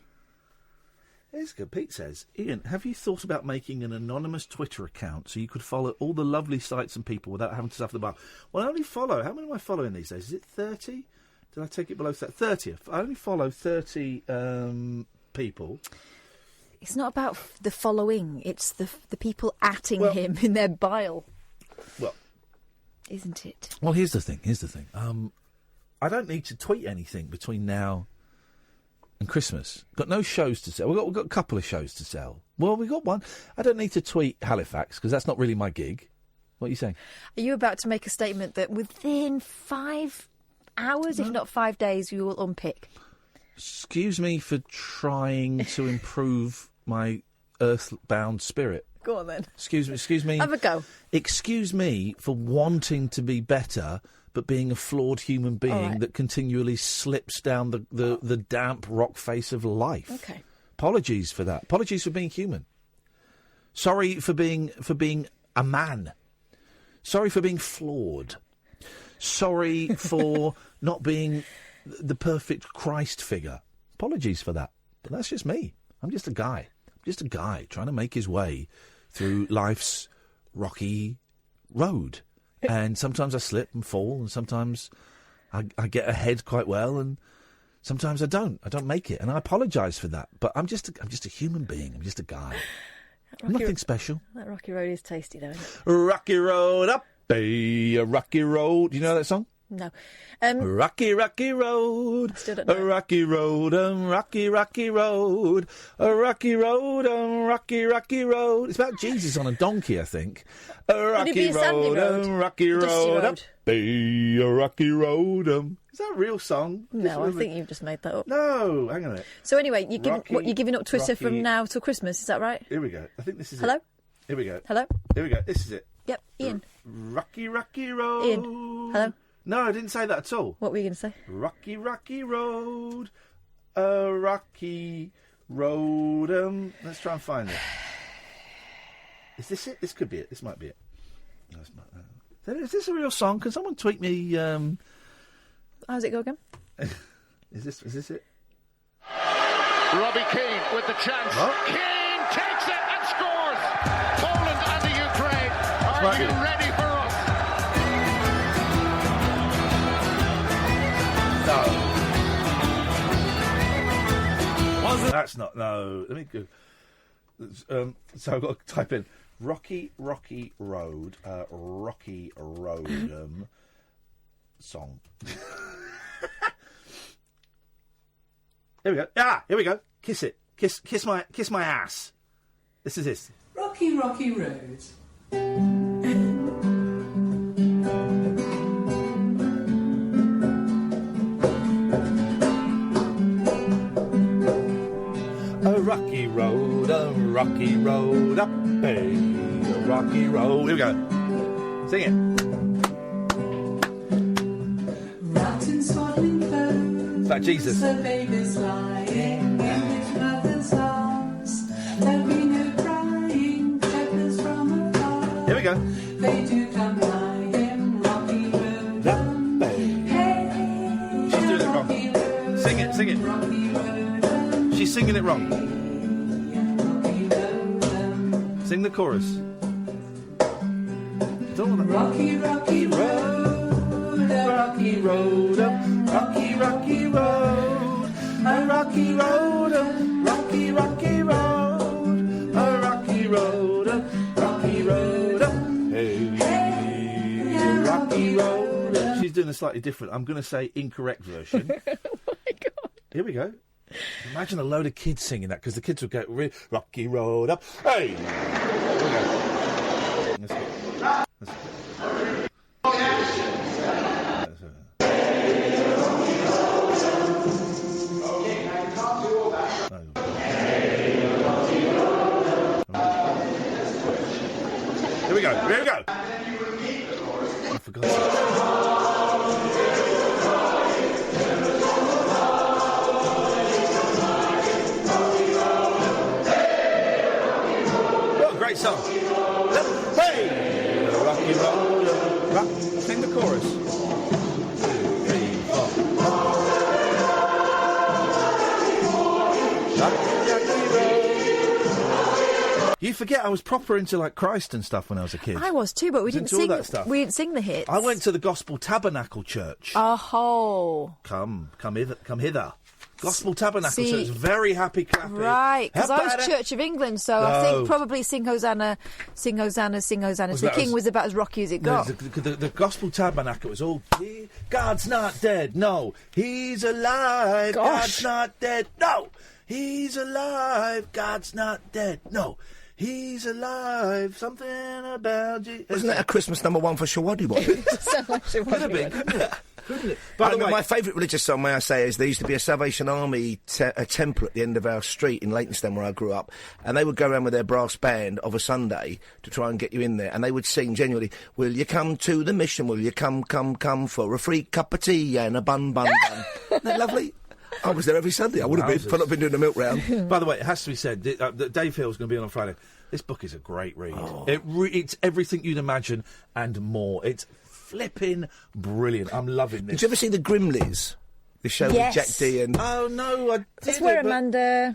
It's good. Pete says, Ian, have you thought about making an anonymous Twitter account so you could follow all the lovely sites and people without having to suffer the bar? Well, I only follow... How many am I following these days? Is it 30? Did I take it below 30? I only follow 30 people. It's not about the following. It's the people atting him in their bile. Well... Isn't it? Well, here's the thing. I don't need to tweet anything between now and Christmas. Got no shows to sell. We've got a couple of shows to sell. Well, we got one. I don't need to tweet Halifax because that's not really my gig. What are you saying? Are you about to make a statement that within 5 hours, if not 5 days, you will unpick? Excuse me for trying to improve my earthbound spirit. Go on then. Excuse me. Have a go. Excuse me for wanting to be better, but being a flawed human being that continually slips down the damp rock face of life. Okay. Apologies for that. Apologies for being human. Sorry for being a man. Sorry for being flawed. Sorry for not being the perfect Christ figure. Apologies for that. But that's just me. I'm just a guy. Just a guy trying to make his way through life's rocky road. And sometimes I slip and fall, and sometimes I get ahead quite well, and sometimes I don't. I don't make it, and I apologise for that. But I'm just a human being. I'm just a guy. Nothing special. That rocky road is tasty, though, isn't it? Rocky road up, a rocky road. Do you know that song? No. Rocky, rocky road. I still don't know. A rocky road, rocky, rocky road. A rocky road, rocky, rocky road. It's about Jesus on a donkey, I think. A rocky road, rocky road, up a rocky road. Is that a real song? No, I think you've just made that up. No, hang on a minute. So anyway, you're giving up Twitter from now till Christmas, is that right? Here we go. I think this is Hello? it. Here we go. Hello? Here we go. This is it. Yep, Ian. Rocky, rocky road. Ian, hello? No, I didn't say that at all. What were you going to say? Rocky, rocky road, a rocky road. Let's try and find it. Is this it? This could be it. This might be it. No, it's not. Is this a real song? Can someone tweet me? How's it go again? Is this it? Robbie Keane with the chance. What? Keane takes it and scores. Poland and the Ukraine. Are you ready for us? No. That's not. No. Let me go. So I've got to type in Rocky, Rocky Road, Rocky Road song. Here we go. Ah, here we go. Kiss it. Kiss my ass. This is this. Rocky, Rocky Road. A rocky road, up a rocky road. Here we go. Sing it. Rotten swaddling clothes. It's like Jesus. The baby's lying in his mother's arms. we go. They do come lying, rocky road. She's doing it wrong. Sing it. She's singing it wrong. Sing the chorus. Rocky, rocky road, a rocky road, rocky, rocky road, a rocky road, rocky, rocky road, a rocky road, rocky road, hey, rocky road. She's doing a slightly different, I'm going to say incorrect version. Oh my God. Here we go. Imagine a load of kids singing that, because the kids would go, rocky road up, hey! Here we go. Let's go. Here we go. Oh, for God's sake. What a great song. Hey! Rocky road, sing the chorus. 2, 3, 4. You forget I was proper into like Christ and stuff when I was a kid. I was too, but we didn't sing that stuff. We didn't sing the hits. I went to the Gospel Tabernacle Church. Oh. Come hither. Gospel Tabernacle Church, very happy clapping. Right, because I was Church of England, so I think probably Sing Hosanna, Sing Hosanna, Sing Hosanna. The King was about as rocky as it got. The Gospel Tabernacle was all, God's not dead, no, he's alive. Gosh. God's not dead, no, he's alive. God's not dead, no, he's alive. Something about you. Wasn't that a Christmas #1 for Shawaddy? Could have been, couldn't it? By the way, my favourite religious song, may I say, is there used to be a Salvation Army a temple at the end of our street in Maidstone where I grew up, and they would go around with their brass band of a Sunday to try and get you in there, and they would sing genuinely, will you come to the mission, will you come for a free cup of tea and a bun. Isn't that lovely? I was there every Sunday. I would have been, if I'd not been doing the milk round. By the way, it has to be said, that Dave Hill's going to be on Friday. This book is a great read. It's everything you'd imagine and more. It's flipping brilliant. I'm loving this. Did you ever see the Grimleys? The show with Jack D and... Oh, no, I didn't. That's where Amanda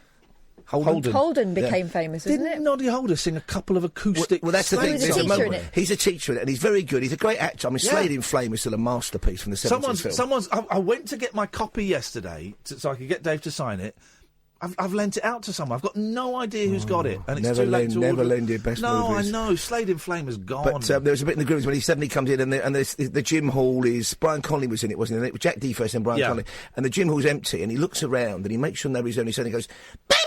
Holden became famous, isn't Didn't Noddy Holder sing a couple of acoustic... Well, that's the thing. He's a teacher in it. He's a teacher in it, and he's very good. He's a great actor. I mean, Slade in Flame is still a masterpiece from the 70s film. I went to get my copy yesterday so I could get Dave to sign it. I've lent it out to someone. I've got no idea who's got it, and it's too late to never order. lend your best movies. I know. Slade in Flame is gone. But there was a bit in the Grimleys when he suddenly comes in, and the gym hall is... Brian Connolly was in it, wasn't he? Jack D first and Brian Connolly. And the gym hall's empty, and he looks around, and he makes sure nobody's there, and he suddenly goes, baby!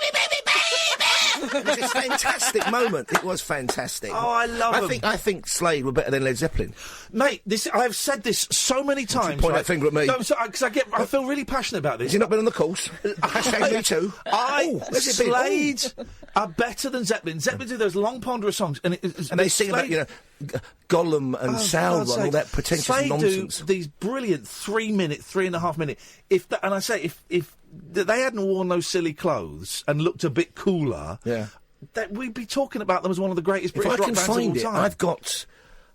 It's a fantastic moment. It was fantastic. Oh, I love him. I think Slade were better than Led Zeppelin. Mate, I've said this so many times. Point that finger at me. No, because I feel really passionate about this. Has he not been on the course? Hashtag me too. Slade are better than Zeppelin. Zeppelin do those long, ponderous songs, and they sing about, Gollum and Sauron and all that pretentious Slade nonsense. Do these brilliant 3-minute, 3.5-minute. If they hadn't worn those silly clothes and looked a bit cooler, we'd be talking about them as one of the greatest British rock bands of all time.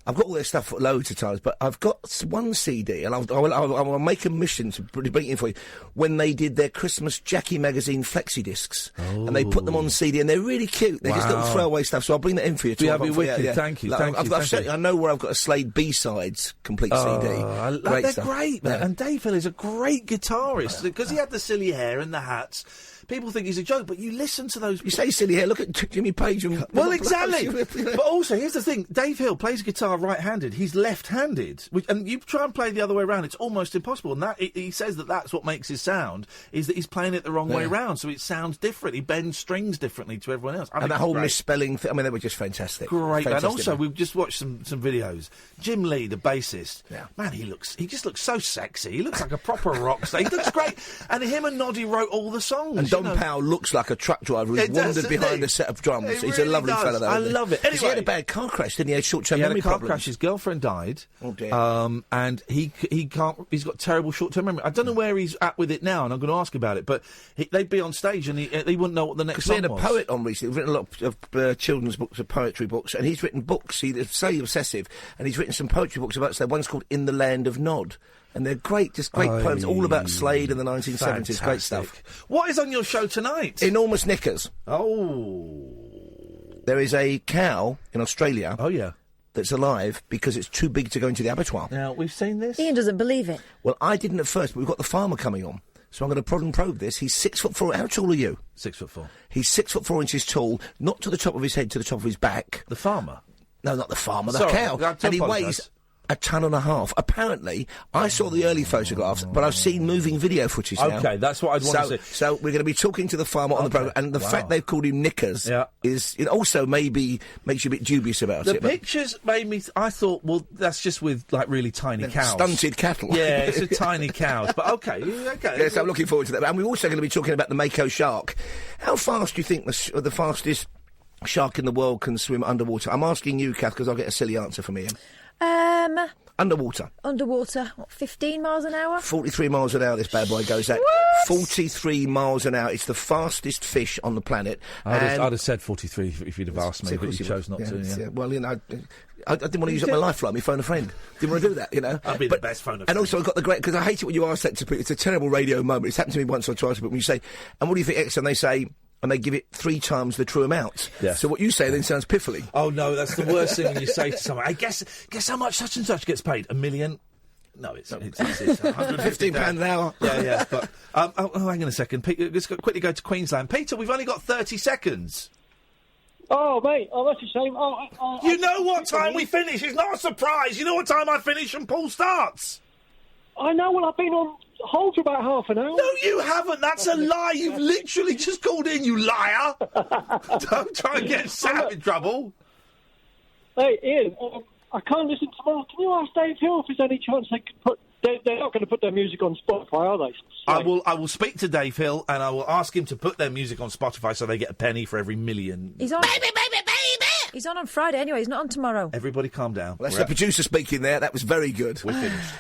I've got all their stuff loads of times, but I've got one CD, and I'll make a mission to bring it in for you, when they did their Christmas Jackie magazine flexi discs, and they put them on CD, and they're really cute. They're just little throwaway stuff, so I'll bring that in for you. That'd be wicked. Thank you. I know where I've got a Slade B-sides complete CD. They're great, man. And Dave Hill is a great guitarist, because he had the silly hair and the hats. People think he's a joke, but you listen to those... You say silly hair, look at Jimmy Page and... Well, exactly. But also, here's the thing. Dave Hill plays guitar right-handed. He's left-handed. And you try and play the other way around, it's almost impossible. And he says that's what makes his sound, is that he's playing it the wrong way round, so it sounds different. He bends strings differently to everyone else. And that whole misspelling thing, I mean, they were just fantastic. Great. And also, we've just watched some videos. Jim Lee, the bassist, man, he just looks so sexy. He looks like a proper rock star. He looks great. And him and Noddy wrote all the songs. And Don Powell looks like a truck driver who's wandered behind a set of drums. He's a lovely fella, though. I love it. Anyway, he had a bad car crash, didn't he? He had short-term memory problems. problems. His girlfriend died. Oh, dear. And he can't. He's got terrible short-term memory. I don't know where he's at with it now, and I'm going to ask about it. But they'd be on stage, and he wouldn't know what the next song was. Because we had a poet on recently. We've written a lot of children's books, of poetry books, and he's written books. He's so obsessive, and he's written some poetry books about. So one's called "In the Land of Nod." And they're great, just great poems, all about Slade in the 1970s. Fantastic. Great stuff. What is on your show tonight? Enormous knickers. Oh. There is a cow in Australia. Oh, yeah. That's alive because it's too big to go into the abattoir. Now, we've seen this. Ian doesn't believe it. Well, I didn't at first, but we've got the farmer coming on. So I'm going to prod and probe this. He's 6'4". How tall are you? 6'4". He's 6'4" tall, not to the top of his head, to the top of his back. The farmer? No, not the farmer, the Sorry, cow. I have to And he apologise. weighs 1.5 tons. Apparently, I saw the early photographs, but I've seen moving video footage now. Okay, that's what I'd want to see. So we're going to be talking to the farmer on the programme, and the fact they've called him Knickers is it also maybe makes you a bit dubious about The it. but- pictures made me... I thought, well, that's just with, like, really tiny cows. Stunted cattle. Yeah, it's with tiny cows. But, okay. Yes, I'm looking forward to that. And we're also going to be talking about the Mako shark. How fast do you think the fastest shark in the world can swim underwater? I'm asking you, Kath, because I'll get a silly answer from Ian. Underwater. Underwater, what, 15 miles an hour? 43 miles an hour this bad boy goes at. 43 miles an hour. It's the fastest fish on the planet. I'd have said 43 if you'd have asked me, of but course you you chose would. not to. Yeah. Well, you know, I didn't want to use up my lifeline. Me phone a friend. Didn't want to do that, you know. I'd be the best phone a friend. And also, I got the great because I hate it when you ask that to people. It's a terrible radio moment. It's happened to me once or twice. But when you say, "And what do you think X?" and they say. And they give it 3 times the true amount. Yeah. So what you say then sounds piffling. Oh, no, that's the worst thing when you say to someone, I guess how much such and such gets paid? $1 million? No, it's £115 an hour. Yeah. But, hang on a second. Let's quickly go to Queensland. Peter, we've only got 30 seconds. Oh, mate, that's a shame. You know what time we finish? It's not a surprise. You know what time I finish and Paul starts? I know, well, I've been on hold for about half an hour. No, you haven't. That's a lie. You've literally just called in, you liar. Don't try and get Sam in trouble. Hey, Ian, I can't listen tomorrow. Can you ask Dave Hill if there's any chance they could put... They're not going to put their music on Spotify, are they? I will speak to Dave Hill and I will ask him to put their music on Spotify so they get a penny for every million. He's on... Baby! He's on Friday anyway. He's not on tomorrow. Everybody calm down. Well, that's the producer speaking there. That was very good. We're finished.